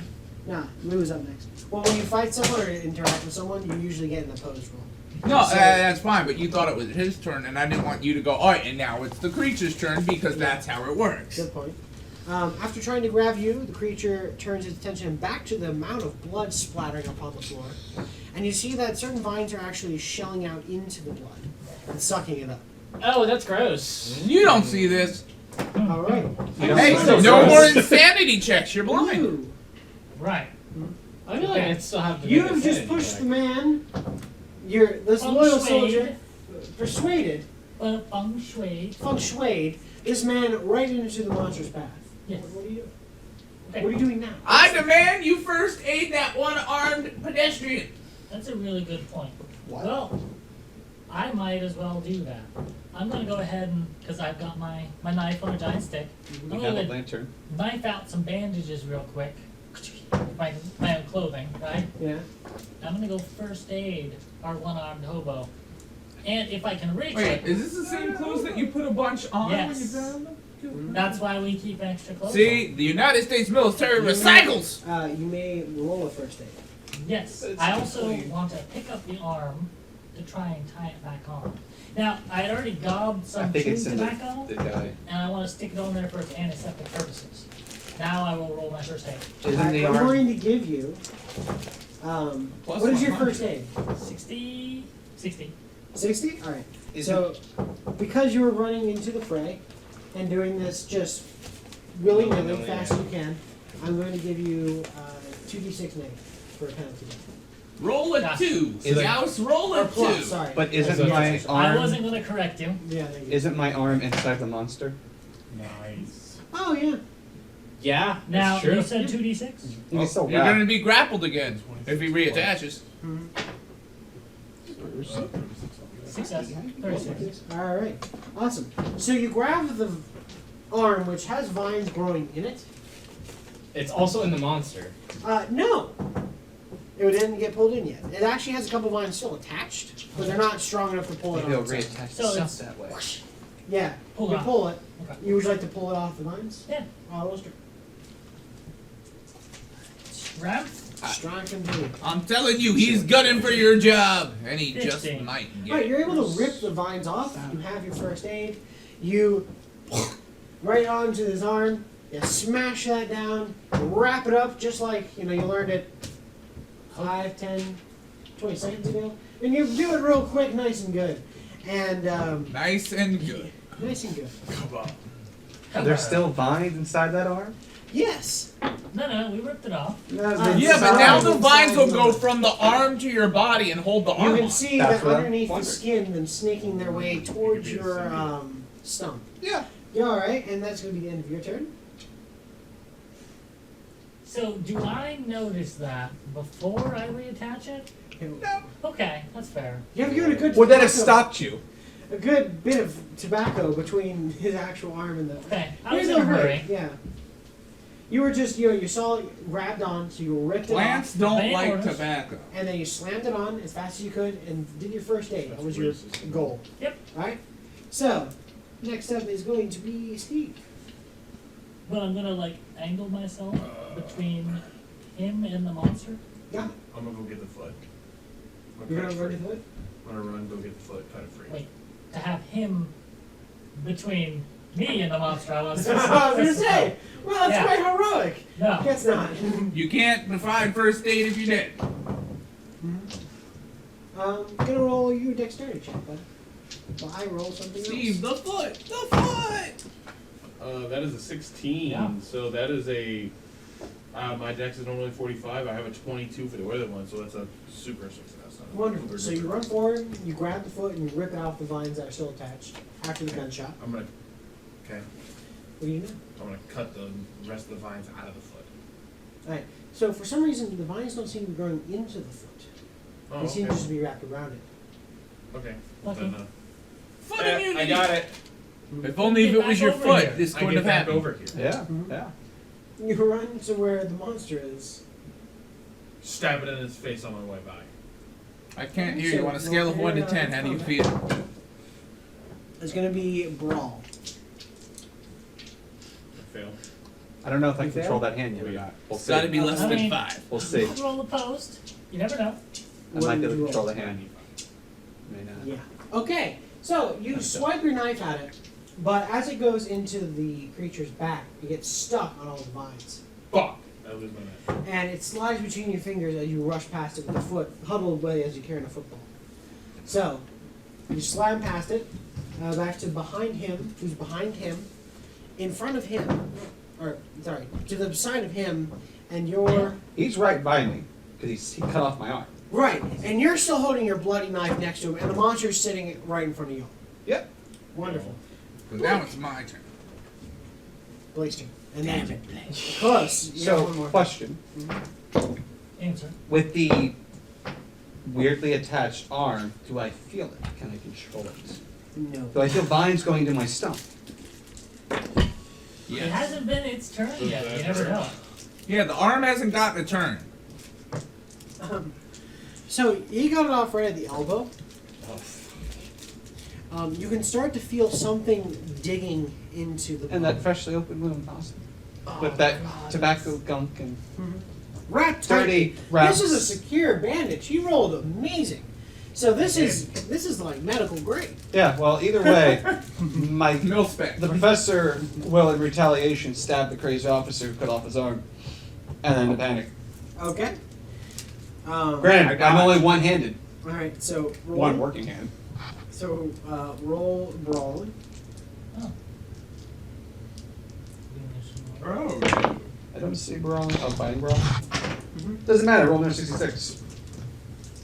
Nah, Lou's up next. Well, when you fight someone or interact with someone, you usually get an opposed roll. No, So- that's fine, but you thought it was his turn, and I didn't want you to go, alright, and now it's the creature's turn because that's how it works. Good point. After trying to grab you, the creature turns its attention back to the amount of blood splattering upon the floor. And you see that certain vines are actually shelling out into the blood and sucking it up. Oh, that's gross. You don't see this. Alright. Hey, so no gross. more insanity checks, you're blind. Lou, Right. I feel like I still have to you make have a just sanity pushed check. the man, this loyal soldier, persuaded, Feng shui. feng shuied this man right into the monster's path. Yes. What are you doing? Okay. What are you doing now? I demand you first aid that one-armed pedestrian. That's a really good point. What? Well, I might as well do that. I'm gonna go ahead and, because I've got my knife on a giant stick, I'm We have a gonna lantern. knife out some bandages real quick. My own clothing, right? Yeah. I'm gonna go first aid our one-armed hobo. And if I can reach Wait, it, is this the same clothes that you put a bunch on when you Yes. found them? that's why we keep extra clothes See, the United States military recycles. You may roll a first aid. on. Yes. I also want to pick up the arm to try and tie it back on. Now, I had already gobbed I some think chewing it's in tobacco, the guy. and I want to stick it on there for its antiseptic purposes. Now I will roll my first aid. Isn't the I'm arm? going to give you. Plus What is your 100. first aid? 60. 60? Alright. Is So, because you were running into the fray and doing this just willy-nilly, Willy-nilly, fast as you can, I'm going to give you 2d6 negative for a penalty. Roll a Gosh. 2. Is it- Youse, roll Or a plus, 2. sorry. But isn't Yeah, my that's- I arm? wasn't gonna correct you. Yeah, thank you. Isn't my arm inside the monster? Nice. Oh, yeah. Yeah, Now it's true. you said 2d6. You can still You're wrap. going to be grappled again if he reattaches. Success. 36. All right. Awesome. So you grab the arm, which has vines growing in it. It's also in the monster. No. It didn't get pulled in yet. It actually has a couple vines still attached, but they're not strong enough to pull it Maybe it'll on. its own. reattach So itself it's- that way. Yeah. Pull you it pull it. Okay. You would like to pull it off the vines? Yeah. Roster. Strap. Strong can do it. I'm telling you, he's gunning for your job. And he just 15. might get Alright, it. you're able to rip the vines off. You have your first aid. You right onto his arm. You smash that down. Wrap it up just like you learned it 5, 10, 20 seconds ago. And you do it real quick, nice and good. And Nice and good. nice and good. Come on. Are there still vines inside that arm? Yes. No, we ripped it off. Yeah, but now the vines will go from the arm to your body and hold the You arm can on. see That's that what I'm underneath the wondering. skin, them snaking their way towards be the your same. stump. Yeah. Yeah, all right, and that's going to be the end of your turn. So do I notice that before I reattach it? No. Okay, that's fair. You have given a good Would that have tobacco- stopped you? a good bit of tobacco between his actual arm and the. Okay, I was There's in a no hurt, hurry. Yeah. You were just you saw it grabbed on, so you ripped it Plants off, don't Obey like orders. tobacco. and then you slammed it on as fast as you could, and did your first aid. That was your goal. Yep. All right. So, next up is going to be Steve. But I'm gonna angle myself between him and the monster. Yeah. I'm gonna go get the foot. You're gonna run into it. I'm gonna run, go get the foot, cut it free. Wait, to have him between me and the monster. I was. I was gonna say. Well, that's Yeah. quite heroic. No. Guess not. You can't provide first aid if you did. Gonna roll you a dexterity check, bud. Well, I roll something Steve, else. the foot! The foot! That is a 16. Yeah. So that is a. My dex is normally 45. I have a 22 for the other one, so that's a super success. Wonderful. So you run forward, you grab the foot, and you rip it off the vines that are still attached after the gunshot. I'm gonna. Okay. What do you do? I'm gonna cut the rest of the vines out of the foot. Alright. So for some reason, the vines don't seem to be growing into the foot. Oh, They seem to okay. just be wrapped around it. Okay. Okay. Then, Foot immunity! I got it. If only if it Get was back your over foot, here. this I couldn't get have back happened. over here. Yeah, Mhm. yeah. You run to where the monster is. Stab it in his face on my way by. I can't hear you. On a scale of 1 to 10, how do you feel? It's gonna be brawl. I fail. I don't know if I You can control fail? that hand yet or not. We'll It's see. gotta be less I than mean- 5. We'll see. Roll the post. You never know. I might be able to What did you control roll? the hand. May not. Yeah. Okay. So you swipe your knife at it, but as it goes into the creature's back, it gets stuck on all the vines. Fuck! I lose my knife. And it slides between your fingers as you rush past it with the foot huddled away as you're carrying a football. So, you slide past it, back to behind him, who's behind him, in front of him, or, sorry, to the side of him, and you're, He's right by me because he cut off my arm. right, and you're still holding your bloody knife next to him, and the monster's sitting right in front of you. Yep. Wonderful. Now it's my turn. Blake's turn. And then, close. You got So, one more. question: Answer. with the weirdly attached arm, do I feel it? Can I control it? No. Do I feel vines going to my stump? It Yes. hasn't been its turn yet. You never know. Yeah, the arm hasn't got the turn. So he got it off right at the elbow. You can start to feel something digging into the And that freshly opened wound, awesome. With that tobacco gunk and wrapped dirty tightly. wraps. This is a secure bandage. He rolled amazing. So this is like medical grade. Yeah, well, either way, my Mil spec. the professor will, in retaliation, stab the crazy officer who cut off his arm, and then the panic. Okay. Granted, got I'm it. only one-handed, All right. So roll. one working hand. So roll brawling. Oh. Oh. I don't see brawl. Oh, fighting brawl. Doesn't matter. Roll another 66.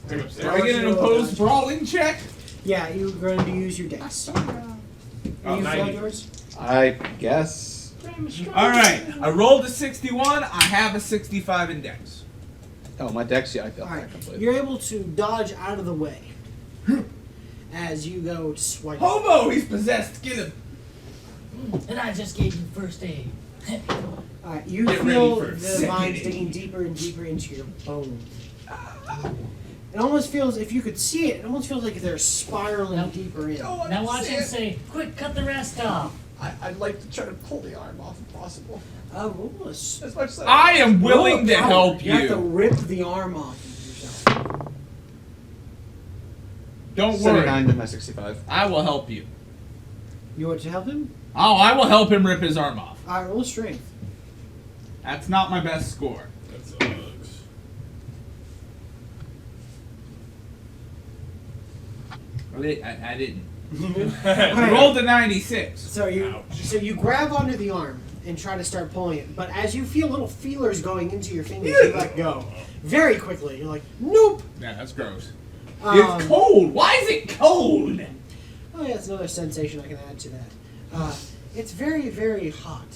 Pick up Do stairs. I get an opposed brawling check? Yeah, you're going to use your dice. Oh, You 90. failed yours? I guess. All right. I rolled a 61. I have a 65 in dex. Oh, my dex, yeah, I failed Alright, that completely. you're able to dodge out of the way as you go to swipe. Hobo, he's possessed. Get him. And I just gave you first aid. Alright, you Get feel ready for the second vines aid. digging deeper and deeper into your bone. It almost feels, if you could see it, it almost feels like they're spiraling Nope. deeper in. Now watch him say, quick, cut the rest off. I'd like to try to pull the arm off if possible. Roll a s- As much as I am willing roll a to power. help You have to you. rip the arm off of yourself. Don't 79 worry. to my 65. I will help you. You want to help him? Oh, I will help him rip his arm off. Alright, roll strength. That's not my best score. That sucks. I didn't. Alright. I rolled a 96. So you grab onto the arm and try to start pulling it, but as you feel little feelers going into your fingers, you let go very quickly. You're like, nope. Yeah, that's gross. Um, It's cold. Why is it cold? Oh yeah, that's another sensation I can add to that. It's very, very hot.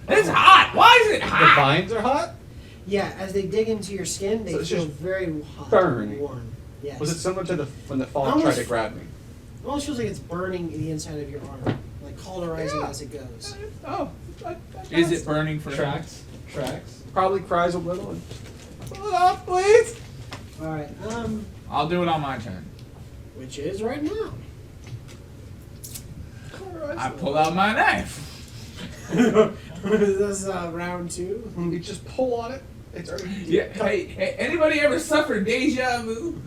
It's hot. Why is it The hot? vines are hot? Yeah, as they dig into your skin, they So it's feel just very hot burn. and warm. Yes. Was it similar to when the fog Almost- tried to grab me? It almost feels like it's burning the inside of your arm, like cauterizing as it goes. Oh. Is it burning for him? Tracks. Probably cries a little and pull it off, please. All right, I'll do it on my turn. which is right now. I pull out my knife. Is this round 2? You just pull on it. It's already Yeah. Hey, anybody ever suffer deja vu?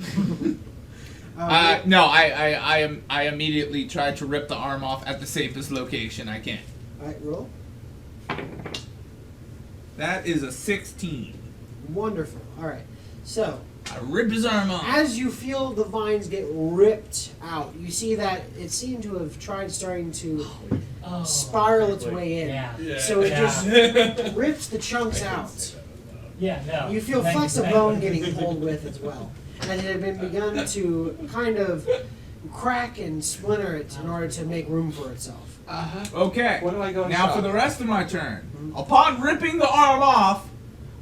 Yeah. No, I immediately try to rip the arm off at the safest location I can. All right, roll. That is a 16. Wonderful. All right, so I rip his arm off. as you feel the vines get ripped out, you see that it seemed to have tried starting to Oh, spiral its way in. Yeah. Yeah. So it Yeah. just rips the chunks out. Yeah, no. You feel Thank flecks of thank bone getting pulled with as well. And it had been begun to kind of crack and splinter it in order to make room for itself. Uh-huh. Okay. When do I go and Now shop? for the rest of my turn. Upon ripping the arm off,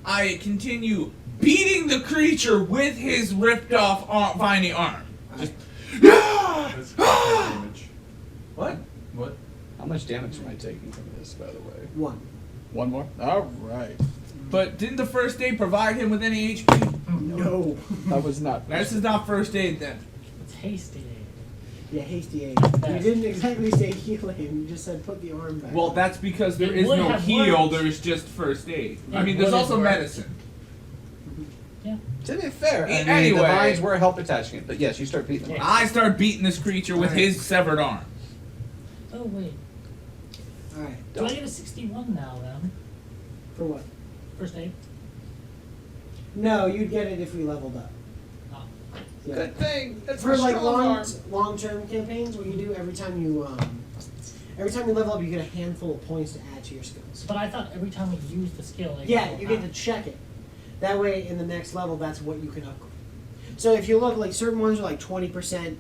I continue beating the creature with his ripped off viney arm. Just That's damage. what? What? How much damage am I taking from this, by the way? 1. One more? All right. But didn't the first aid provide him with any HP? No. That was not. This is not first aid then. It's hasty. Yeah, hasty aid. You didn't exactly say healing. You just said put the arm back. Well, that's because there It is would no have heal. worked. There is just first aid. I It mean, there's would also have worked. medicine. To be fair, I mean, Anyway. the vines were help attaching it, but yes, you start beating them. Yeah. I start beating this creature with his severed arm. Oh, wait. All right. Do I get a 61 now, then? For what? First aid? No, you'd get it if we leveled up. Oh. Yeah. Good thing. That's For my like strong arm. long-term campaigns, what you do every time you level up, you get a handful of points to add to your skills. But I thought every time we use the skill, like, Yeah, you get to check it. That way, in the next level, that's what you can upgrade. So if you look, like certain ones are like 20%,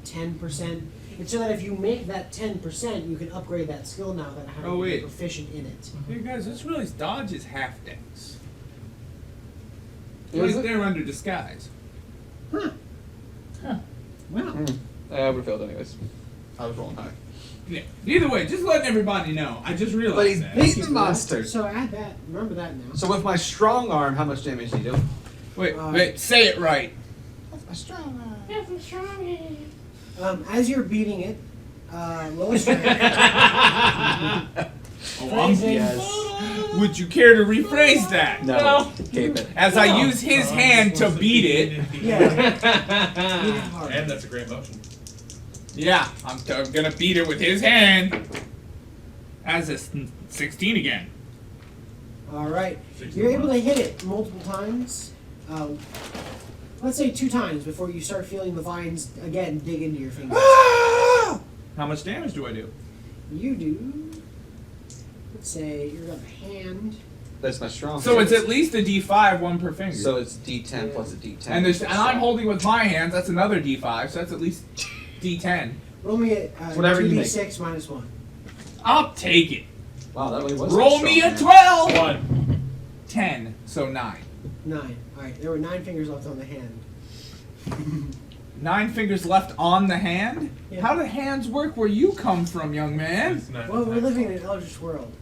10%, and so that if you make that 10%, you can upgrade that skill now that how Oh, you wait. get proficient in it. Hey guys, let's realize dodge is half dex. Is Right it? there under disguise. Huh. Huh. Wow. I would have failed anyways. I was rolling high. Yeah. Either way, just letting everybody know. I just realized But he's that. beating the monster. So add that. Remember that now. So with my strong arm, how much damage do you do? Wait, say it right. With my strong arm. As you're beating it, lower strength. Oh, Phrasing. Yes. would you care to rephrase that? No. Keep it. As I use his hand to beat it. Yeah. Beat it hard. And that's a great motion. Yeah, I'm gonna beat it with his hand. As a 16 again. All right. You're able to hit it multiple times. Let's say 2 times before you start feeling the vines again dig into your fingers. How much damage do I do? You do. Let's say you're gonna hand. That's my strong. So it's at least a D5, one per finger. So it's D10 plus a D10. and I'm holding with my hands. That's another D5. So that's at least D10. Roll me a Whatever you 2d6 minus 1. I'll take it. Wow, that really was. Roll me a strong hand. 12. 1. 10. So 9. 9. Alright, there were 9 fingers left on the hand. 9 fingers left on the hand? Yeah. How do hands work where you come from, young man? It's not Well, we're nice. living in an eldritch world.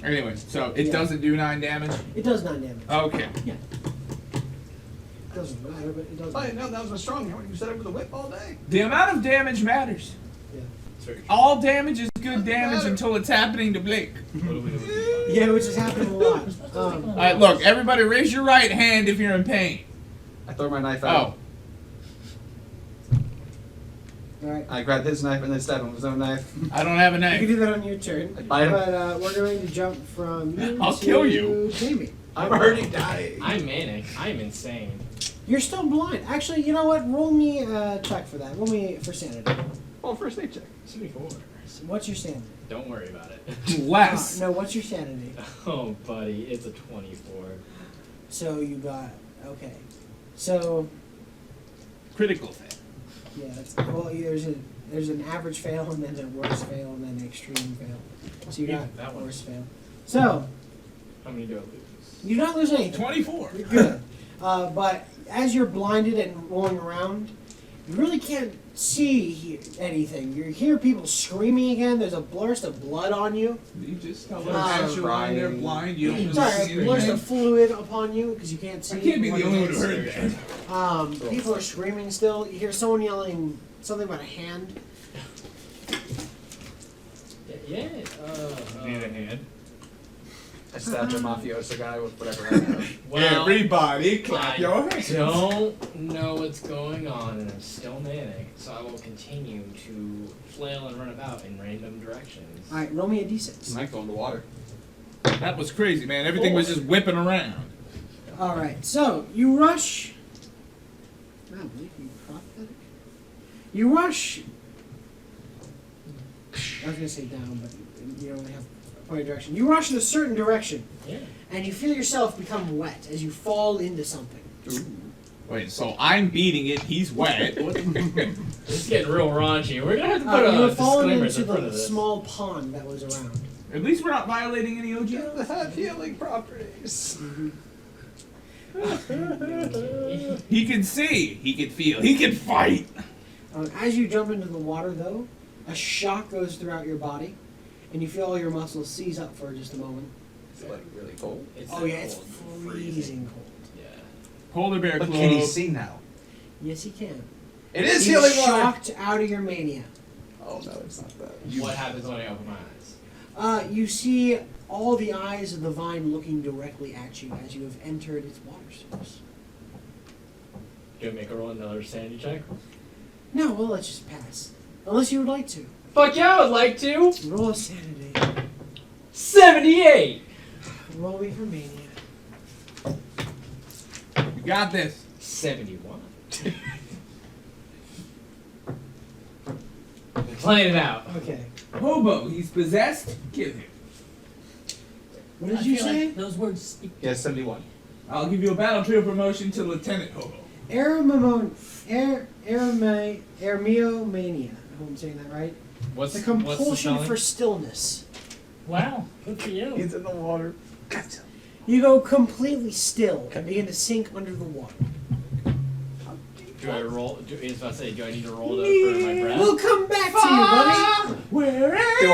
Anyway, so it Yeah. doesn't do 9 damage? It does 9 damage. Okay. It doesn't matter, but it does. I didn't know that was a strong hand. You said it with a whip all day. The amount of damage matters. It's very- All damage is good damage until it's happening to Blake. What do we do with D5? Yeah, which is happening a lot. Alright, look, everybody raise your right hand if you're in pain. I throw my knife Oh. out. Alright. I grabbed his knife and then stabbed him with his own knife. I don't have a You knife. can do that on your turn. I bite him. But we're going to jump from you I'll to kill you. Jamie. I'm already dying. I'm manic. I'm insane. You're still blind. Actually, you know what? Roll me a check for that. Roll me for sanity. Well, first aid check. 74. What's your sanity? Don't worry about it. Less. No, what's your sanity? Oh, buddy, it's a 24. So you got okay. So Critical fail. yeah, well, there's an average fail and then a worse fail and then an extreme fail. So you Yeah, got that one. worse fail. So How many do I lose? you don't lose anything. 24. You're good. But as you're blinded and rolling around, you really can't see anything. You hear people screaming again. There's a burst of blood on you. You just tell them them as you're lying there blind, you don't really Sorry, see a burst anything. of fluid upon you because you can't see. I can't be the what only it one who is. heard that. People are screaming still. You hear someone yelling something about a hand. Yeah. Need a hand. I stabbed a mafioso guy with whatever I have. Well, Everybody clap I your hands. don't know what's going on, and I'm still manic, so I will continue to flail and run about in random directions. All right, roll me a d6. Might go in the water. That was crazy, man. Everything was just whipping around. All right, so you rush. Wow, Blake, you prophetic. You rush. I was gonna say down, but you don't really have a point of direction. You rush in a certain direction, Yeah. and you feel yourself become wet as you fall into something. Wait, so I'm beating it, he's wet. This is getting real raunchy. We're gonna have to put You a were falling disclaimers into in front the of this. small pond that was around. At least we're not violating any OG. You have healing properties. He can see, he can feel, he can fight. As you jump into the water, though, a shock goes throughout your body, and you feel all your muscles seize up for just a moment. Is it like really cold? It's Oh like yeah, it's cold, freezing cold. Yeah. Polar bear But club. can he see now? Yes, he can. It is He's healing water. shocked out of your mania. Oh no, it's not that. What happens when I open my eyes? You see all the eyes of the vine looking directly at you as you have entered its water source. Do I make a roll another sanity check? No, well, let's just pass. Unless you would like to. Fuck yeah, I would like to. Roll a sanity. 78. Roll me for mania. You got this. 71. Playing it out. Okay. Hobo, he's possessed. Kill him. What did I you feel say? like those words speak. Yeah, 71. I'll give you a battle trio promotion to Lieutenant Hobo. Ermiomania. I hope I'm saying that right. What's The the compulsion spelling? for stillness. Wow, good for you. He's in the water. Gotcha. You go completely still and begin to sink under the water. Do I roll? I was about to say, do I need to roll to for my breath? We'll come back to you, buddy. Wherever. Do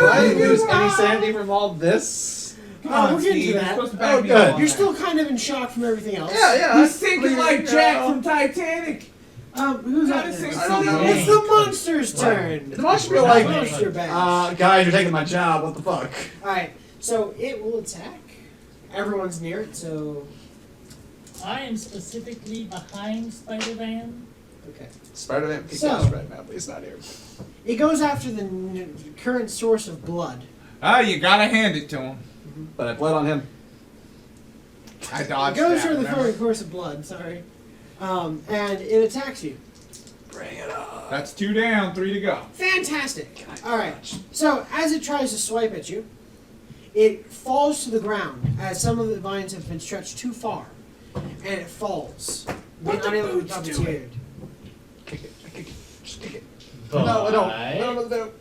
I lose any sanity from all this? We'll get to that. Supposed to back Oh, me good. up on You're that. still kind of in shock from everything else. Yeah. He's sinking like Jack from Titanic. Who's Gotta up sing next? I don't know. It's the monster's turn. The monster will be like, Monster bash. guys, you're taking my job. What the fuck? Alright, so it will attack. Everyone's near it, so. I am specifically behind Spider-Man. Okay. Spider-Man kicked So- us right now, but he's not here. It goes after the current source of blood. Ah, you gotta hand it to him. But I bled on him. I It dodged goes that, for the remember? current course of blood, sorry. And it attacks you. Bring it on. That's 2 down, 3 to go. Fantastic. Alright, so as it tries to swipe at you, It falls to the ground as some of the vines have been stretched too far, and it falls, being unable to be puppeteered. Kick it. Just kick it. But No.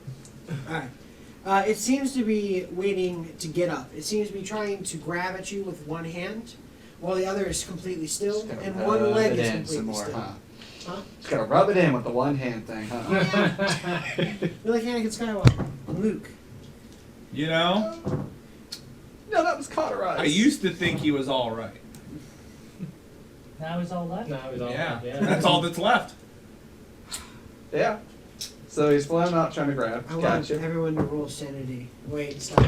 Alright. It seems to be waiting to get up. It seems to be trying to grab at you with one hand, while the other is completely still, and one leg is completely still. Huh? Just gotta rub it in with the one hand thing, huh? You're like Anakin Skywalker. Luke. You know, No, that was cauterized. I used to think he was all right. Now he's all left. No, he's all Yeah, yeah. that's all that's left. Yeah. So he's flying out trying to grab. I want Gotcha. everyone to roll sanity. Wait, stop.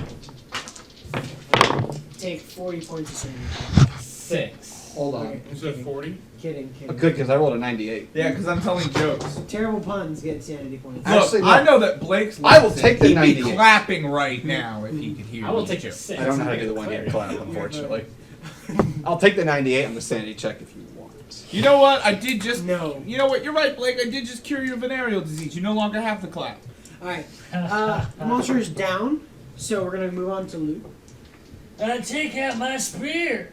Take 40 points of sanity. 6. Hold on. Alright, I'm You said kidding. 40? Kidding. Oh, good, because I rolled a 98. Yeah, because I'm telling jokes. Terrible puns get sanity points. Actually, Look, no. I know that Blake's I will listening. take the He'd 98. be clapping right now if he could hear I will me. take the 6. I don't know how to do the one hand clap, unfortunately. I'll take the 98 on the sanity check if you want. You know what? I did just. No. You know what? You're right, Blake. I did just cure you of venereal disease. You no longer have the clap. Alright. The monster is down, so we're going to move on to Luke. I take out my spear.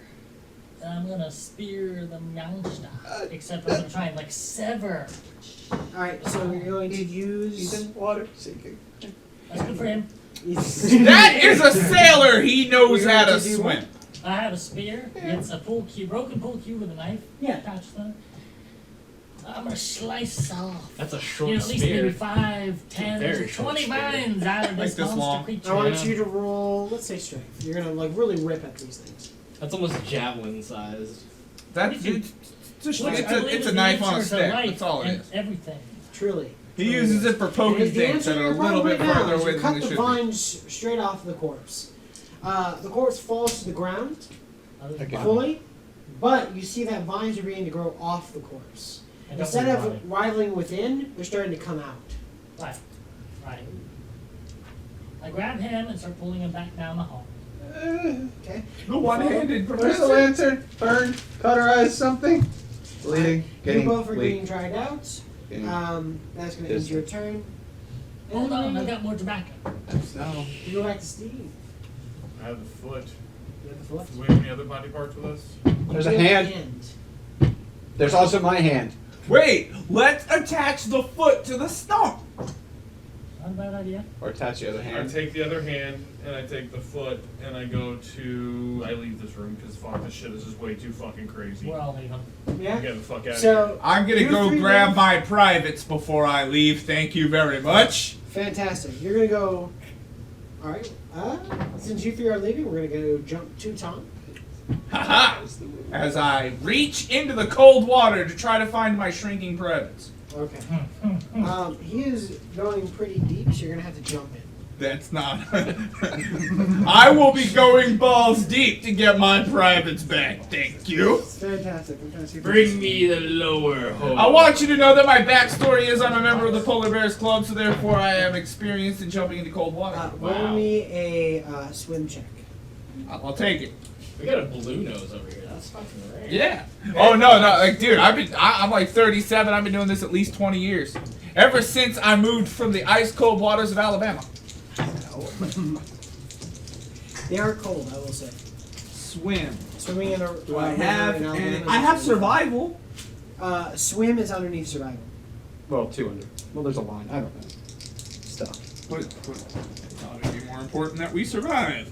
I'm gonna spear the monster. Except I'm gonna try and like sever. Alright, so you're going to He's use. in water seeking. That's good for him. That is a sailor. He knows You're how going to to do swim. I have a spear. It's a pool cue, broken pool cue with a knife. Yeah. Attached to it. I'm gonna slice off. That's a You short know, at least spear. maybe 5, 10, Very short 20 spear. vines out of Like this this monster long. creature. I want you to roll, let's say strength. You're going to like really rip at these things. That's almost javelin sized. That's it's Which a, I believe it's is a the knife on a answer to stick. life That's all it and is. everything. Truly. He uses it for poking And the things answer that to are a your little problem bit right now farther is away you than cut they the should be. vines straight off the corpse. The corpse falls to the ground Other than Okay. body. fully, but you see that vines are beginning to grow off the corpse. I don't Instead need of body. rivaling within, they're starting to come out. Right. Right. I grab him and start pulling him back down the hall. Okay? The one-handed Where's the professor. lantern? Burn, cauterize something. Bleeding, getting You both are weak. getting dried out. Getting- That's going to end your turn. Hold on, And I've got more tobacco. No. you go back to Steve. I have the foot. You have the foot. Do we have any other body parts with us? There's a You have hand. the hand. There's also my hand. Wait, let's attach the foot to the stump. Not a bad idea. Or attach the other I hand. take the other hand and I take the foot and I go to. I leave this room because fuck, this shit is just way too fucking crazy. We're all leaving. Yeah? Get the fuck out of here. So, I'm gonna you go three grab leave. my privates before I leave. Thank you very much. Fantastic. You're going to go. Alright. Since you three are leaving, we're going to go jump to Tom. Haha! As I reach into the cold water to try to find my shrinking privates. Okay. He is going pretty deep, so you're going to have to jump in. That's not. I will be going balls deep to get my privates back. Thank you. Fantastic. Fantastic. Bring me the lower hole. I want you to know that my backstory is I'm a member of the Polar Bears Club, so therefore I am experienced in jumping into cold water. Roll me a swim check. I'll take it. We got a blue nose over here. That's fucking rare. Yeah. Oh no, like dude, I'm like 37. I've been doing this at least 20 years. Ever since I moved from the ice cold waters of Alabama. They are cold, I will say. Swim. Swimming in a Do I river have in Alabama any? is I have really survival. fun. Swim is underneath survival. Well, 200. Well, there's a line. I don't know. Stuff. But thought it'd be more important that we survive.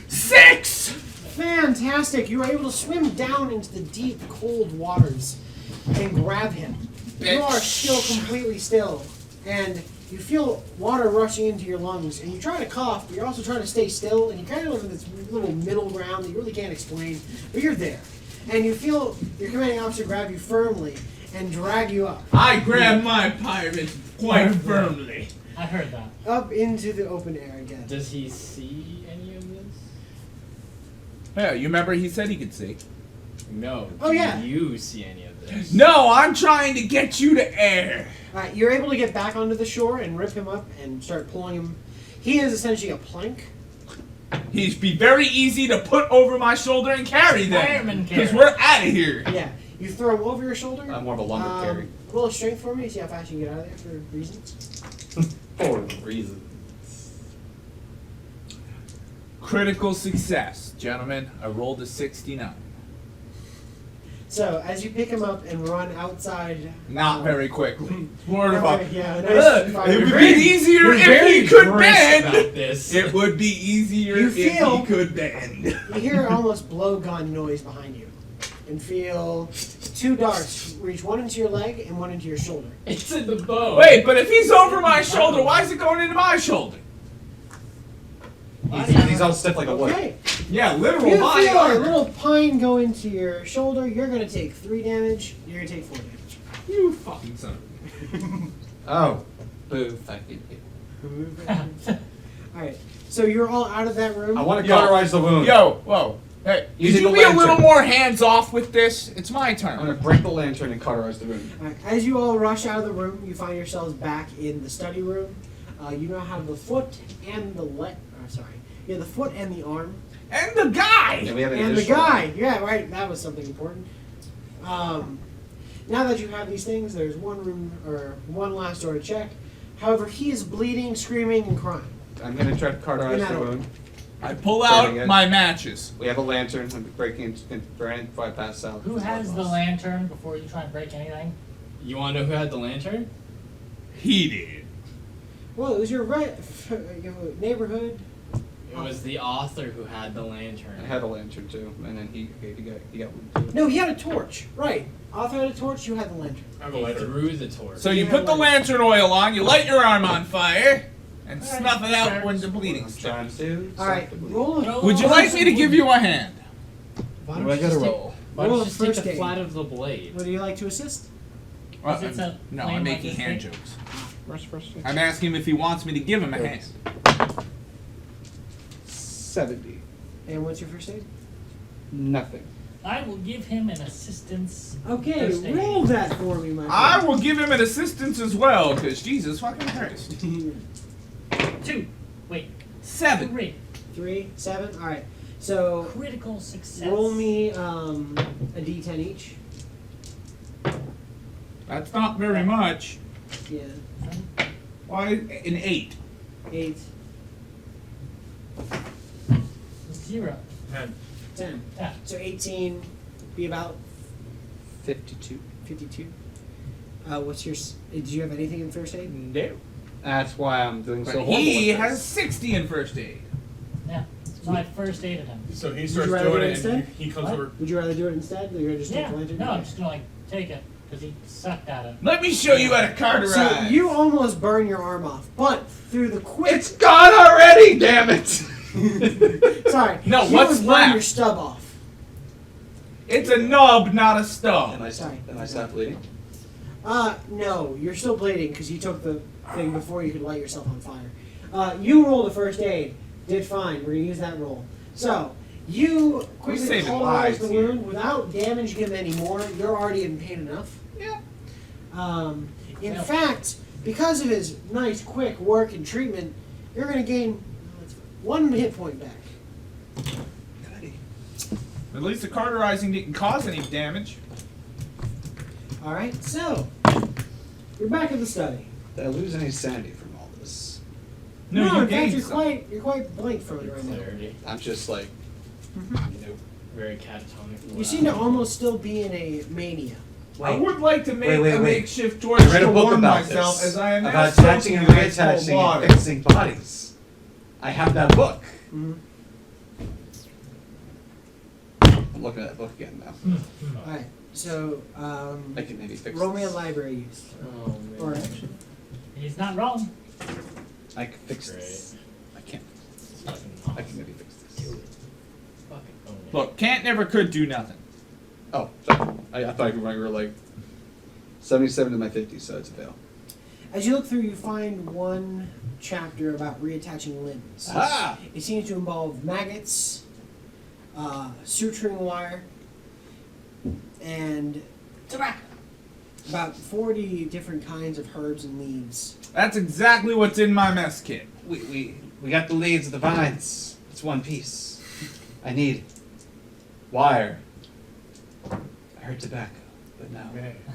6. Fantastic! You are able to swim down into the deep, cold waters and grab him. You are still completely still, and you feel water rushing into your lungs, and you try to cough, but you're also trying to stay still, and you kind of live in this little middle ground that you really can't explain, but you're there. And you feel your commanding officer grab you firmly and drag you up. I grab my pirates quite firmly. I heard that. Up into the open air again. Does he see any of this? Yeah, you remember he said he could see. No. Oh, yeah. Do you see any of this? No, I'm trying to get you to air. Alright, you're able to get back onto the shore and rip him up and start pulling him. He is essentially a plank. He'd be very easy to put over my shoulder and carry Fireman them. carry. Because we're out of here. Yeah. You throw him over your shoulder. More of a lumber carry. Roll a strength for me, see how fast you can get out of there for reasons. For reasons. Critical success, gentlemen. I rolled a 69. So as you pick him up and run outside, Not very quickly. More of a. yeah, It would be easier You're if very he could brisk bend. about this. It would be easier You if feel- he could bend. You hear almost blowgun noise behind you, and feel two darts reach one into your leg and one into your shoulder. It's in the bow. Wait, but if he's over my shoulder, why is it going into my shoulder? He's all stiff like a wood. Okay. Yeah, literal You body feel a armor. little pine go into your shoulder. You're gonna take 3 damage. You're gonna take 4 damage. You fucking son of Oh. Boo, fucking you. All right. So you're all out of that room. I want to Yo. cauterize the a... wound. Yo, whoa. Hey, could Using you the be a lantern. little more hands-off with this? It's my I'm going to turn. break the lantern and cauterize the wound. All right. As you all rush out of the room, you find yourselves back in the study room. You now have the foot and the leg. Sorry. Yeah, the foot and the arm. And the guy! And we have an And the additional- guy. Yeah, right. That was something important. Now that you have these things, there's one room or one last door to check. However, he is bleeding, screaming, and crying. I'm going to try to cauterize You're the not wound. I pull Burning out it. my matches. We have a lantern. I'm breaking Brandon before I pass out. Who has the lantern before you try and break anything? You want to know who had the lantern? He did. Well, it was your neighborhood. It was the author who had the lantern. I had a lantern too, and then he got one too. No, he had a torch. Right. Arthur had a torch. You had the lantern. I have a He lighter. threw the torch. So you put the lantern oil on, you light your arm on fire, and Alright, snuff it out fair. when the bleeding I'm starts. trying to. All right. stop the bleeding. Roll. Roll. Would you like me to give you a hand? Why What don't do I you gotta just roll? Why roll don't a you just take first the aid. flat of the blade? Would you like to assist? It's a No, flame I'm like making this hand big? jokes. First. I'm asking him if he wants me to give him a hand. 70. And what's your first aid? Nothing. I will give him an assistance. Okay, First aid. roll that for me, my I friend. will give him an assistance as well, because Jesus fucking Christ. 2. Wait. 7. 3. 3, 7. All right. So Critical success. roll me a d10 each. That's not very much. Yeah. Why, an 8. 8, 0. 10. 10. Yeah. So 18, be about 52. 52. What's your? Did you have anything in first aid? No. That's why I'm doing But so horrible. he with has this. 60 in first aid. Yeah. So I first aided him. So he you starts rather doing do it it, and instead? he comes What? over. Would you rather do it instead? Or you're gonna just Yeah. take the lantern? No, I'm just gonna take it because he sucked at it. Let me show you how to cauterize. So you almost burn your arm off, but through the quick. It's gone already, damn it! Sorry. No, you what's would burn left? your stub off. It's a nub, not a stub. Sorry. Am I stop bleeding? No, you're still bleeding because you took the thing before you could light yourself on fire. You rolled a first aid, did fine. We're gonna use that roll. So you quickly saving cauterize lives the here. wound without damaging him anymore. You're already in pain enough. Yeah. In Yeah. fact, because of his nice, quick work and treatment, you're gonna gain 1 hit point back. At least the cauterizing didn't cause any damage. All right, so you're back at the study. Did I lose any sanity from all this? No, you in fact, gained you're some. quite blank from it right now. Clarity. I'm just like, nope. Very catatonic. You seem to almost still be in a mania. I would like to make Wait. a makeshift torch I read to a book warm about myself this. as I am now about attaching and soaking in ice cold reattaching water. and fixing bodies. I have that book. Mm-hmm. I'm looking at that book again now. All right, so I can maybe fix roll me a this. library use. Oh, man. Or He's not wrong. I can fix Great. this. I can't. It's fucking I awesome. can maybe fix this. Do it. Fucking own it. Look, can't never could do nothing. Oh, sorry. I thought you were like 77 to my 50, so it's a fail. as you look through, you find one chapter about reattaching limbs. Ah! It seems to involve maggots, suturing wire, and Tobacco. about 40 different kinds of herbs and leaves. That's exactly what's in my mess kit. We got the leaves of the vines. It's one piece. I need wire. I heard tobacco, but no.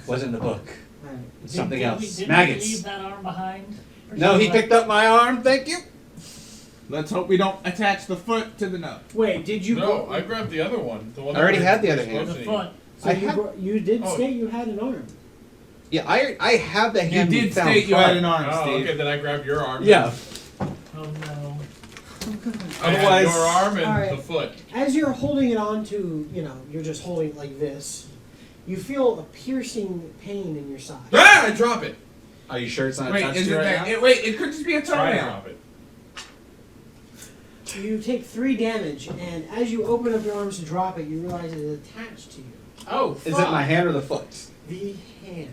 Wasn't in the book. All right. It's something Did else. We Maggots. leave that arm behind? No, he picked up my arm. Thank you. Let's hope we don't attach the foot to the nose. Wait, did you? No, I grabbed the other one. The one I already that had the we're other supposed hand. The to foot. So I you, have- you did Oh. state you had an arm. Yeah, I have the You hand. we did found state you prior. had an arm, Oh, Steve. okay, then I grabbed your arm. Yeah. Oh no. I had Otherwise- your arm and Alright. the foot. As you're holding it on to, you're just holding it like this. You feel a piercing pain in your side. Ah! I drop it. Are you sure it's not Wait, attached is to it you right that? now? It could just be a Try to toenail. drop it. You take 3 damage, and as you open up your arms to drop it, you realize it is attached to you. Oh, Is it my hand or the foot? The hand.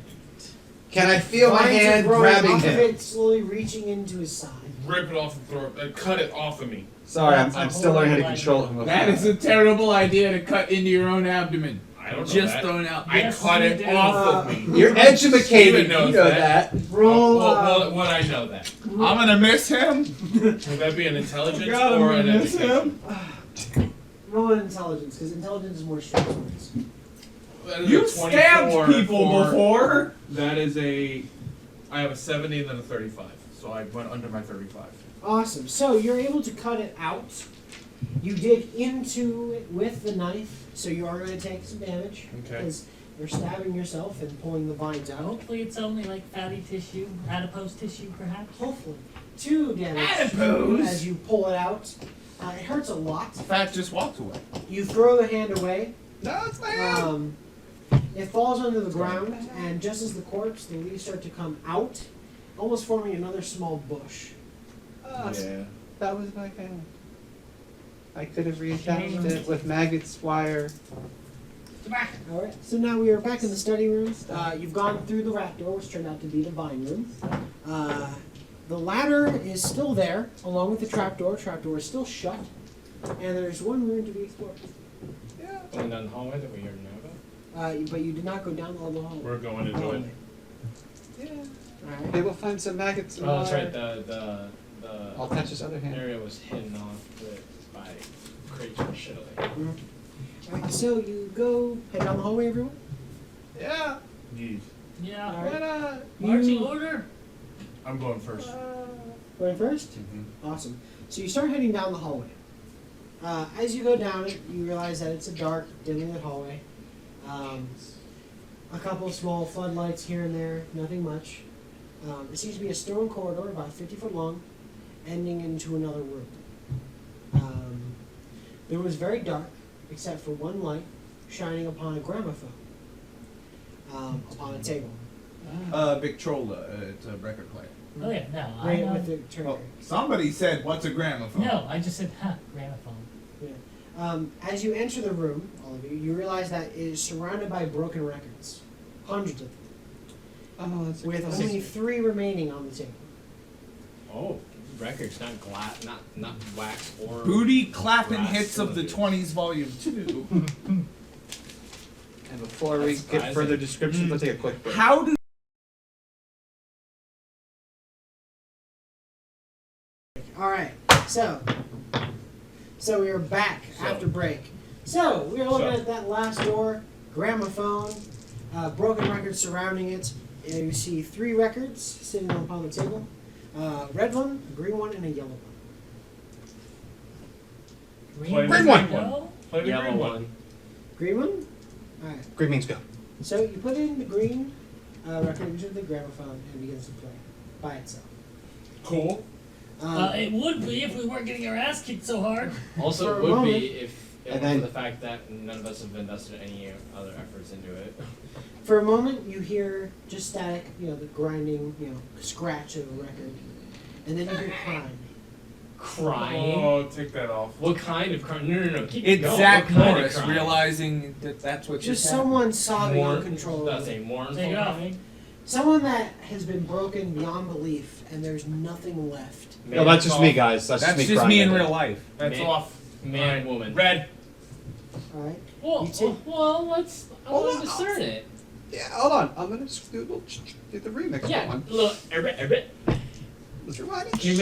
Can I feel my Vines are hand growing grabbing off of him? it, slowly reaching into his side. Rip it off and throw it. Cut it off of me. Sorry, That's I'm a still learning how to horrible control idea. him. That is a terrible idea to cut into your own abdomen. I don't know Just that. throwing out. I Yes, cut you it do. off of me. You're educated. Steven You knows know that. that. Roll. What I know that. I'm gonna miss him. Would that be an intelligence God, I'm or an gonna miss education? Roll an intelligence, because intelligence is more straightforward. That is You a 24 stabbed people for- before. That is a. I have a 70 and then a 35, so I went under my 35. Awesome. So you're able to cut it out. You dig into it with the knife, so you are going to take some damage. Okay. Because you're stabbing yourself and pulling the vines out. Hopefully it's only like fatty tissue, adipose tissue perhaps. Hopefully. 2 damage Adipose. as you pull it out. It hurts a lot. Fat just walked away. You throw the hand away. No, it's my hand. It falls onto the ground, and just as the corpse, the leaves start to come out, almost forming another small bush. Yeah. That was my hand. I could have reattached it with maggots wire. Alright, so now we are back in the study room. You've gone through the rat door, which turned out to be the vine room. The ladder is still there, along with the trapdoor. Trapdoor is still shut. And there's one room to be explored. going down the hallway that we already know about. But you did not go down the hallway. We're going into it. Yeah. Alright. Maybe we'll find some maggots in Oh, that's wire. right. The I'll touch his other hand. area was hidden off by crates or shit like that. Alright, so you go head down the hallway, everyone? Yeah. Jeez. Yeah. Alright. Why not? Marching order. I'm going first. Going first? Awesome. So you start heading down the hallway. As you go down it, you realize that it's a dark, dimly lit hallway. A couple of small floodlights here and there, nothing much. It seems to be a stone corridor about 50 foot long, ending into another room. The room is very dark, except for one light shining upon a gramophone upon a table. Victrola. It's a record player. Oh yeah, no, I Right know. with the turn. Somebody said, "What's a gramophone?" No, I just said gramophone. As you enter the room, all of you, you realize that it is surrounded by broken records. Hundreds of them. Oh, that's With only 3 remaining on the table. Oh, records, not glass, not wax or. Booty clapping Glass hits of the cylinder. 20s, Volume 2. And before we That's get surprising. further descriptions, let's take a quick break. How do Alright, so we are back after break. So we are looking at that last door, gramophone, broken records surrounding it. You see 3 records sitting upon the table. Red one, a green one, and a yellow one. Play the Green one. No? Play the Yellow green one. Green one? Alright. Green means go. So you put in the green record into the gramophone and it begins to play by itself. Cool. It would be if we weren't getting our ass kicked so hard. Also, For it a would moment. be if it And were then- for the fact that none of us have invested any other efforts into it. For a moment, you hear just static, the grinding, scratch of a record. And then you hear crying. Crying. Oh, take that off. What kind of crying? No. Keep it's going. Zach What kind of Morris crying? realizing that that's what Just just happened? someone sobbing That's uncontrollably. a mournful Take it off. crying. Someone that has been broken beyond belief, and there's nothing left. No, that's just me, guys. That's That's just just me me in crying. real life. That's Man. off. Man, Alright. woman. Red. All right. Well, You take- let's. I want to discern it. Yeah, hold on. I'm gonna just do the remix Yeah, one. look, a bit. Let's rewind Can we it.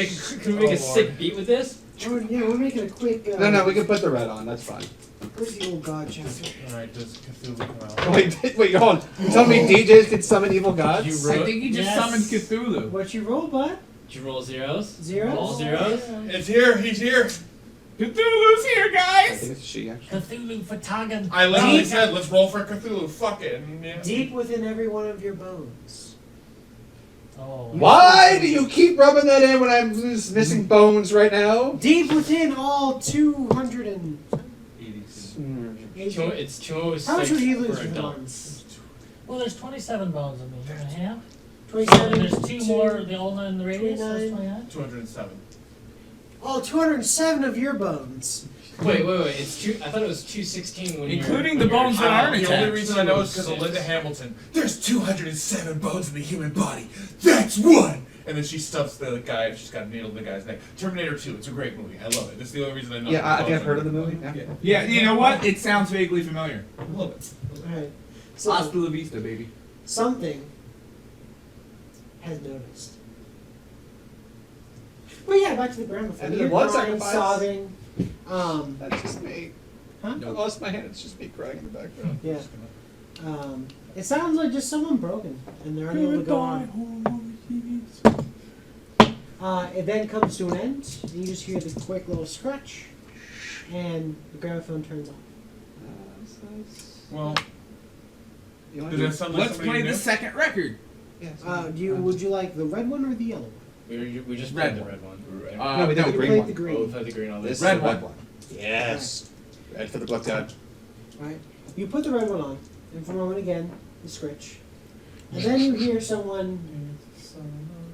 make a Oh, sick Lord. beat with this? We're making a quick. No, we can put the red on. That's fine. Where's the old god chapter? Alright, does Cthulhu come out? Wait, hold on. You tell me DJs can summon evil gods? You I think he just Yes. summoned Cthulhu. What you roll, bud? Did you roll zeros? Zeros? All zeros? It's here. He's here. Cthulhu's here, I guys. think it's she actually. Cthulhu Fatagan. I literally Deep- said, let's roll for Cthulhu. Fuck it. And, yeah. Deep within every one of your bones. Oh. Why do you keep rubbing that in when I'm just missing bones right now? Deep within all 200 and... It's 206 How much would he lose for for adults. bones? Well, there's 27 bones in the human hand. 27. And there's two more, the ulna and the radius. So that's 29. 207. Oh, 207 of your bones. Wait. It's two. I thought it was 216 when Including you're, the bones that aren't The only attached. reason I know is because of Linda Hamilton. There's 207 bones in the human body. That's one! And then she stuffs the guy, she's got a needle in the guy's neck. Terminator 2, it's a great movie. I love it. That's the only reason I know. Yeah, I think I've heard of the movie. Yeah. Yeah, you know what? It sounds vaguely familiar. I love it. Alright. So, Hasta la vista, baby. something has noticed. But yeah, back to the ground before. And You're the blood crying, sacrifice. sobbing. That's just me. Huh? I lost my hand. It's just me crying in the background. Yeah. It sounds like just someone broken, and they're unable to go on. It then comes to an end, and you just hear the quick little scratch, and the gramophone turns off. Well, You want does to that sound like Let's somebody play you the knew? second record. Would you like the red one or the yellow one? We just Red played the one. red one. No, we did You the green played one. the green. Oh, we played the green on This this. is Red the red one. one. Yes. Red for the blood god. Right. You put the red one on, and for a moment again, the scritch. And then you hear someone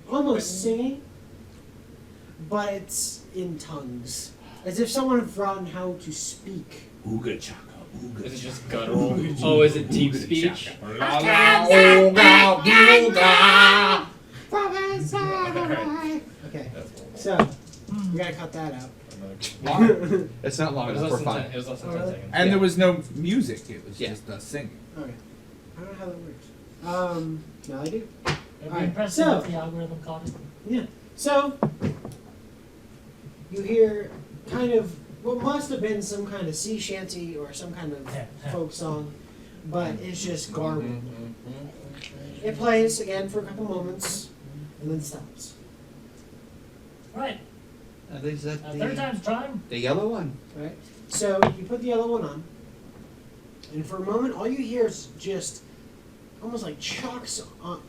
almost singing, but it's in tongues. As if someone had forgotten how to speak. Ooga chaka, ooga Is it just guttural? Oh, is it deep speech? Okay, so we gotta cut that out. It's not long It was enough. less We're than fine. 10, it was less than Oh, 10 really? seconds. And Yeah. there was no music. It was Yeah. just us singing. Okay. I don't know how that works. Now I do. It'd be Alright, impressive so- if the algorithm caught it. Yeah. So you hear kind of what must have been some kind of sea shanty or some kind of folk song, but it's just garbled. It plays again for a couple moments and then stops. Right. Is that Third time's charm. the yellow one? Right? So you put the yellow one on, and for a moment, all you hear is just almost like chalks on.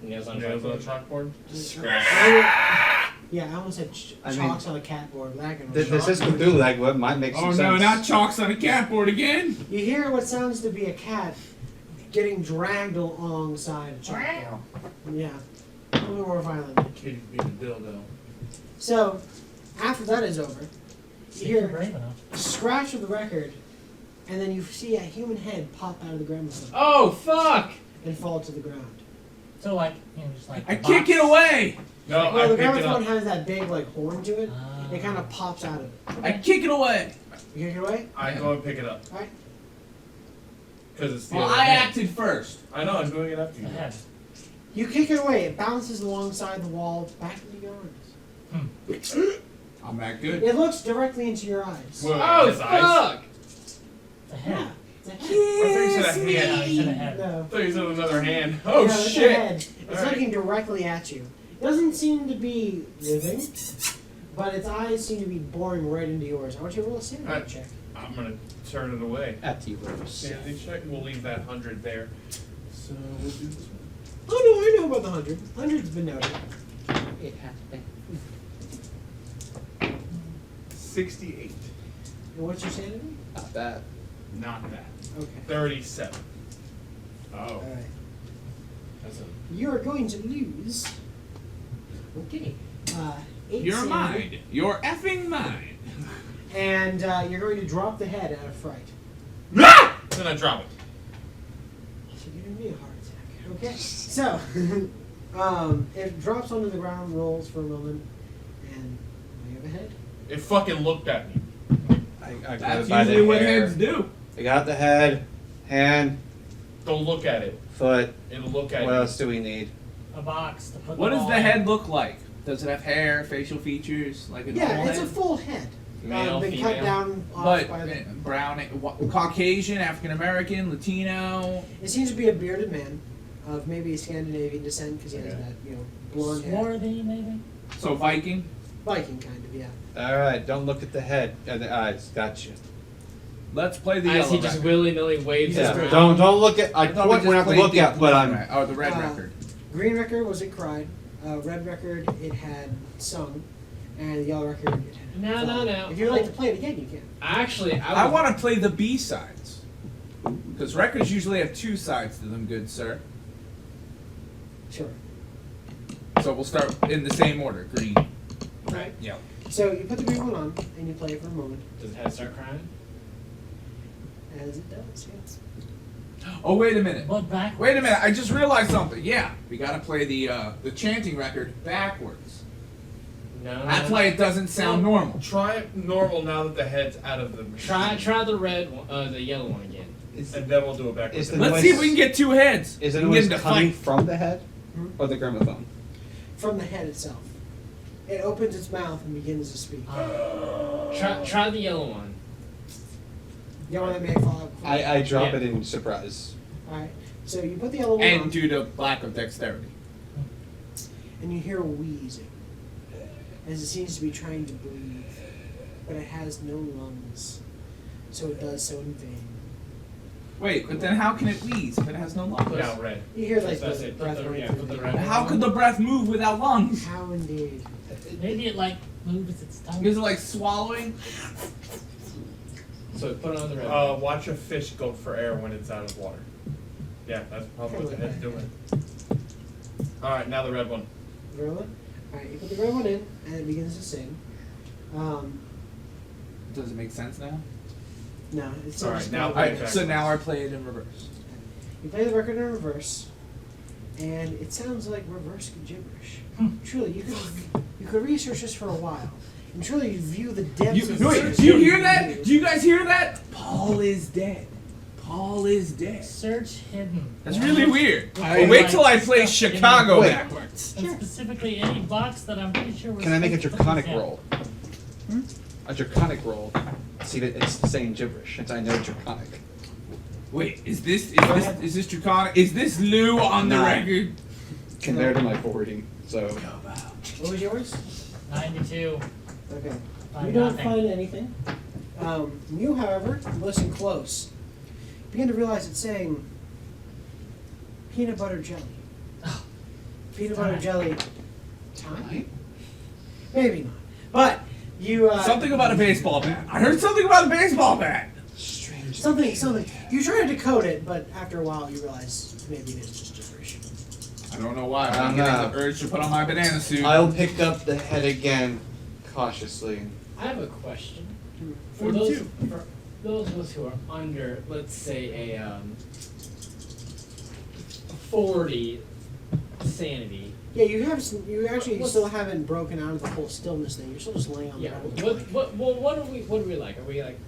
Nails on Nails on a chalkboard. chalkboard. Yeah, I almost said I mean, chalks on a catboard. But that can This is Cthulhu. Like, what might make some Oh sense. no, not chalks on a catboard again. You hear what sounds to be a cat getting dragged alongside a chalkboard. Yeah, a little more violent. Kitty being a dildo. So, after that is over, you If you're hear brave enough. a scratch of the record, and then you see a human head pop out of the gramophone Oh, fuck! and fall to the ground. So like, just like. I the kick box. it away. No, Well, I the picked it gramophone up. has that big like horn to it. Ah. It kind of pops out of it. I kick it away. You kick it away? I go and pick it up. Alright. Because it's the Well, other I hand. acted first. I know, I'm doing it after you. The head. You kick it away. It bounces alongside the wall back into your arms. I'm that good. It looks directly into your eyes. Wait, Oh, his eyes? fuck! The head. Yeah. It's a head. I thought you said a hand. No, you said a head. No. I thought you said another hand. Oh No, it's a shit! head. It's Alright. looking directly at you. It doesn't seem to be living, but its eyes seem to be boring right into yours. I want you to roll a sanity Alright. check. I'm gonna turn it away. At you, Rose. Sanity check. We'll leave that 100 there. So we'll do this one. Oh no, I know about the 100. 100's been noted. It has been. 68. And what's your sanity? Not bad. Not bad. Okay. 37. Oh. Alright. That's a You are going to lose. Okay. 8 You're sanity. mine. You're effing mine. And you're going to drop the head out of fright. Then I drop it. So you're giving me a heart attack. Okay. So, it drops onto the ground, rolls for a moment, and you have a head. It fucking looked at me. I grabbed That's it by the usually what hair. heads do. I got the head, hand, Don't look at it. foot. It'll look at What you. else do we need? A box to put What the does ball the in. head look like? Does it have hair, facial features, like a Yeah, normal it's a head? full head. Male, been female. cut down off But by the. brown, Caucasian, African American, Latino. It seems to be a bearded man. of maybe Scandinavian descent because he has Okay. that blonde hair. Swarthy, maybe? So Viking. Viking kind of, yeah. All right, don't look at the head or the eyes. Gotcha. Let's play the As yellow he just record. willy nilly waves his Yeah, around. don't look at. I thought we point just we're not to played look the at, but I'm. Oh, the red Uh, record. Green record was it cried. Red record it had sung, and the yellow record it had. No, felt. no, no. If you'd like to play it again, you can. Actually, I would- want to play the B sides. Because records usually have two sides to them, good sir. Sure. So we'll start in the same order. Green. Right. Yellow. So you put the green one on and you play it for a moment, Does the head start crying? as it does. Yes. Oh, wait a minute. But back. Wait a minute. I just realized something. Yeah, we got to play the chanting record backwards. No. That's why it doesn't sound normal. Try normal now that the head's out of the machine. Try the red one, the yellow one again. Is, And then we'll do it backwards. Is the Let's noise- see if we can get two heads. is the we can get noise them to coming fight. from the head Hmm? or the gramophone? From the head itself. It opens its mouth and begins to speak. Try the yellow one. You want to make follow? I drop Yeah. it in surprise. All right. So you put the yellow one And on, due to lack of dexterity. and you hear a wheezing, as it seems to be trying to breathe, but it has no lungs, so it does so in vain. Wait, but then how can it wheeze if it has no lungs? Now red. You hear like That's the it. breath Put the- running yeah, through put the the red air. How could the breath move without lungs? How indeed. Maybe it like moves its tongue. Is it like swallowing? So put on the red. Watch a fish go for air when it's out of water. Yeah, that's probably what the head's doing. Alright, now the red one. The red one? Alright, you put the red one in, and it begins to sing. Does it make sense now? No, it's Alright, just now not- play it So now I play it in reverse. You play the record in reverse, and it sounds like reverse gibberish. Truly, you could research this for a while, and truly you view the depths of Wait, do you hear that? Do you guys hear that? Paul is dead. Paul is dead. Search hidden. That's really weird. I- Well, wait till I play Like, Chicago Wait. backwards. And specifically any box that I'm pretty sure was. Can I make a supposed to put draconic this in. roll? A draconic roll. See that it's saying gibberish, since I know draconic. Wait, is this Draconic? Is this Lou on the Nine. record? Compared to my 40, so. What was yours? 92. Okay. Find You don't nothing. find anything. You, however, listen close. Begin to realize it's saying peanut butter jelly. Peanut butter Time. jelly. Time? Maybe not. But you. Something about a baseball bat. I heard something about a baseball bat. Strange. Something. You try to decode it, but after a while you realize maybe it is just gibberish. I don't know why. I I'm don't getting know. the urge to put on my banana suit. I'll pick up the head again, cautiously. I have a question. For 42. those of us who are under, let's say, a 40 sanity. Yeah, you have. You actually What's- still haven't broken out of the whole stillness thing. You're still just laying on Yeah. the ground. What are we like? Are we like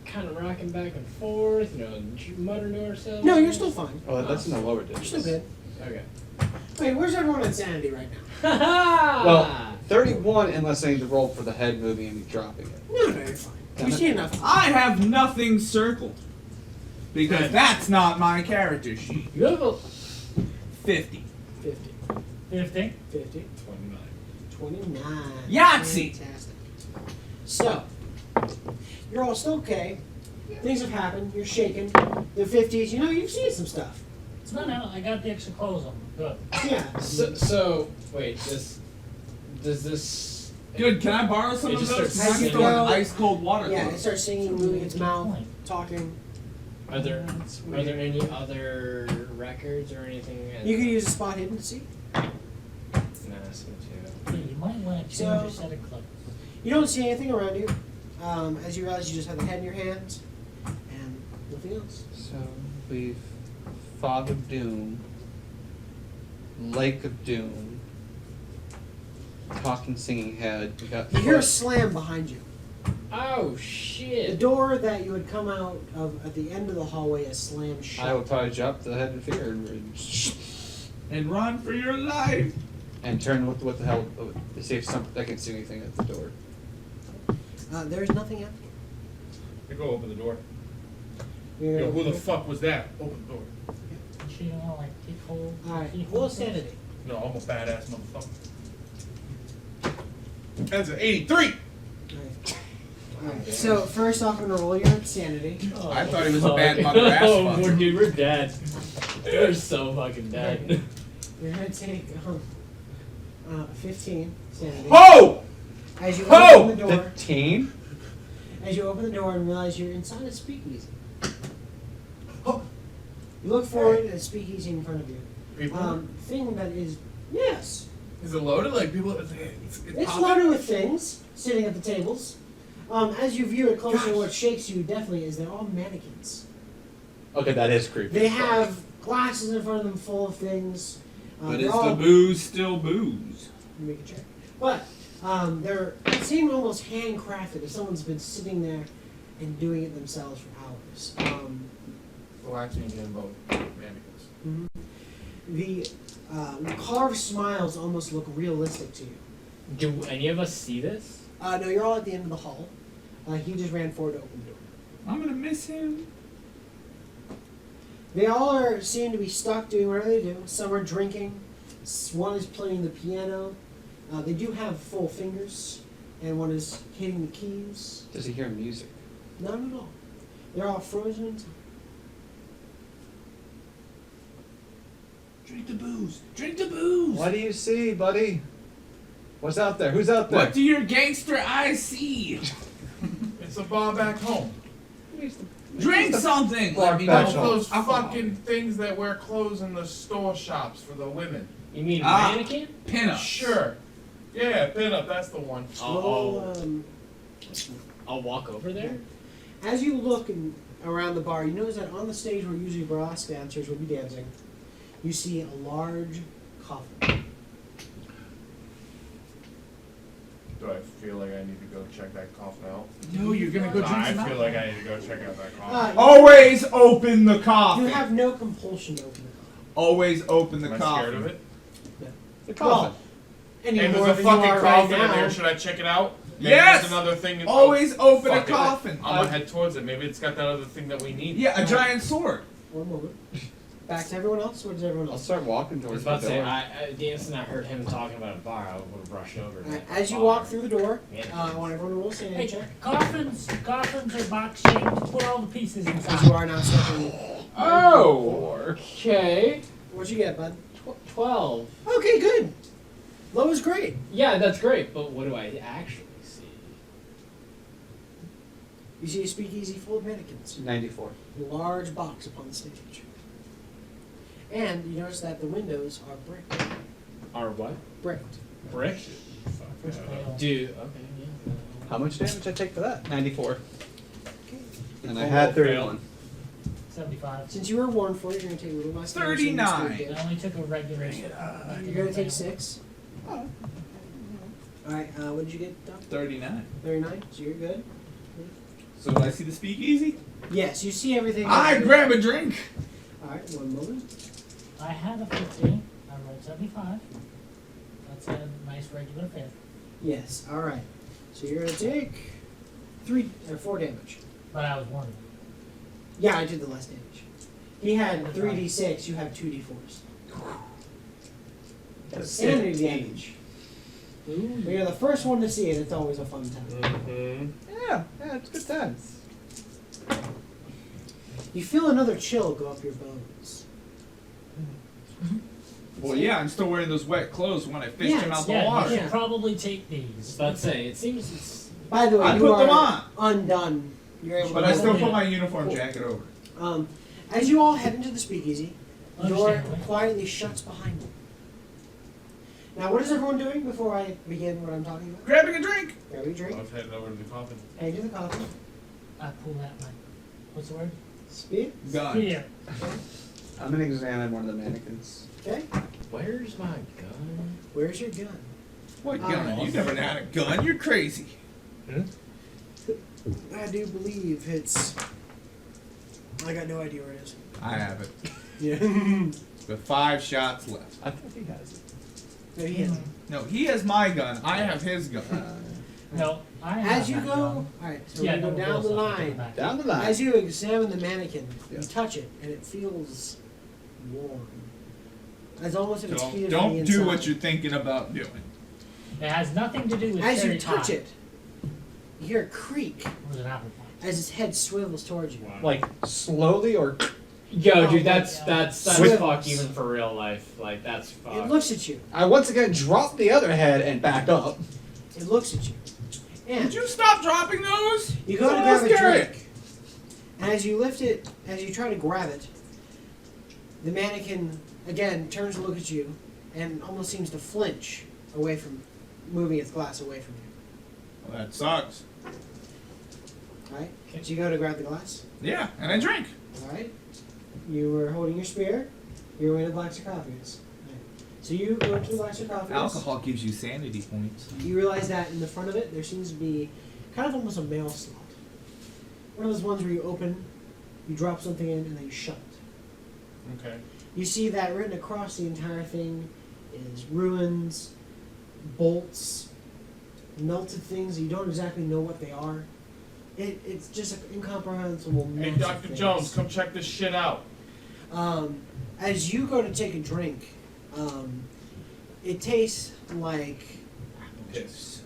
kind of rocking back and forth? Muttering to ourselves? No, you're still fine. Oh, that's in the lower You're digits. still good. Okay. Wait, where's everyone in sanity right now? Well, 31 unless I need to roll for the head moving and me dropping it. No, you're fine. Damn You it. see enough. I have nothing circled. Because that's not my character sheet. you have a 50. 50. 50. 50. 29. Yahtzee! Fantastic. So, you're all still okay. Things have happened. You're shaken. The 50s, you've seen some stuff. No, I got the extra clothes on. Good. Yeah. so wait. Does this? Good, can I borrow some It of just those? starts I'm singing. throwing ice cold water. Yeah, through it starts singing, moving its mouth, talking. Are there That's are there any other records or anything? You can use a spot hidden to see. No, that's me too. Yeah, you might want to change So- your set of clothes. You don't see anything around you. As you realize you just have the head in your hands and nothing else. So we've Fog of Doom, Lake of Doom, Talking Singing Head. We got You hear a slam behind you. Oh The shit! door that you had come out of at the end of the hallway is slammed shut. I will probably drop the head in fear And run for your life. and turn what the hell to see if I can see anything at the door. There's nothing out You go open the door. there. Yo, who the fuck was that? Open the door. You you know, like take hold. Alright, keep roll hold. sanity. No, I'm a badass motherfucker. That's an 83. Alright, so first off, I'm gonna roll your insanity. Oh, I thought he was a fuck. bad mother ass Oh, fucker. dude, we're dead. We're so fucking dead. You're gonna take 15 sanity. Ho! As you Ho! open the door, 15? as you open the door and realize you're inside a speakeasy. You look forward at a speakeasy in front of you. People? Thing that is, yes, Is it loaded? Like people? it's loaded with things sitting at the tables. As you view it closer, what shakes you definitely is they're all mannequins. Okay, that is creepy. They have glasses in front of them full of things. But they're is all, the booze still booze? Make a check. But they're seem almost handcrafted. If someone's been sitting there and doing it themselves for hours. Relax me again about mannequins. The carved smiles almost look realistic to you. Do any of us see this? No, you're all at the end of the hall. He just ran forward to open the door. I'm gonna miss him. They all seem to be stuck doing whatever they do. Some are drinking. One is playing the piano. They do have full fingers, and one is hitting the keys. Does he hear music? Not at all. They're all frozen in time. Drink the booze. Drink the booze. What do you see, buddy? What's out there? Who's out there? What do your gangster eyes see? It's a bar back home. Drink something. Bark Let me back Those know. home. those fucking things that wear clothes in the store shops for the women. You mean Ah. mannequin? Pinup. Sure. Yeah, pin up. That's the one. I'll walk over there. As you look around the bar, you notice that on the stage where usually brass dancers would be dancing, you see a large coffin. Do I feel like I need to go check that coffin out? No, you're gonna go drink I some feel alcohol. like I need to go check out that coffin. Always open the You coffin. have no compulsion to open the coffin. Always open the Am I coffin. scared of it? The coffin. Any And more there's a than you fucking are right coffin in now. there. Should I check it out? Maybe Yes! There's another thing. Always open a Fuck it. coffin. I'm gonna head towards it. Maybe it's got that other thing that we need. Yeah, a giant sword. One moment. Back to everyone else. Where does everyone I'll else? start walking I towards was the about to say, door. the instant I heard him talking about a bar, I would have rushed over. to Alright, that as you bar. walk through the door, Yeah. I want everyone to roll a sanity Hey, check. coffins are box shaped. Put all the pieces As you inside. are now stepping. Oh, okay. What'd you get, bud? 12. Okay, good. Low is great. Yeah, that's great, but what do I actually see? You see a speakeasy full of mannequins. 94. A large box upon the stage. And you notice that the windows are bricked. Or what? Bricked. Brick? First fail. Dude, okay, yeah. How much damage I take for that? 94. Okay. And I had 31. 75. Since you were warned for it, you're going to take a little less damage than you 39. did. I only took a regular. You're going to take 6. Oh. Alright, what did you get, Doc? 39. 39, so you're good. So do I see the speakeasy? Yes, you see everything. I grab a drink. Alright, one moment. I had a 15. I rolled 75. That's a nice regular fifth. Yes, alright. So you're going to take 4 damage. But I was warned. Yeah, I did the less damage. He had 3d6, you have 2d4s. That's Sanity 15. damage. But you're the first one to see it, it's always a fun time. Mm-hmm. Yeah, it's good times. You feel another chill go up your bones. Well, yeah, I'm still wearing those wet clothes when I fished him out the Yeah, water. you Yeah. should probably take these. But say, it seems it's. By the way, I you put them are on, undone. You're able but to I go still in. put my uniform jacket over. As you all head into the speakeasy, the door Understandably. quietly shuts behind you. Now, what is everyone doing before I begin what I'm talking about? Grabbing a drink. Grab your drink, I was heading over to the coffin. head to the coffin, I pull out my. What's the word? speed. Gun. Here. I'm gonna examine one of the mannequins. Okay, Where's my gun? where's your gun? What gun? You never had a gun. You're crazy. I do believe it's. I got no idea where it is. I have it. Yeah. With 5 shots left. I think he has it. No, he hasn't. No, he has my gun. I have his gun. No, I have As you that go, gun. alright, so Yeah, we're gonna no, go down the we'll line. back. Down the line. As you examine the mannequin, Yeah. you touch it, and it feels warm. It's almost if it's heated from the Don't inside. do what you're thinking about doing. It has nothing to do with As you very touch hot. it, you hear a creak Or is it apple pie? as its head swivels towards you. Like slowly or Yo, Oh, dude, that's yeah. that's Swivels. fuck even for real life. Like that's fuck. It looks at you. I once again drop the other head and back up. It looks at you. And Would you stop dropping those? you go to Oh, grab a scary. drink. And as you lift it, as you try to grab it, the mannequin again turns to look at you and almost seems to flinch away from moving its glass away from you. Well, that sucks. Alright? So you go to grab the glass. Yeah, and I drink. Alright? You were holding your spear. You were in a black sarcophagus. Right. So you go to the black sarcophagus. Alcohol gives you sanity points. You realize that in the front of it there seems to be kind of almost a mail slot. One of those ones where you open, you drop something in, and then you shut it. Okay. You see that written across the entire thing is ruins, bolts, melted things. You don't exactly know what they are. It's just an incomprehensible mess. Hey, of Dr. things. Jones, come check this shit out. As you go to take a drink, it tastes like Piss.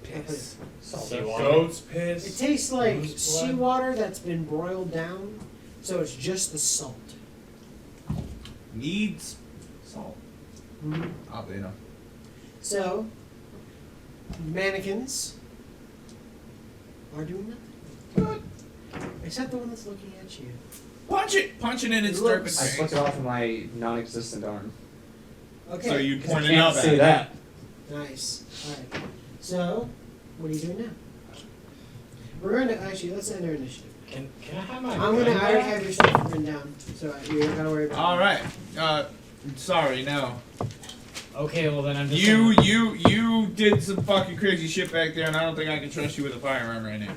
Piss. Goat's piss. it tastes like Goose blood. seawater that's been broiled down, so it's just the salt. Needs salt. Mhm. Oddly enough. So, mannequins are doing nothing. Except the one that's looking at you. Punch it! Punch it in its It looks- I turpentine. flick it off of my non-existent arm. Okay. So you point it Can't out see at that. Nice. Alright. So, what are you doing now? We're going to actually, let's end our initiative. Can I have my? I'm going to, gun I already back? have your stuff written down, so you're not going to worry about it. Alright. Sorry, no. Okay, well then I'm just. You did some fucking crazy shit back there, and I don't think I can trust you with a firearm right now.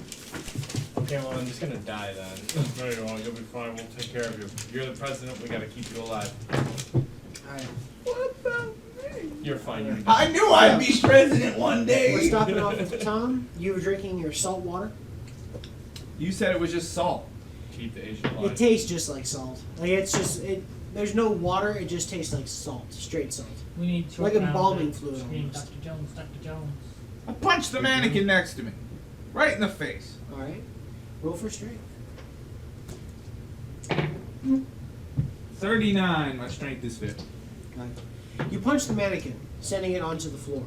Okay, well I'm just gonna die then. Very well, you'll be fine. We'll take care of you. You're the president. We gotta keep you alive. Alright. What about me? You're fine. You're I knew I'd be president one day. We're stopping off with Tom. You were drinking your salt water. You said it was just salt. keep the Asian It alive. tastes just like salt. Like it's just there's no water. It just tastes like salt, straight salt. We need to Like round embalming it. fluid Scream, almost. Dr. Jones, Dr. Jones. I punched the mannequin next to me, right in the face. All right. Roll for strength. 39. My strength is 50. You punch the mannequin, sending it onto the floor.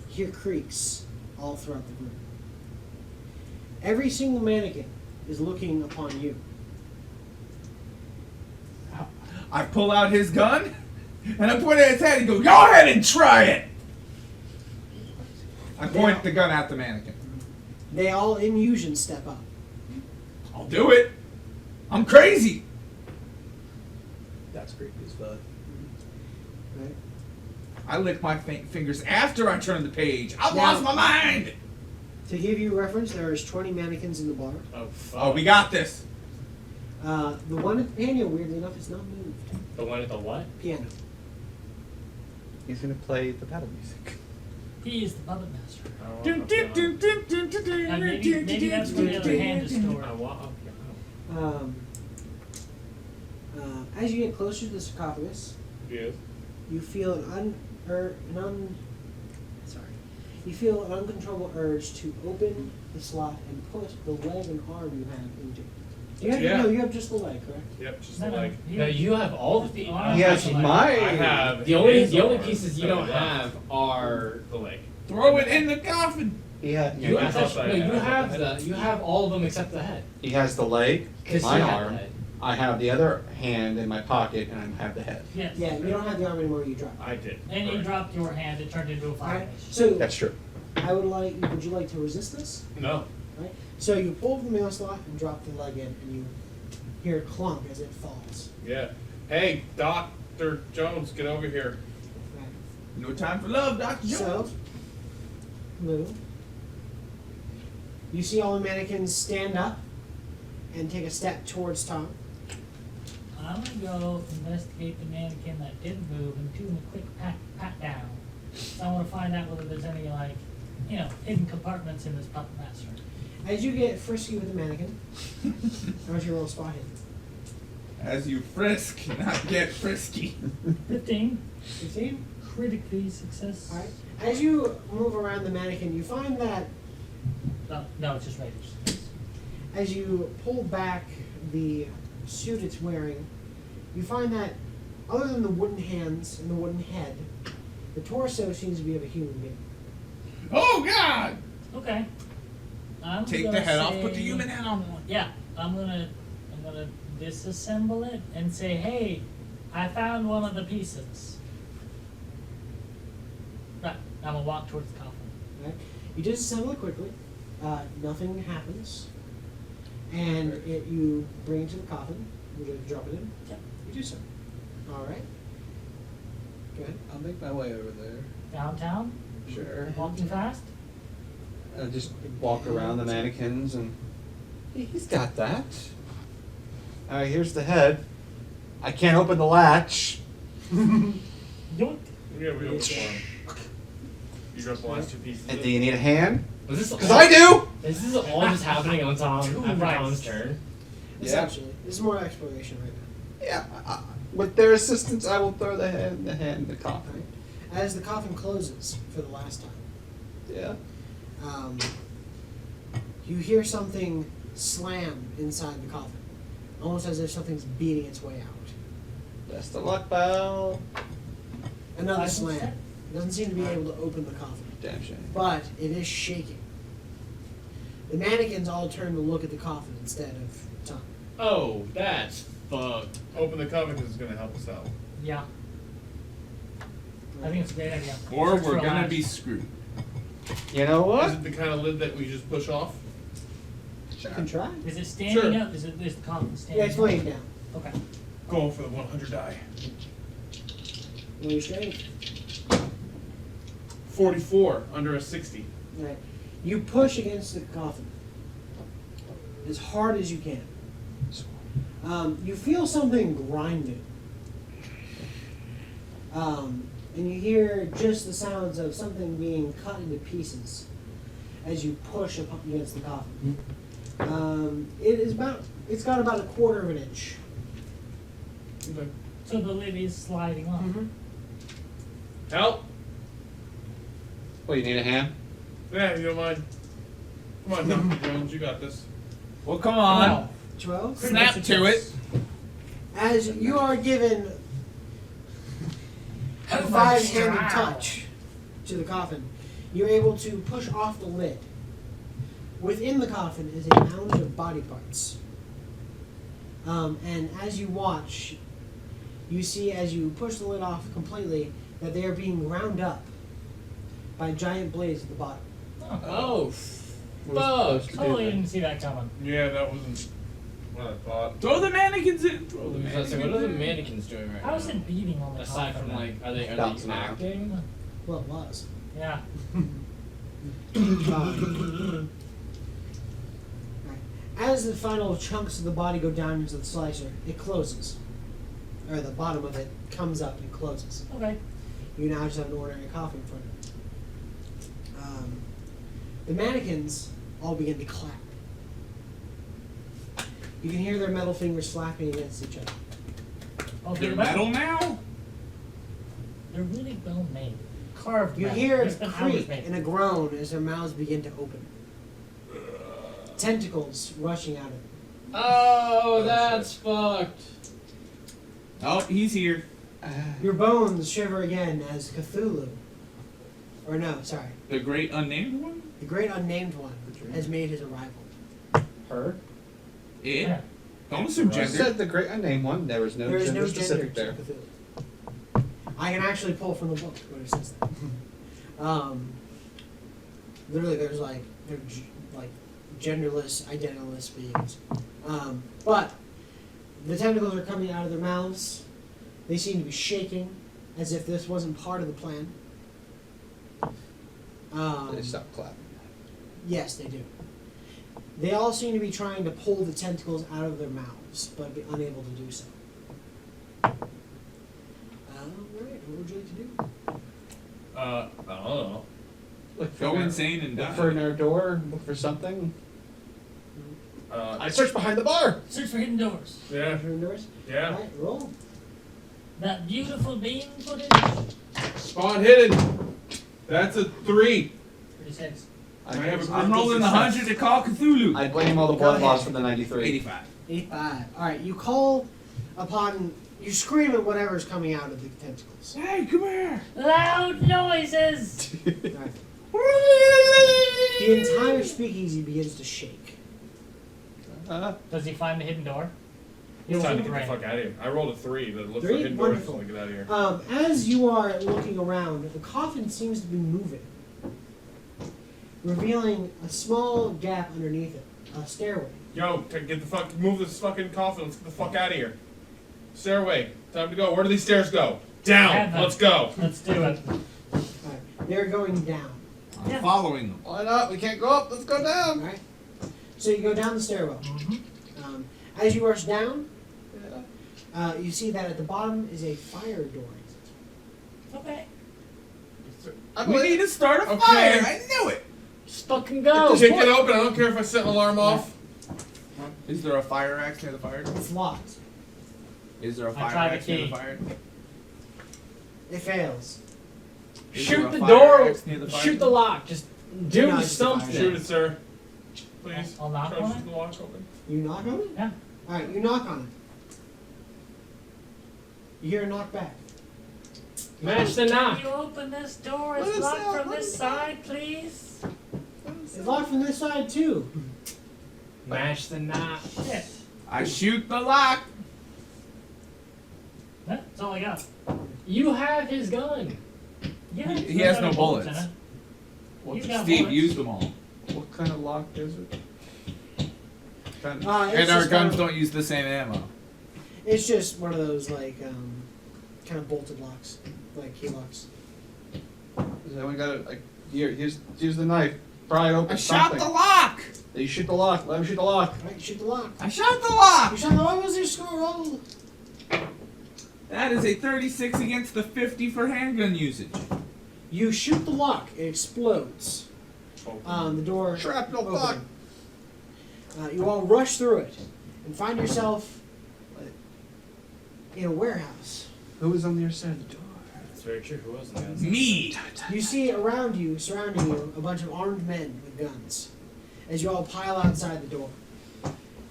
You hear creaks all throughout the room. Every single mannequin is looking upon you. I pull out his gun, and I point it at his head and go, go ahead and try it! I point the gun at the mannequin. They all in unison step up. I'll do it. I'm crazy. That's creepy as fuck. Right? I lick my fingers after I turn the page. I've Now- lost my mind. To give you reference, there is 20 mannequins in the bar. Oh, fuck. Oh, we got this. The one at the piano, weirdly enough, is not moved. The one at the what? Piano. He's gonna play the battle music. He is the puppet master. I want Dun, a dun, piano. dun, dun, dun, dun, And maybe that's where the other hand is stored. I want a piano. As you get closer to the sarcophagus, Yes. you feel you feel an uncontrollable urge to open the slot and put the leg and arm you have into it. You have, Yeah. No, you have just the leg, correct? Yep, just No, the leg. No, you have all the feet. arm. He has Like, my. I have The only his arm, pieces you so don't yeah. have are The leg. Throw it in the coffin. He had. you I have thought I no, you had have you have all of them except the head. He has the leg, 'Cause my you have arm. the head. I have the other hand in my pocket, and I have the head. Yes. Yeah, you don't have the arm anymore. You drop. I did. And you Alright. dropped your hand, it turned into a All fire. right. So That's true. would you like to resist this? No. Right. So you pull the mail slot and drop the leg in, and you hear a clunk as it falls. Yeah. Hey, Dr. Jones, get over here. Right. No time for love, Dr. Jones. So, move. You see all the mannequins stand up and take a step towards Tom. I'm gonna go investigate the mannequin that did move and do him a quick pat down. So I want to find out whether there's any hidden compartments in this puppet master. As you get frisky with the mannequin, I want you to roll spot hit. As you frisk, not get frisky. 15. 15? Critically success. Alright. As you move around the mannequin, you find that No, it's just Raiders. as you pull back the suit it's wearing, you find that other than the wooden hands and the wooden head, the torso seems to be of a human being. Oh God! Okay. I'm Take the gonna head off, put the say- human head on one. Yeah, I'm gonna disassemble it and say, hey, I found one of the pieces. Right, I'm gonna walk towards the coffin. Right? You disassemble it quickly. Nothing happens. And you bring it to the coffin. Would you like to drop it in? Yep. You do so. Alright. Go ahead. I'll make my way over there. Downtown, Sure. walking fast. I'll just walk around the mannequins and he's got that. Alright, here's the head. I can't open the latch. Yoink. Yeah, we opened one. You dropped the last two pieces. And do you need a hand? Was this Because I do! This is all just happening on Tom after Right. Tom's turn. Yeah. Essentially. This is more exploration right now. Yeah. With their assistance, I will throw the hand in the coffin. Right? As the coffin closes for the last time, Yeah. you hear something slam inside the coffin, almost as if something's beating its way out. Best of luck, pal. Another License slam. check? Doesn't seem to be able to open the coffin, Damn shame. but it is shaking. The mannequins all turn to look at the coffin instead of Tom. Oh, that's fucked. Open the cover because it's going to help us out. Yeah, I think it's a great idea. Or Search for we're a gonna latch. be screwed. You know Is what? it the kind of lid that we just push off? You can try. Is it standing Sure. up? Is the coffin standing Yeah, it's up? laying down. Okay. Going for the 100 die. Roll your strength. 44 under a 60. Right. You push against the coffin as hard as you can. You feel something grinding. And you hear just the sounds of something being cut into pieces as you push up against the coffin. It's got about a quarter of an inch. Okay. So the lid is sliding off. Help! Well, you need a hand? Yeah, you don't mind. Come on, Dr. Jones, you got this. Well, come on. Wow. 12. Snap to it. As you are given a five-handed touch to the coffin, you're able to push off the lid. Within the coffin is a mound of body parts. And as you watch, you see as you push the lid off completely that they are being ground up by giant blades at the bottom. Oh, fuck. Totally didn't see that coming. Yeah, that wasn't what I thought. Throw the mannequins in. Throw the I was gonna say, what are the mannequins doing right now? How is it beating on the Aside coffin? from like, are they Bouncing around. acting? Well, it was. Yeah. As the final chunks of the body go down into the slicer, it closes. Or the bottom of it comes up and closes. Okay. You now just have an ordinary coffin in front of you. The mannequins all begin to clap. You can hear their metal fingers slapping against each other. Oh, They're metal now? They're really well made. Carved You metal. hear They a spent hours creak making and a groan as their mouths begin to open. Tentacles rushing out of it. Oh, that's fucked. Oh, he's here. Your bones shiver again as Cthulhu, or no, sorry, The great unnamed one? the great unnamed one has made his arrival. Her? It? Yeah. Don't assume I gender. said the great unnamed one. There was no There is gender no gender specific to there. Cthulhu. I can actually pull from the book where it says that. Literally, there's like genderless, identityless beings. But the tentacles are coming out of their mouths. They seem to be shaking, as if this wasn't part of the plan. They stopped clapping. Yes, they do. They all seem to be trying to pull the tentacles out of their mouths, but be unable to do so. Alright, what would you like to do? I don't know. Look Go for, insane and look die. for our door. Look for something. I search behind the bar. Search for hidden doors. Yeah. Turn doors. Yeah. Alright, roll. That beautiful beam footage. Spot hidden. That's a 3. 36. I'm rolling the 100 to call Cthulhu. I blame all the Go blood ahead. loss for the 93. 85. 85. Alright, you call upon. You scream at whatever's coming out of the tentacles. Hey, come here. Loud noises. Alright. The entire speakeasy begins to shake. Does he find the hidden door? It's time to get the Right. fuck out of here. I rolled a 3 that looks 3? like hidden doors. Wonderful. Get out of here. As you are looking around, the coffin seems to be moving, revealing a small gap underneath it, a stairway. Yo, move this fucking coffin. Let's get the fuck out of here. Stairway. Time to go. Where do these stairs go? Down. Have them. Let's go. Let's do it. Alright, they're going down. I'm following them. Why not? We can't go up. Let's go down. Alright? So you go down the stairwell. Mm-hmm. As you rush down, you see that at the bottom is a fire door. Okay. We need to start a Okay. fire. I knew it. Just fucking go. Kick it open. I don't care if I set an alarm off. Is there a fire axe near the fire? It's locked. Is there a I fire tried the axe near the key. fire? It fails. Is there Shoot a the fire door. axe near the fire? Shoot the lock. Just do not use the fire. something. Shoot it, sir. Please. I'll knock Try to on shoot it. the lock open. You knock on it? Yeah. Alright, you knock on it. You hear a knock back. Smash the knock. Can you open this door? Let It's us locked out, from let this us side, please. It's locked from this side too. Smash the knock. Shit. I shoot the lock. That's all I got. You have his gun. Yeah. He has no bullets. in it. What, You got Steve bullets. used them all. what kind of lock is it? It's And our just guns don't use the same ammo. It's just one of those like kind of bolted locks, like key locks. We got it. Like, here's the knife. Pry it open. I shot something. the lock. You shoot the lock. Let him shoot the lock. Alright, shoot the lock. I shot the lock. You shot the lock. What was your score roll? That is a 36 against the 50 for handgun usage. You shoot the lock. It explodes. The door. Shrapnel open. fuck. You all rush through it and find yourself in a warehouse. Who was on the other side of the door? That's very true. Who was on the Me. You see around you, surrounding you, a bunch of armed men with guns as you all pile outside the door.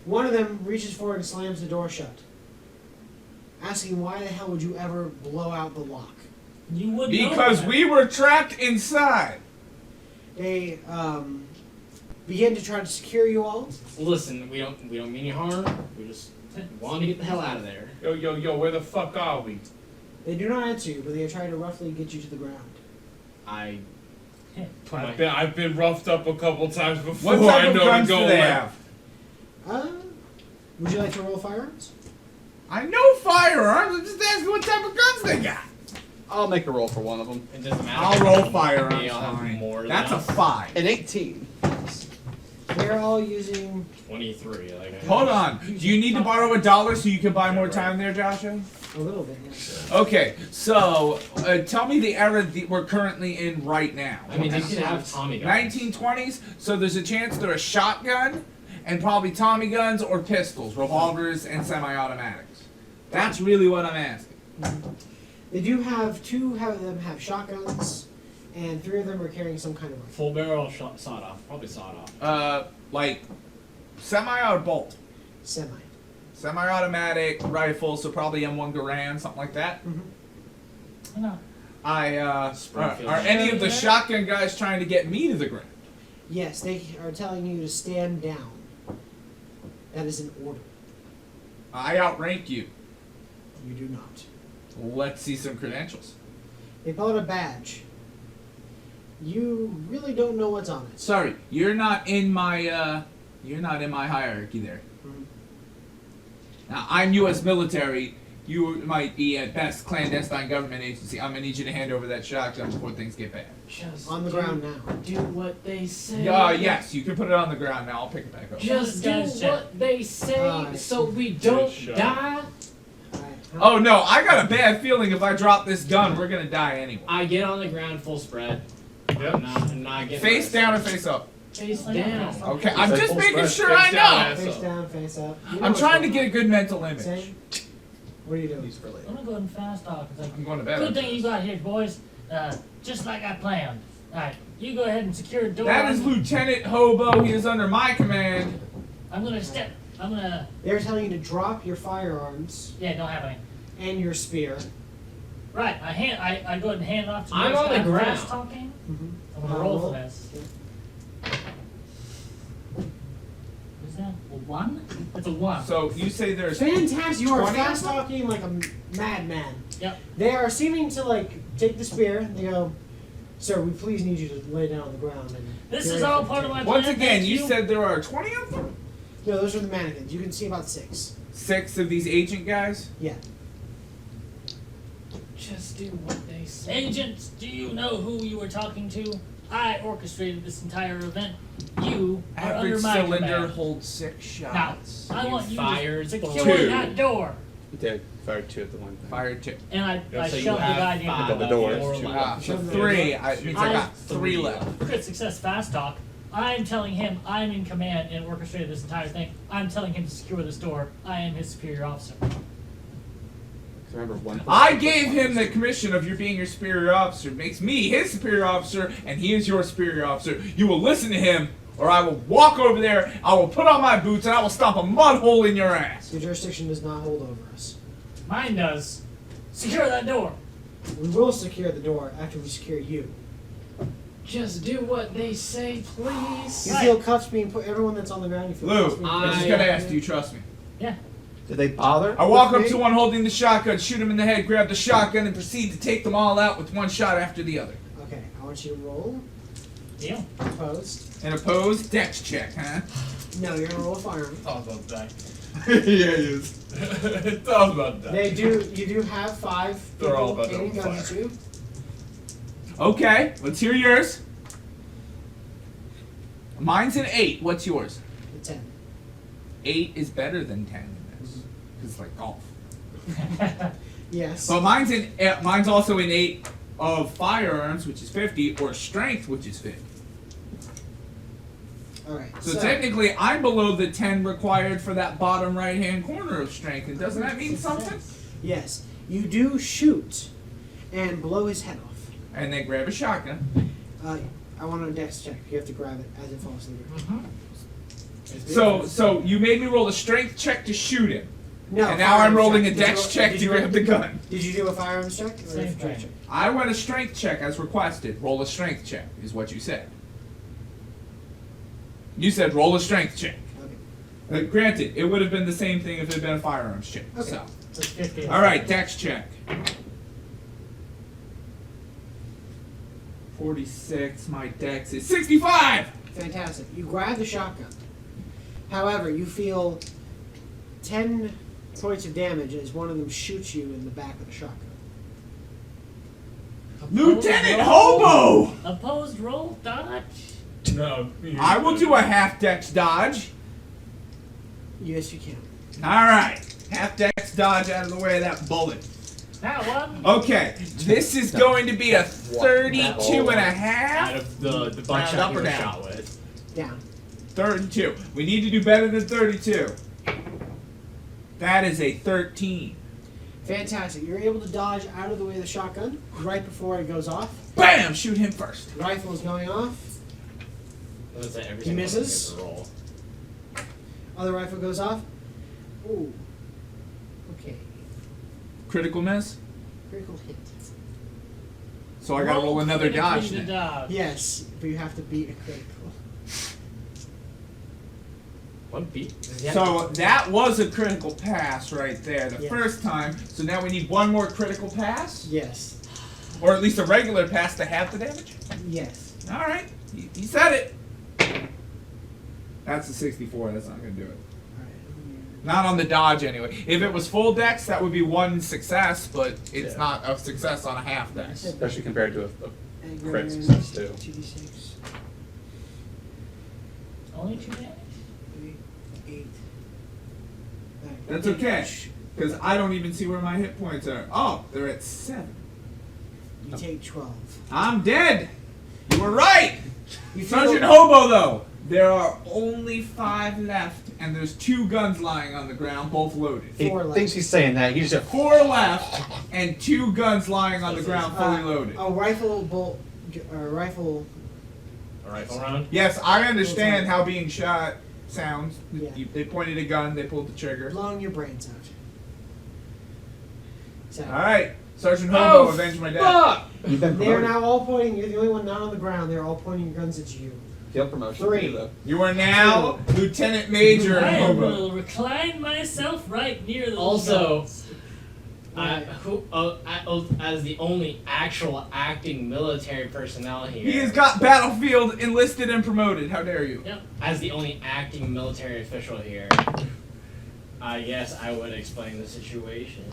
One of them reaches forward and slams the door shut, asking why the hell would you ever blow out the lock? You would know Because that. we were trapped inside. They begin to try to secure you all. Listen, we don't mean any harm. We just want to get the hell out of there. Yo, where the fuck are we? They do not answer you, but they try to roughly get you to the ground. I put I've my been roughed up a couple times before. What type I of know guns to go do they left. have? Would you like to roll firearms? I know firearms. I'm just asking what type of guns they got. I'll make a roll for one of them. It doesn't matter. I'll roll Maybe firearms. I'll have Fine. more than That's a that. 5. An 18. They're all using 23. Like, Hold on. Do you need to borrow $1 so you can buy more time there, Joshua? a little bit, yes. Okay, so tell me the era that we're currently in right now. I mean, you could have Tommy guns. 1920s. So there's a chance they're a shotgun and probably Tommy guns or pistols, revolvers and semi-automatics. That's really what I'm asking. They do have two of them have shotguns, and 3 of them are carrying some kind of rifle. Full barrel shot, sawed off. Probably sawed off. Like semi or bolt. Semi. Semi-automatic rifle, so probably M1 Garand, something like that. No. Springfield. Are any of the shotgun guys trying to get me to the ground? Yes, they are telling you to stand down. That is an order. I outrank you. You do not. Let's see some credentials. They pull out a badge. You really don't know what's on it. Sorry, you're not in my hierarchy there. Mhm. Now I'm U.S. military. You might be at best clandestine government agency. I'm gonna need you to hand over that shotgun before things get bad. Just On the ground now. Do what they say. Yes, you can put it on the ground now. I'll pick it back up. Just do Guys, check. what they say Alright. so we don't shot. die. Alright. Oh no, I got a bad feeling if I drop this gun, we're gonna die anyway. I get on the ground full spread. Yep. I'm not getting Face arrested. down or face up? Face Oh, yeah. down. Okay, I'm It's just full making spread. sure Face I down, know. ass Face up. down, face up. You know I'm what's trying to going get a on. good mental image. Same. What are you doing? These for later. I'm gonna go ahead and fast talk. It's like, I'm going to bed. good thing you got here, boys. Just like I planned. Alright, you go ahead and secure the door. That is Lieutenant Hobo. He is under my command. I'm gonna, They're telling you to drop your firearms yeah, don't have any. and your spear. Right, I go ahead and hand it off to you. I'm guys. on the I'm ground. fast talking. Mm-hmm. I'm gonna roll for this. Is that a 1? It's a 1. So you say there's Fantastic! You are 20 of fast them? talking like a madman. Yep. They are seeming to take the spear. They go, "Sir, we please need you to lay down on the ground." And This get is ready all for part of the my attack." Once plan. again, Thank you said there are 20 of them? No, those are the mannequins. You can see about 6. 6 of these agent guys? Yeah. Just do what they say. Agents, do you know who you were talking to? I orchestrated this entire event. You are Average under my cylinder command. holds 6 Now, shots. I want you fired to secure 2. that door. You did. Fired 2 at the one thing. Fired 2. And I So you shoved the have guy near 5 the But the door. door more is two. left. So 3. It means I got 3 left. Crit success fast talk. I'm telling him I'm in command and orchestrated this entire thing. I'm telling him to secure this door. I am his superior officer. Remember one. I gave him the commission of you being your superior officer. It makes me his superior officer, and he is your superior officer. You will listen to him, or I will walk over there, I will put on my boots, and I will stomp a mud hole in your ass. Your jurisdiction does not hold over us. Mine does. Secure that door. We will secure the door after we secure you. Just do what they say, please. You Right. feel cuffs being put. Everyone that's on the ground. You feel Lou, cuffs being I put- just gotta ask, do you trust me? Yeah. Did they bother? I walk With up me? to one holding the shotgun, shoot him in the head, grab the shotgun, and proceed to take them all out with one shot after the other. Okay, I want you to roll. Deal. Opposed. An opposed dex check, huh? No, you're gonna roll a firearm. Thought about that. Yeah, he is. Thought about that. You do have 5 people They're all about to aiming open guns at you. Okay, let's hear yours. Mine's an 8. What's yours? A 10. 8 is better than 10 in this. Because it's like golf. Yes. But mine's also an 8 of firearms, which is 50, or strength, which is 50. Alright. So technically, I'm below the 10 required for that bottom right-hand corner of strength. And doesn't that mean something? Yes. You do shoot and blow his head off. And they grab a shotgun. I want a dex check. You have to grab it as it falls to the ground. So you made me roll a strength check to shoot him. No. And now I'm firearms rolling a check. Did dex you- check did to you- grab the gun. Did you do a firearms check? Or a Same strength thing. I want a strength check as requested. Roll a strength check, is what you said. You said roll a strength check. Okay. Granted, it would have been the same thing if it had been a firearms check. Okay. So, So it's 50. all right, dex check. 46. My dex is 65. Fantastic. You grab the shotgun. However, you feel 10 points of damage as one of them shoots you in the back of the shotgun. Lieutenant Hobo. Opposed roll dodge. No. I will do a half dex dodge. Yes, you can. All right, half dex dodge out of the way of that bullet. That one. Okay, this is going to be a 32 and a half. Out of the bunch Round up I or was down? shot with. Down. 32. We need to do better than 32. That is a 13. Fantastic. You're able to dodge out of the way of the shotgun right before it goes off. Bam! Shoot him first. The rifle is going off. Let's say every He single one misses? gets a roll. Other rifle goes off. Ooh. Okay. Critical miss. Critical hit. So I gotta roll another dodge critically to then. dodge. Yes, but you have to beat a critical. One beat. Does he have So that was a critical pass right there the Yeah. first time. So now we need one more critical pass, Yes. or at least a regular pass to have the damage. Yes. All right, he said it. That's a 64. That's not gonna do it. Alright. Not on the dodge anyway. If it was full dex, that would be one success, but it's Yeah. not a success on a half dex. Especially compared to a Aggro crit damage, success, too. 2d6. Only 2 damage. 8. That's okay, because I don't even see where my hit points are. Oh, they're at 7. You take 12. I'm dead. You were right. You feel Sergeant Hobo, though, there are only 5 left, and there's 2 guns lying on the ground, both loaded. He 4 left. thinks he's saying that. He's just 4 left, and 2 guns lying on the ground, fully loaded. a rifle bolt, rifle. A rifle round. Yes, I understand how being shot sounds. Yeah. They pointed a gun, they pulled the trigger. Blowing your brains out. So, Alright, Sergeant Hobo, avenge my death. Fuck! you've been they are promoted. now all pointing. You're the only one not on the ground. They're all pointing your guns at you. Field promotion. 3. for you, though. You are now Lieutenant Major I Hobo. will recline myself right near the Also- guns. As the only actual acting military personnel here. He has got battlefield enlisted and promoted. How dare you? Yep. As the only acting military official here, I guess I would explain the situation.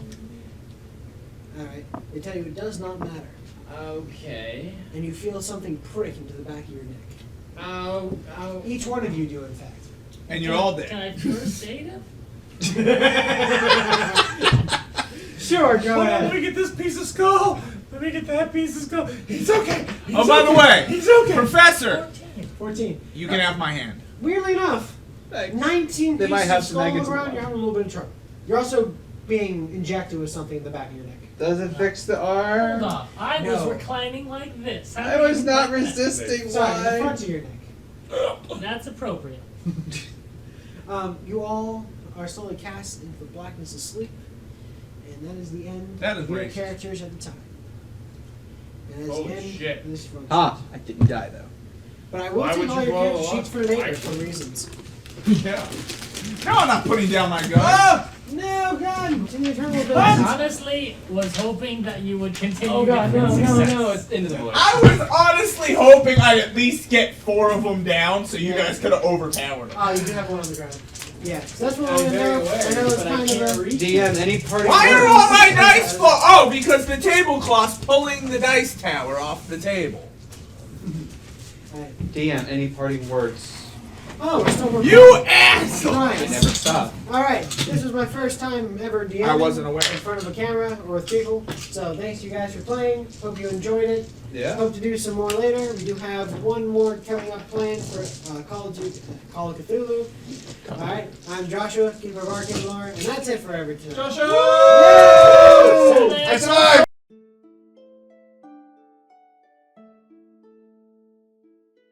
Alright. They tell you it does not matter. Okay. And you feel something prick into the back of your neck. Oh. Each one of you do, in fact. And you're all Can dead. I first aid him? Sure, go Let ahead. me get this piece of skull. Let me get that piece of skull. He's okay. He's Oh, by the okay. way, He's okay. Professor, 14. you can have my hand. Weirdly enough, Thanks. 19 They pieces might have of some skull on the maggots in ground, the you're having a little bit of trouble. You're also being injected with something in the back of your neck. Does it fix the Hold arm? on. I was No. reclining like this. How I do was you not like that? resisting. Sorry, the Why? front of your neck. That's appropriate. You all are slowly cast into the blackness of sleep, and that is the end That is of your racist. characters at the time. And that is Holy the end shit. of this function. Ah, I didn't die though. But I will Why take would all you your blow character a sheets for lot? later for reasons. Yeah. No, I'm not putting down my gun. No, God! It's an eternal I ability. honestly was hoping that you would continue. Oh god, getting no, no, success. no, it's into the void. I was honestly hoping I'd at least get 4 of them down so you guys could have overpowered them. Oh, you do have one on the ground. Yeah, so that's what I'm I very know. aware, I know it's but I kind can't of a... reach DM, any party Why are words? all my dice full? Oh, because the tablecloth's pulling the dice tower off the table. Alright. DM, any parting words? Oh, we're still recording. You asshole! I Nice. never stop. Alright, this was my first time ever DMing I wasn't aware. in front of a camera or with people. So thanks you guys for playing. Hope you enjoyed it. Yeah. Hope to do some more later. We do have one more coming up planned for Call of Cthulhu. Alright, I'm Joshua, keeper of Arcane Lore, and that's it for every time. Joshua! Woo! That's right.